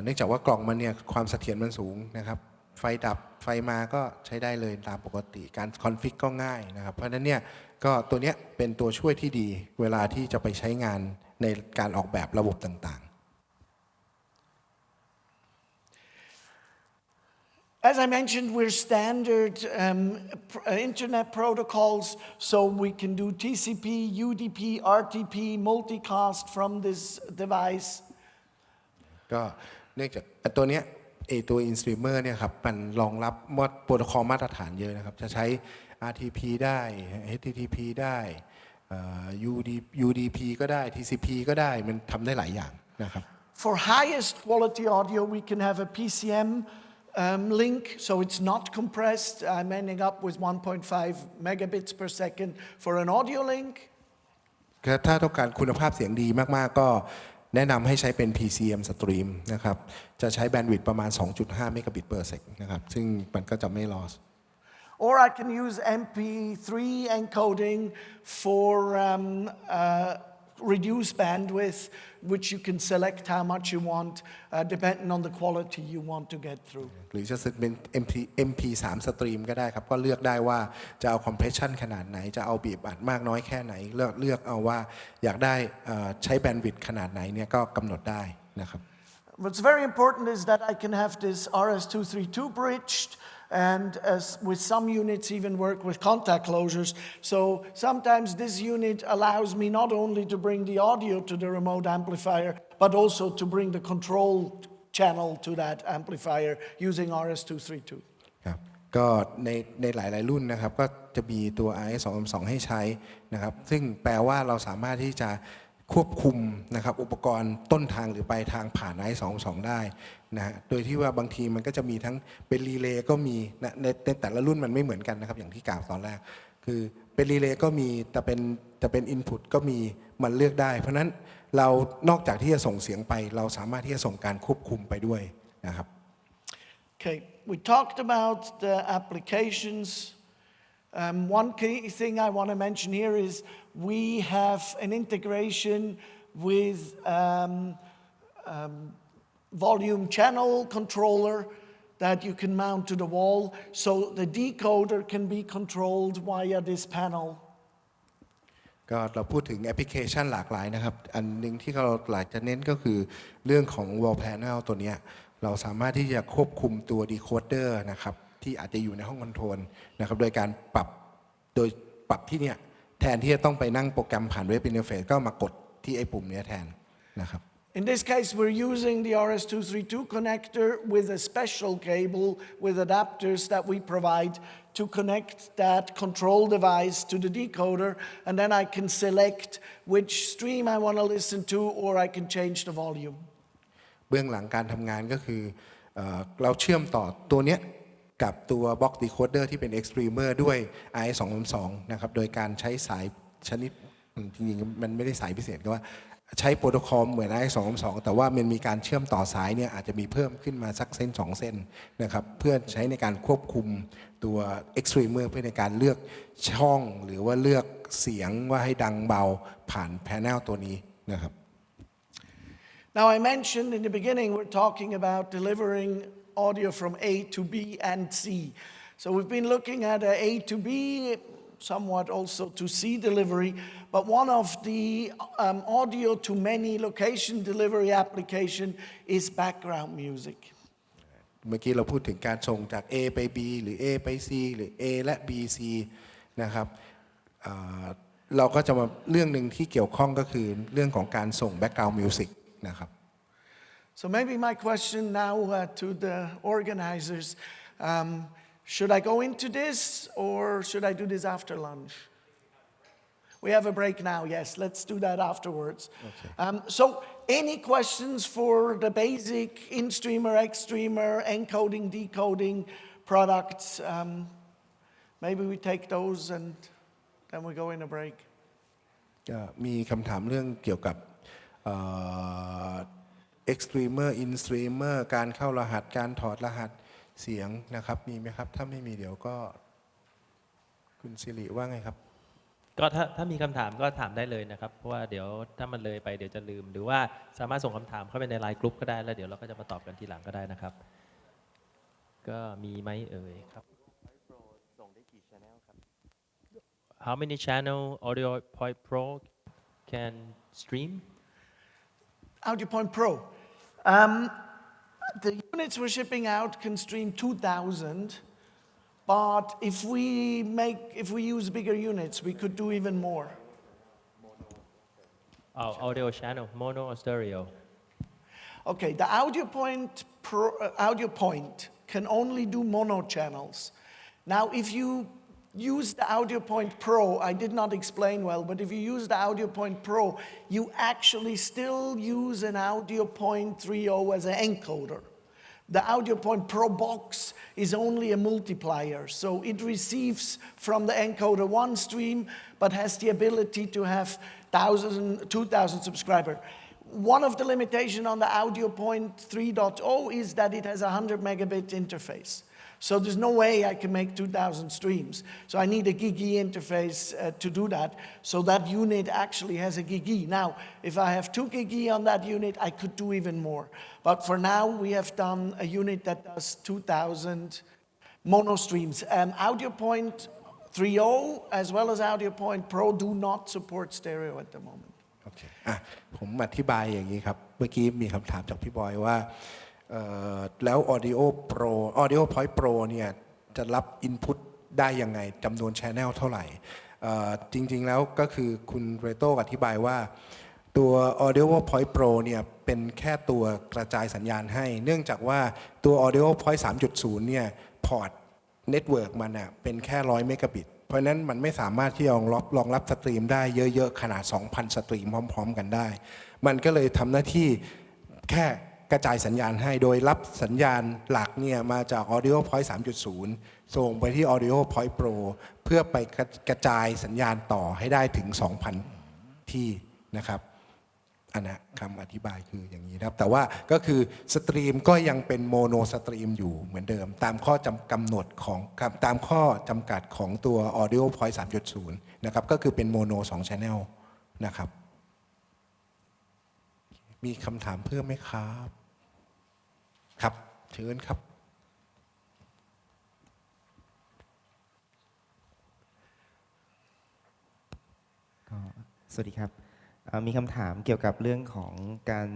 เนื่องจากว่ากล่องมันเนี่ยความเสถียรมันสูงนะครับไฟดับไฟมาก็ใช้ได้เลยตามปกติการคอนฟิกก็ง่ายนะครับเพราะฉะนั้นเนี่ยก็ตัวนี้เป็นตัวช่วยที่ดีเวลาที่จะไปใช้งานในการออกแบบระบบต่างๆAs I mentioned, we're standard internet protocols, so we can do TCP, UDP, RTP, multicast from this device. ก็เนื่องจากตัวเนี้ยตัว Instreamer เนี่ยครับมันรองรับโปรโตคอลมาตรฐานเยอะนะครับจะใช้ RTP ได้ HTTP ได้ UDP ก็ได้ TCP ก็ได้มันทำได้หลายอย่างนะครับ For highest quality audio, we can have a PCM link, so it's not compressed. I'm ending up with 1.5 megabits per second for an audio link. ถ้าต้องการคุณภาพเสียงดีมากๆก็แนะนำให้ใช้เป็น PCM stream นะครับจะใช้แบนด์วิดต์ประมาณ 2.5 megabit per second นะครับซึ่งมันก็จะไม่ loss Or I can use MP3 encoding for reduced bandwidth, which you can select how much you want, depending on the quality you want to get through. หรือจะเป็น MP3 stream ก็ได้ครับก็เลือกได้ว่าจะเอา compression ขนาดไหนจะเอาบีบอัดมากน้อยแค่ไหนเลือกเอาว่าอยากได้ใช้แบนด์วิดต์ขนาดไหนเนี่ยก็กำหนดได้นะครับ What's very important is that I can have this RS-232 bridged, and with some units even work with contact closures. So sometimes this unit allows me not only to bring the audio to the remote amplifier, but also to bring the control channel to that amplifier using RS-232. ครับก็ในหลายๆรุ่นนะครับก็จะมีตัว RS-232 ให้ใช้นะครับซึ่งแปลว่าเราสามารถที่จะควบคุมนะครับอุปกรณ์ต้นทางหรือปลายทางผ่าน RS-232 ได้นะฮะโดยที่ว่าบางทีมันก็จะมีทั้งเป็นรีเลย์ก็มีในแต่ละรุ่นมันไม่เหมือนกันนะครับอย่างที่กล่าวตอนแรกคือเป็นรีเลย์ก็มีแต่เป็นอินพุตก็มีมันเลือกได้เพราะนั้นเรานอกจากที่จะส่งเสียงไปเราสามารถที่จะส่งการควบคุมไปด้วยนะครับ Okay, we talked about the applications. One key thing I want to mention here is we have an integration with volume channel controller that you can mount to the wall, so the decoder can be controlled via this panel. ก็เราพูดถึงแอปพลิเคชันหลากหลายนะครับอันนึงที่เราหลายจะเน้นก็คือเรื่องของ wall panel ตัวนี้เราสามารถที่จะควบคุมตัว decoder นะครับที่อาจจะอยู่ในห้องคอนโทรลนะครับโดยการปรับที่เนี่ยแทนที่จะต้องไปนั่งโปรแกรมผ่านเว็บอินเทอร์เฟซก็มากดที่ไอ้ปุ่มนี้แทนนะครับ In this case, we're using the RS-232 connector with a special cable with adapters that we provide to connect that control device to the decoder, and then I can select which stream I want to listen to, or I can change the volume. เบื้องหลังการทำงานก็คือเราเชื่อมต่อตัวเนี้ยกับตัว box decoder ที่เป็น Extremer ด้วย RS-232 นะครับโดยการใช้สายชนิดจริงๆมันไม่ได้สายพิเศษก็ว่าใช้โปรโตคอลเหมือน RS-232 แต่ว่ามันมีการเชื่อมต่อสายเนี่ยอาจจะมีเพิ่มขึ้นมาสักเส้น2เส้นนะครับเพื่อใช้ในการควบคุมตัว Extremer เพื่อในการเลือกช่องหรือว่าเลือกเสียงว่าให้ดังเบาผ่านแพนเนลตัวนี้นะครับ Now, I mentioned in the beginning we're talking about delivering audio from A to B and C. So we've been looking at a to B somewhat also to C delivery, but one of the audio to many location delivery application is background music. เมื่อกี้เราพูดถึงการส่งจาก A ไป B หรือ A ไป C หรือ A และ B C นะครับเราก็จะมาเรื่องหนึ่งที่เกี่ยวข้องก็คือเรื่องของการส่ง background music นะครับ So maybe my question now to the organizers, should I go into this or should I do this after lunch? We have a break now, yes, let's do that afterwards. Okay. So any questions for the basic in-streamer, X-streamer, encoding, decoding products? Maybe we take those and then we go in a break. มีคำถามเรื่องเกี่ยวกับExtremer In-streamer การเข้ารหัสการถอดรหัสเสียงนะครับมีไหมครับถ้าไม่มีเดี๋ยวก็คุณสิริว่าไงครับก็ถ้ามีคำถามก็ถามได้เลยนะครับเพราะว่าเดี๋ยวถ้ามันเลยไปเดี๋ยวจะลืมหรือว่าสามารถส่งคำถามเข้าไปในไลน์กลุ่มก็ได้แล้วเดี๋ยวเราก็จะมาตอบกันทีหลังก็ได้นะครับก็มีไหมเอ่ยครับ How many channel Audio Point Pro can stream? AudioPoint Pro. The units we're shipping out can stream 2,000, but if we use bigger units, we could do even more. Oh, audio channel, mono or stereo? Okay, the AudioPoint can only do mono channels. Now, if you use the AudioPoint Pro, I did not explain well, but if you use the AudioPoint Pro, you actually still use an AudioPoint 3.0 as an encoder. The AudioPoint Pro box is only a multiplier, so it receives from the encoder one stream, but has the ability to have 2,000 subscribers. One of the limitations on the AudioPoint 3.0 is that it has a 100 megabit interface. So there's no way I can make 2,000 streams. So I need a GigE interface to do that. So that unit actually has a GigE. Now, if I have 2 GigE on that unit, I could do even more. But for now, we have done a unit that does 2,000 mono streams. AudioPoint 3.0 as well as AudioPoint Pro do not support stereo at the moment. โอเคผมอธิบายอย่างนี้ครับเมื่อกี้มีคำถามจากพี่บอยว่าแล้ว Audio Point Pro เนี่ยจะรับ Input ได้ยังไงจำนวน Channel เท่าไหร่จริงๆแล้วก็คือคุณเรโต้อธิบายว่าตัว Audio Point Pro เนี่ยเป็นแค่ตัวกระจายสัญญาณให้เนื่องจากว่าตัว Audio Point 3.0 เนี่ยพอร์ตเน็ตเวิร์กมันเป็นแค่100เมกะบิตเพราะนั้นมันไม่สามารถที่จะรองรับสตรีมได้เยอะๆขนาด 2,000 สตรีมพร้อมๆกันได้มันก็เลยทำหน้าที่แค่กระจายสัญญาณให้โดยรับสัญญาณหลักเนี่ยมาจาก Audio Point 3.0 ส่งไปที่ Audio Point Pro เพื่อไปกระจายสัญญาณต่อให้ได้ถึง 2,000 ที่นะครับอันนั้นคำอธิบายคืออย่างนี้ครับแต่ว่าก็คือสตรีมก็ยังเป็นโมโนสตรีมอยู่เหมือนเดิมตามข้อกำหนดของตามข้อจำกัดของตัว Audio Point 3.0 นะครับก็คือเป็นโมโน2 Channel นะครับมีคำถามเพิ่มไหมครับครับเชิญครับสวัสดีครับมีคำถามเกี่ยวกับเรื่องของการ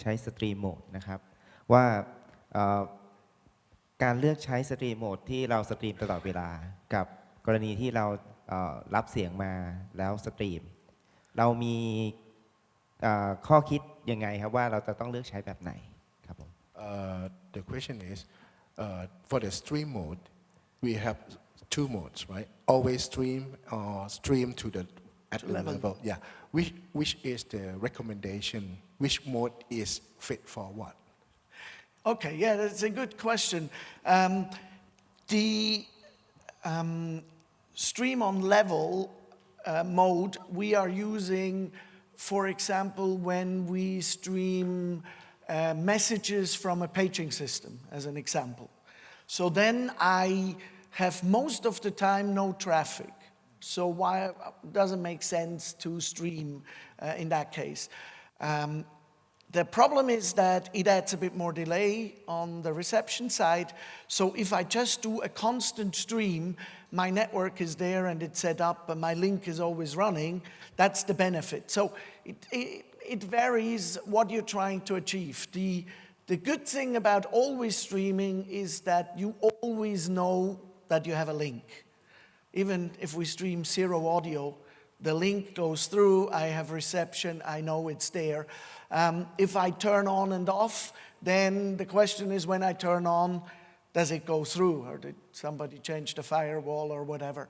ใช้สตรีมโหมดนะครับว่าการเลือกใช้สตรีมโหมดที่เราสตรีมตลอดเวลากับกรณีที่เรารับเสียงมาแล้วสตรีมเรามีข้อคิดยังไงครับว่าเราจะต้องเลือกใช้แบบไหนครับผมThe question is for the stream mode we have 2 modes right always stream or stream to the at the level yeah which is the recommendation which mode is fit for what Okay, yeah, that's a good question. The stream on level mode we are using, for example, when we stream messages from a paging system, as an example. So then I have most of the time no traffic. So why doesn't make sense to stream in that case? The problem is that it adds a bit more delay on the reception side. So if I just do a constant stream, my network is there and it's set up and my link is always running, that's the benefit. So it varies what you're trying to achieve. The good thing about always streaming is that you always know that you have a link. Even if we stream zero audio, the link goes through, I have reception, I know it's there. If I turn on and off, then the question is when I turn on, does it go through or did somebody change the firewall or whatever?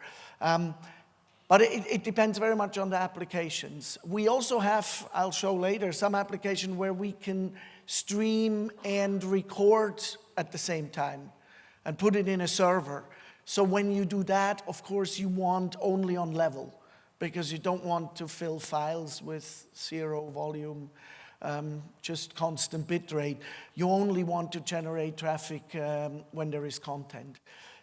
But it depends very much on the applications. We also have, I'll show later, some application where we can stream and record at the same time and put it in a server. So when you do that, of course, you want only on level because you don't want to fill files with zero volume, just constant bit rate. You only want to generate traffic when there is content.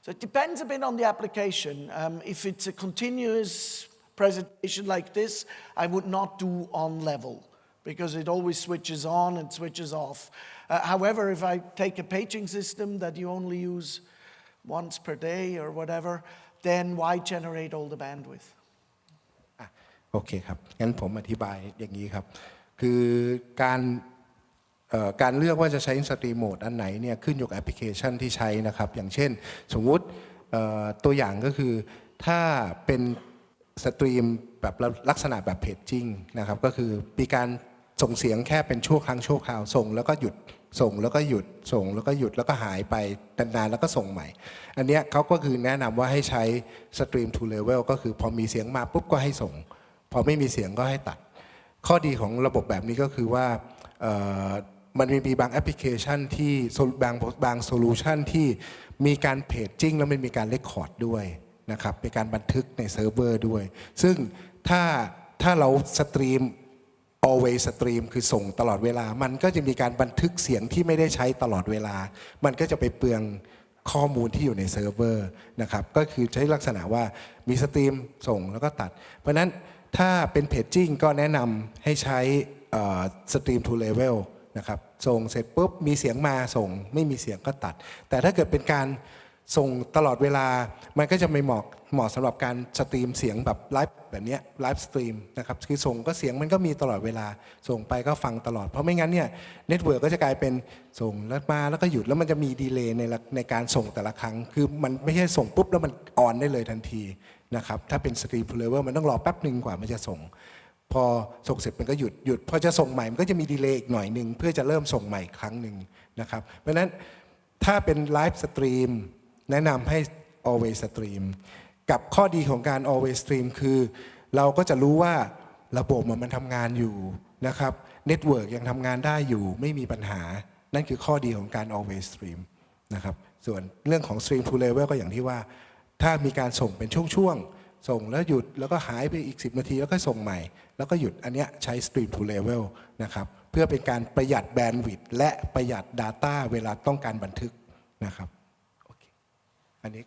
So it depends a bit on the application. If it's a continuous presentation like this, I would not do on level because it always switches on and switches off. However, if I take a paging system that you only use once per day or whatever, then why generate all the bandwidth? โอเคครับงั้นผมอธิบายอย่างนี้ครับคือการเลือกว่าจะใช้สตรีมโหมดอันไหนเนี่ยขึ้นอยู่กับแอปพลิเคชันที่ใช้นะครับอย่างเช่นสมมุติตัวอย่างก็คือถ้าเป็นสตรีมแบบลักษณะแบบเพจจิ้งนะครับก็คือมีการส่งเสียงแค่เป็นชั่วครั้งชั่วคราวส่งแล้วก็หยุดส่งแล้วก็หยุดส่งแล้วก็หยุดแล้วก็หายไปนานๆแล้วก็ส่งใหม่อันนี้เขาก็คือแนะนำว่าให้ใช้สตรีมทูเลเวลก็คือพอมีเสียงมาปุ๊บก็ให้ส่งพอไม่มีเสียงก็ให้ตัดข้อดีของระบบแบบนี้ก็คือว่ามันมีบางแอปพลิเคชันที่บางโซลูชันที่มีการเพจจิ้งแล้วมันมีการเรคคอร์ดด้วยนะครับเป็นการบันทึกในเซิร์ฟเวอร์ด้วยซึ่งถ้าเราสตรีม always สตรีมคือส่งตลอดเวลามันก็จะมีการบันทึกเสียงที่ไม่ได้ใช้ตลอดเวลามันก็จะไปเปลืองข้อมูลที่อยู่ในเซิร์ฟเวอร์นะครับก็คือใช้ลักษณะว่ามีสตรีมส่งแล้วก็ตัดเพราะนั้นถ้าเป็นเพจจิ้งก็แนะนำให้ใช้สตรีมทูเลเวลนะครับส่งเสร็จปุ๊บมีเสียงมาส่งไม่มีเสียงก็ตัดแต่ถ้าเกิดเป็นการส่งตลอดเวลามันก็จะไม่เหมาะสำหรับการสตรีมเสียงแบบไลฟ์แบบนี้ไลฟ์สตรีมนะครับคือส่งก็เสียงมันก็มีตลอดเวลาส่งไปก็ฟังตลอดเพราะไม่งั้นเนี่ยเน็ตเวิร์กก็จะกลายเป็นส่งแล้วมาแล้วก็หยุดแล้วมันจะมีดีเลย์ในการส่งแต่ละครั้งคือมันไม่ใช่ส่งปุ๊บแล้วมันออนได้เลยทันทีนะครับถ้าเป็นสตรีมทูเลเวลมันต้องรอแป๊บหนึ่งกว่ามันจะส่งพอส่งเสร็จมันก็หยุดพอจะส่งใหม่มันก็จะมีดีเลย์อีกหน่อยหนึ่งเพื่อจะเริ่มส่งใหม่ครั้งหนึ่งนะครับเพราะฉะนั้นถ้าเป็นไลฟ์สตรีมแนะนำให้ always stream กับข้อดีของการ always stream คือเราก็จะรู้ว่าระบบมันทำงานอยู่นะครับเน็ตเวิร์กยังทำงานได้อยู่ไม่มีปัญหานั่นคือข้อดีของการ always stream นะครับส่วนเรื่องของ stream to level ก็อย่างที่ว่าถ้ามีการส่งเป็นช่วงๆส่งแล้วหยุดแล้วก็หายไปอีก10นาทีแล้วก็ส่งใหม่แล้วก็หยุดอันเนี้ยใช้ stream to level นะครับเพื่อเป็นการประหยัดแบนด์วิดต์และประหยัด Data เวลาต้องการบันทึกนะครับอันนี้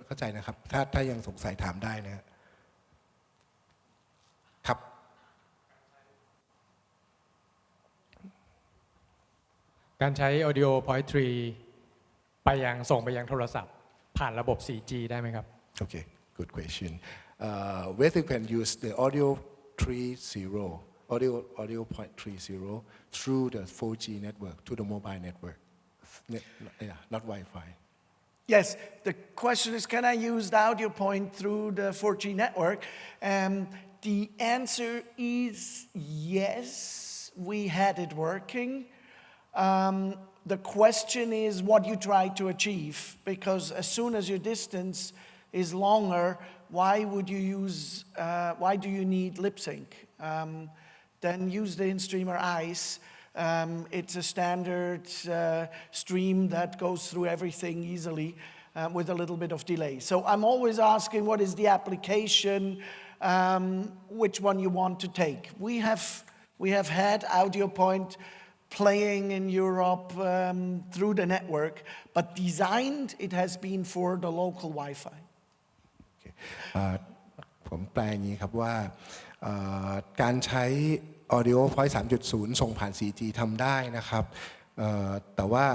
เข้าใจนะครับถ้ายังสงสัยถามได้นะครับการใช้ audio point 3 ไปยังส่งไปยังโทรศัพท์ผ่านระบบ 4G ได้ไหมครับ Okay, good question. Whether you can use the audio point 30 through the 4G network to the mobile network, not Wi-Fi. Yes, the question is, can I use the audio point through the 4G network? The answer is yes, we had it working. The question is what you try to achieve, because as soon as your distance is longer, why do you need lip sync? Then use the in-streamer ICE. It's a standard stream that goes through everything easily with a little bit of delay. So I'm always asking what is the application, which one you want to take. We have had audio point playing in Europe through the network, but designed it has been for the local Wi-Fi. Okay. ผมแปลอย่างนี้ครับว่าการใช้ Audio Point 3.0 ส่งผ่าน 4G ทำได้นะครับแต่ว่า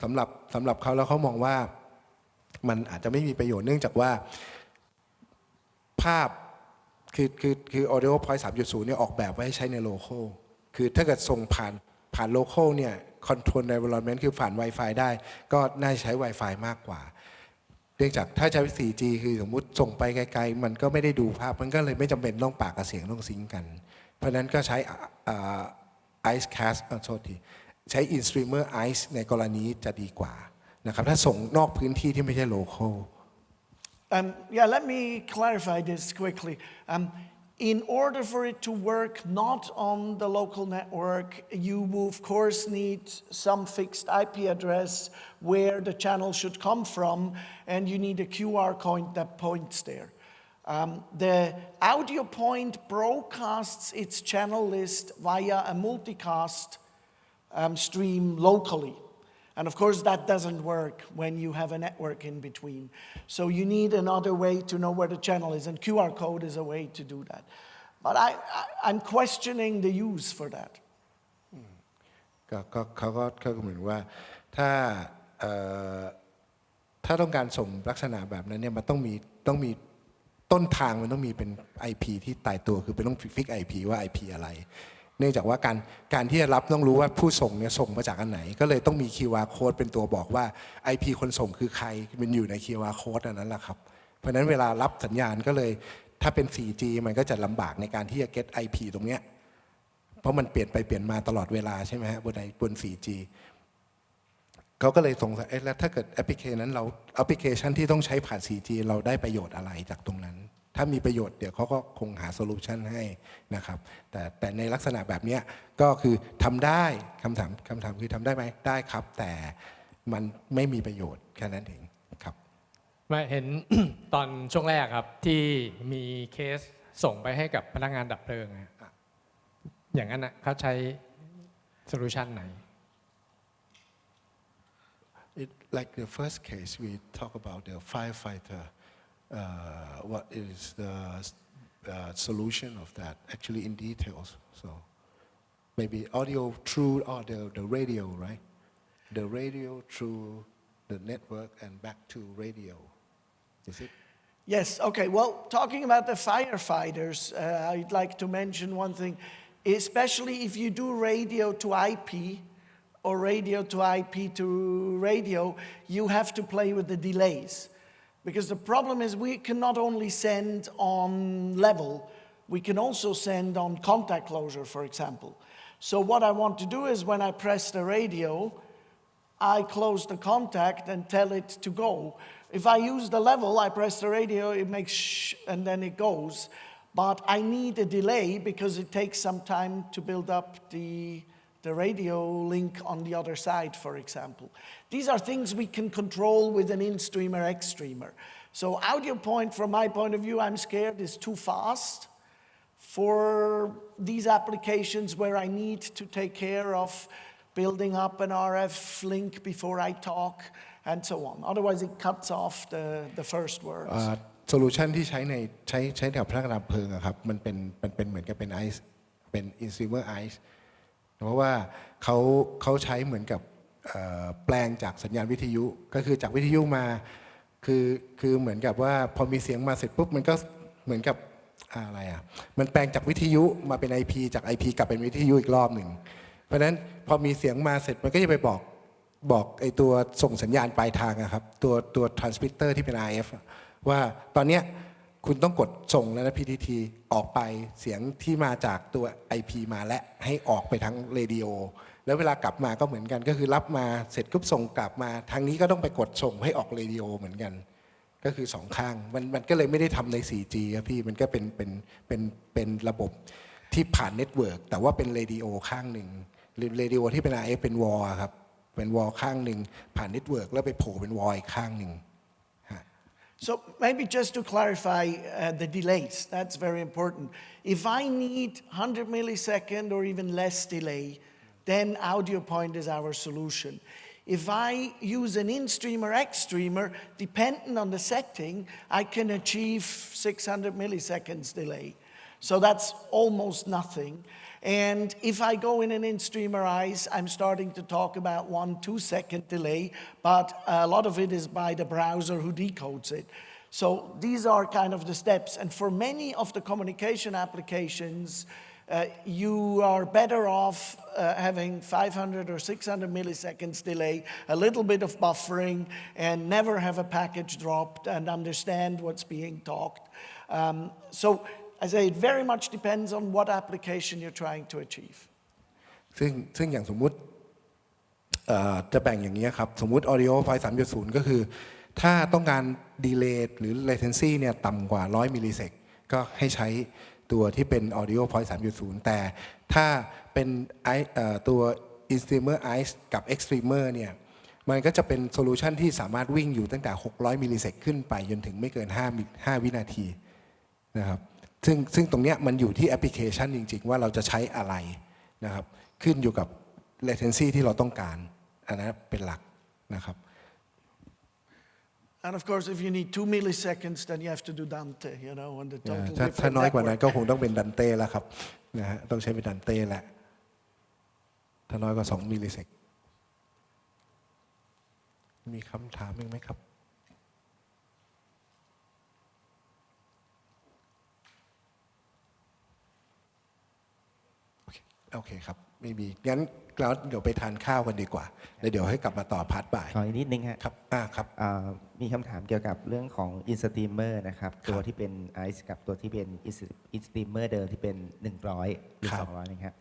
สำหรับเขาแล้วเขามองว่า มันอาจจะไม่มีประโยชน์เนื่องจากว่าภาพคือ audio point 3.0 เนี่ยออกแบบไว้ให้ใช้ใน local คือถ้าเกิดส่งผ่าน local เนี่ย control environment คือผ่าน Wi-Fi ได้ก็น่าใช้ Wi-Fi มากกว่าเนื่องจากถ้าใช้ 4G คือสมมุติส่งไปไกลๆมันก็ไม่ได้ดูภาพมันก็เลยไม่จำเป็นต้องปากกับเสียงต้องซิงค์กันเพราะนั้นก็ใช้IceCast โทษทีใช้ in-streamer Ice ในกรณีจะดีกว่านะครับถ้าส่งนอกพื้นที่ที่ไม่ใช่ local Yeah, let me clarify this quickly. In order for it to work not on the local network, you will of course need some fixed IP address where the channel should come from, and you need a QR code that points there. The audio point broadcasts its channel list via a multicast stream locally. And of course, that doesn't work when you have a network in between. So you need another way to know where the channel is, and QR code is a way to do that. But I'm questioning the use for that. เขาก็เหมือนว่าถ้าต้องการส่งลักษณะแบบนั้นเนี่ยมันต้องมีต้นทางมันต้องมีเป็น IP ที่ตายตัวคือเป็นต้องฟิก IP ว่า IP อะไรเนื่องจากว่าการที่จะรับต้องรู้ว่าผู้ส่งเนี่ยส่งมาจากอันไหนก็เลยต้องมี QR code เป็นตัวบอกว่า IP คนส่งคือใครมันอยู่ใน QR code อันนั้นแหละครับเพราะฉะนั้นเวลารับสัญญาณก็เลยถ้าเป็น 4G มันก็จะลำบากในการที่จะ get IP ตรงเนี้ยเพราะมันเปลี่ยนไปเปลี่ยนมาตลอดเวลาใช่ไหมฮะบน 4G เขาก็เลยสงสัยแล้วถ้าเกิดแอปพลิเคชันที่ต้องใช้ผ่าน 4G เราได้ประโยชน์อะไรจากตรงนั้นถ้ามีประโยชน์เดี๋ยวเขาก็คงหาโซลูชันให้นะครับแต่ในลักษณะแบบนี้ก็คือทำได้คำถามคือทำได้ไหมได้ครับแต่มันไม่มีประโยชน์แค่นั้นเองครับมาเห็น ตอนช่วงแรกครับที่มีเคสส่งไปให้กับพนักงานดับเพลิงอย่างนั้นนะเขาใช้โซลูชันไหน Like the first case we talk about the firefighter what is the solution of that actually in details so maybe audio through or the radio right the radio through the network and back to radio is it Yes, okay. Well, talking about the firefighters, I'd like to mention one thing, especially if you do radio to IP or radio to IP to radio, you have to play with the delays. Because the problem is we can not only send on level, we can also send on contact closure, for example. So what I want to do is when I press the radio, I close the contact and tell it to go. If I use the level, I press the radio, it makes shh, and then it goes. But I need a delay because it takes some time to build up the radio link on the other side, for example. These are things we can control with an in-streamer, X-streamer. So audio point, from my point of view, I'm scared is too fast for these applications where I need to take care of building up an RF link before I talk and so on. Otherwise, it cuts off the first words. โซลูชันที่ใช้แถวพนักงานดับเพลิงอะครับมันเป็นเหมือนกับเป็นไอซ์เป็น in-streamer ice เพราะว่าเขาใช้เหมือนกับแปลงจากสัญญาณวิทยุก็คือจากวิทยุมาคือเหมือนกับว่าพอมีเสียงมาเสร็จปุ๊บมันก็เหมือนกับอะไรอ่ะมันแปลงจากวิทยุมาเป็น IP จาก IP กลับเป็นวิทยุอีกรอบหนึ่งเพราะฉะนั้นพอมีเสียงมาเสร็จมันก็จะไปบอกไอตัวส่งสัญญาณปลายทางอะครับตัว transmitter ที่เป็น RF ว่าตอนเนี้ยคุณต้องกดส่งแล้วนะ PTT ออกไปเสียงที่มาจากตัว IP มาและให้ออกไปทั้งเรดิโอแล้วเวลากลับมาก็เหมือนกันก็คือรับมาเสร็จก็ส่งกลับมาทางนี้ก็ต้องไปกดส่งให้ออกเรดิโอเหมือนกันก็คือสองข้างมันก็เลยไม่ได้ทำใน 4G ครับพี่มันก็เป็นระบบที่ผ่านเน็ตเวิร์กแต่ว่าเป็นเรดิโอข้างหนึ่งเรดิโอที่เป็น RF เป็นวอลครับเป็นวอลข้างหนึ่งผ่านเน็ตเวิร์กแล้วไปโผล่เป็นวอลอีกข้างหนึ่งSo maybe just to clarify the delays, that's very important. If I need 100 millisecond or even less delay, then audio point is our solution. If I use an in-streamer, X-streamer, depending on the setting, I can achieve 600 milliseconds delay. So that's almost nothing. And if I go in an in-streamer eyes, I'm starting to talk about 1-2 second delay, but a lot of it is by the browser who decodes it. So these are kind of the steps. And for many of the communication applications, you are better off having 500 or 600 milliseconds delay, a little bit of buffering, and never have a package dropped and understand what's being talked. So I say it very much depends on what application you're trying to achieve. ซึ่งอย่างสมมุติจะแบ่งอย่างนี้ครับสมมุติ audio voice 3.0 ก็คือถ้าต้องการ delay หรือ latency เนี่ยต่ำกว่า100มิลลิเซกก็ให้ใช้ตัวที่เป็น audio voice 3.0 แต่ถ้าเป็นตัว in-streamer eyes กับ extremer เนี่ยมันก็จะเป็นโซลูชันที่สามารถวิ่งอยู่ตั้งแต่600มิลลิเซกขึ้นไปจนถึงไม่เกิน5วินาทีนะครับซึ่งตรงเนี้ยมันอยู่ที่แอปพลิเคชันจริงๆว่าเราจะใช้อะไรนะครับขึ้นอยู่กับ latency ที่เราต้องการอันนั้นเป็นหลักนะครับ And of course, if you need 2 milliseconds, then you have to do Dante, you know, on the total ถ้า different น้อยกว่านั้น network. ก็คงต้องเป็นดันเต้แล้วครับนะฮะต้องใช้เป็นดันเต้แหละถ้าน้อยกว่า2มิลลิเซกมีคำถามอีกไหมครับโอเคครับไม่มีงั้นเราเดี๋ยวไปทานข้าวกันดีกว่าแล้วเดี๋ยวให้กลับมาต่อพาร์ทบ่าย ขออีกนิดนึงฮะ ครับครับ มีคำถามเกี่ยวกับเรื่องของ in-streamer นะครับตัวที่เป็น ice กับตัวที่เป็น in-streamer เดิมที่เป็น100หรือ200นะครับ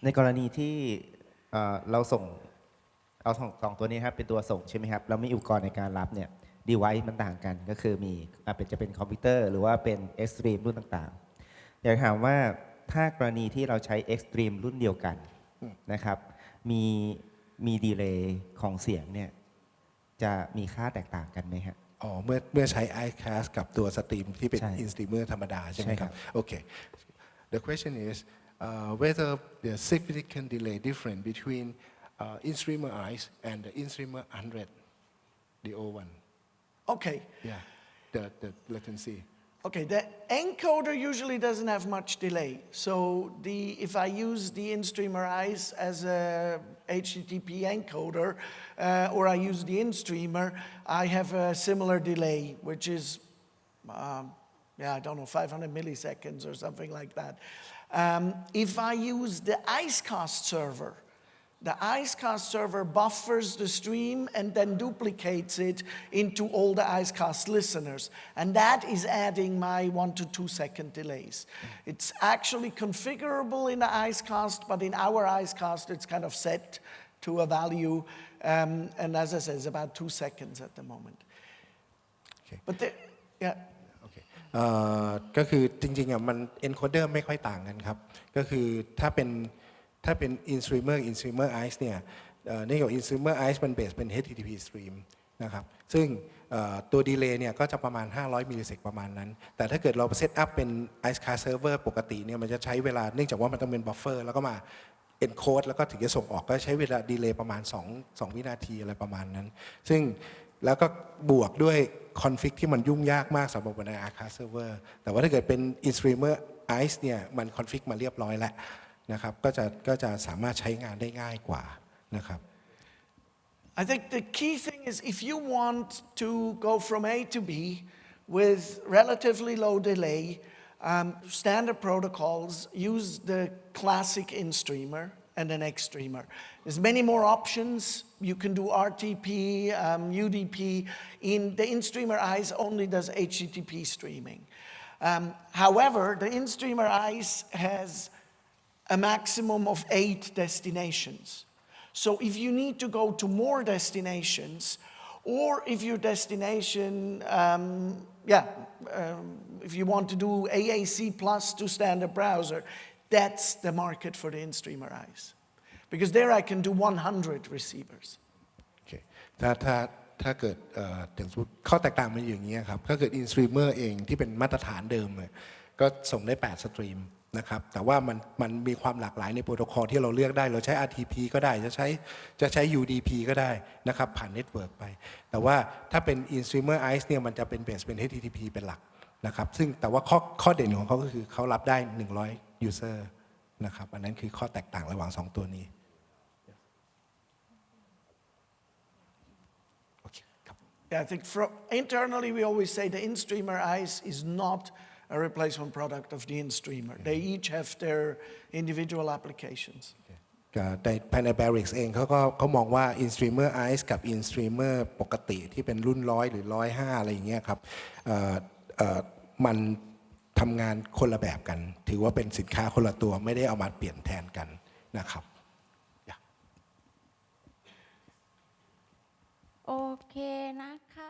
ในกรณีที่เราส่งเอาสองตัวนี้ครับเป็นตัวส่งใช่ไหมครับแล้วมีอุปกรณ์ในการรับเนี่ย device มันต่างกันก็คือมีจะเป็นคอมพิวเตอร์หรือว่าเป็น extreme รุ่นต่างๆอยากถามว่าถ้ากรณีที่เราใช้ extreme รุ่นเดียวกันนะครับมีดีเลย์ของเสียงเนี่ยจะมีค่าแตกต่างกันไหมครับเมื่อใช้ iCast กับตัวสตรีมที่เป็น in-streamer ธรรมดาใช่ไหมครับโอเค The question is whether the significant delay difference between in-streamer eyes and the in-streamer 100 the old one Okay. yeah the latency Okay, the encoder usually doesn't have much delay. So if I use the in-streamer eyes as a HTTP encoder, or I use the in-streamer, I have a similar delay, which is, I don't know, 500 milliseconds or something like that. If I use the IceCast server, the IceCast server buffers the stream and then duplicates it into all the IceCast listeners. And that is adding my 1 to 2 second delays. It's actually configurable in the IceCast, but in our IceCast, it's kind of set to a value. And as I said, it's about 2 seconds at the moment. Okay. But yeah. โอเคก็คือจริงๆมัน encoder ไม่ค่อยต่างกันครับก็คือถ้าเป็นin-streamer eyes เนี่ยนี่กับ in-streamer eyes มันเบสเป็น HTTP stream นะครับซึ่งตัว delay เนี่ยก็จะประมาณ500มิลลิเซกประมาณนั้นแต่ถ้าเกิดเราเซตอัพเป็น IceCast server ปกติเนี่ยมันจะใช้เวลาเนื่องจากว่ามันต้องเป็น buffer แล้วก็มา encode แล้วก็ถึงจะส่งออกก็ใช้เวลา delay ประมาณ2วินาทีอะไรประมาณนั้นซึ่งแล้วก็บวกด้วย config ที่มันยุ่งยากมากสำหรับใน IceCast server แต่ว่าถ้าเกิดเป็น in-streamer eyes เนี่ยมัน config มาเรียบร้อยแล้วนะครับก็จะสามารถใช้งานได้ง่ายกว่านะครับ I think the key thing is if you want to go from A to B with relatively low delay, standard protocols use the classic in-streamer and an extremer. There's many more options. You can do RTP, UDP. The in-streamer eyes only does HTTP streaming. However, the in-streamer eyes has a maximum of 8 destinations. So if you need to go to more destinations, or if your destination, if you want to do AAC plus to standard browser, that's the market for the in-streamer eyes. Because there I can do 100 receivers. โอเคถ้าเกิดอย่างสมมติข้อแตกต่างมันอยู่อย่างนี้ครับถ้าเกิด in-streamer เองที่เป็นมาตรฐานเดิมก็ส่งได้8สตรีมนะครับแต่ว่ามันมีความหลากหลายในโปรโตคอลที่เราเลือกได้เราใช้ RTP ก็ได้จะใช้ UDP ก็ได้นะครับผ่านเน็ตเวิร์กไปแต่ว่าถ้าเป็น in-streamer eyes เนี่ยมันจะเป็นเบสเป็น HTTP เป็นหลัก นะครับซึ่งแต่ว่าข้อเด่นของเขาก็คือเขารับได้100 user นะครับอันนั้นคือข้อแตกต่างระหว่าง2ตัวนี้โอเคครับ Yeah, I think internally we always say the in-streamer eyes is not a replacement product of the in-streamer. They each have their individual applications. ในภายใน Barix เองเขามองว่า In-Streamer Ice กับ In-Streamer ปกติที่เป็นรุ่น100หรือ105อะไรอย่างเงี้ยครับมันทำงานคนละแบบกันถือว่าเป็นสินค้าคนละตัวไม่ได้เอามาเปลี่ยนแทนกันนะครับโอเคนะคะ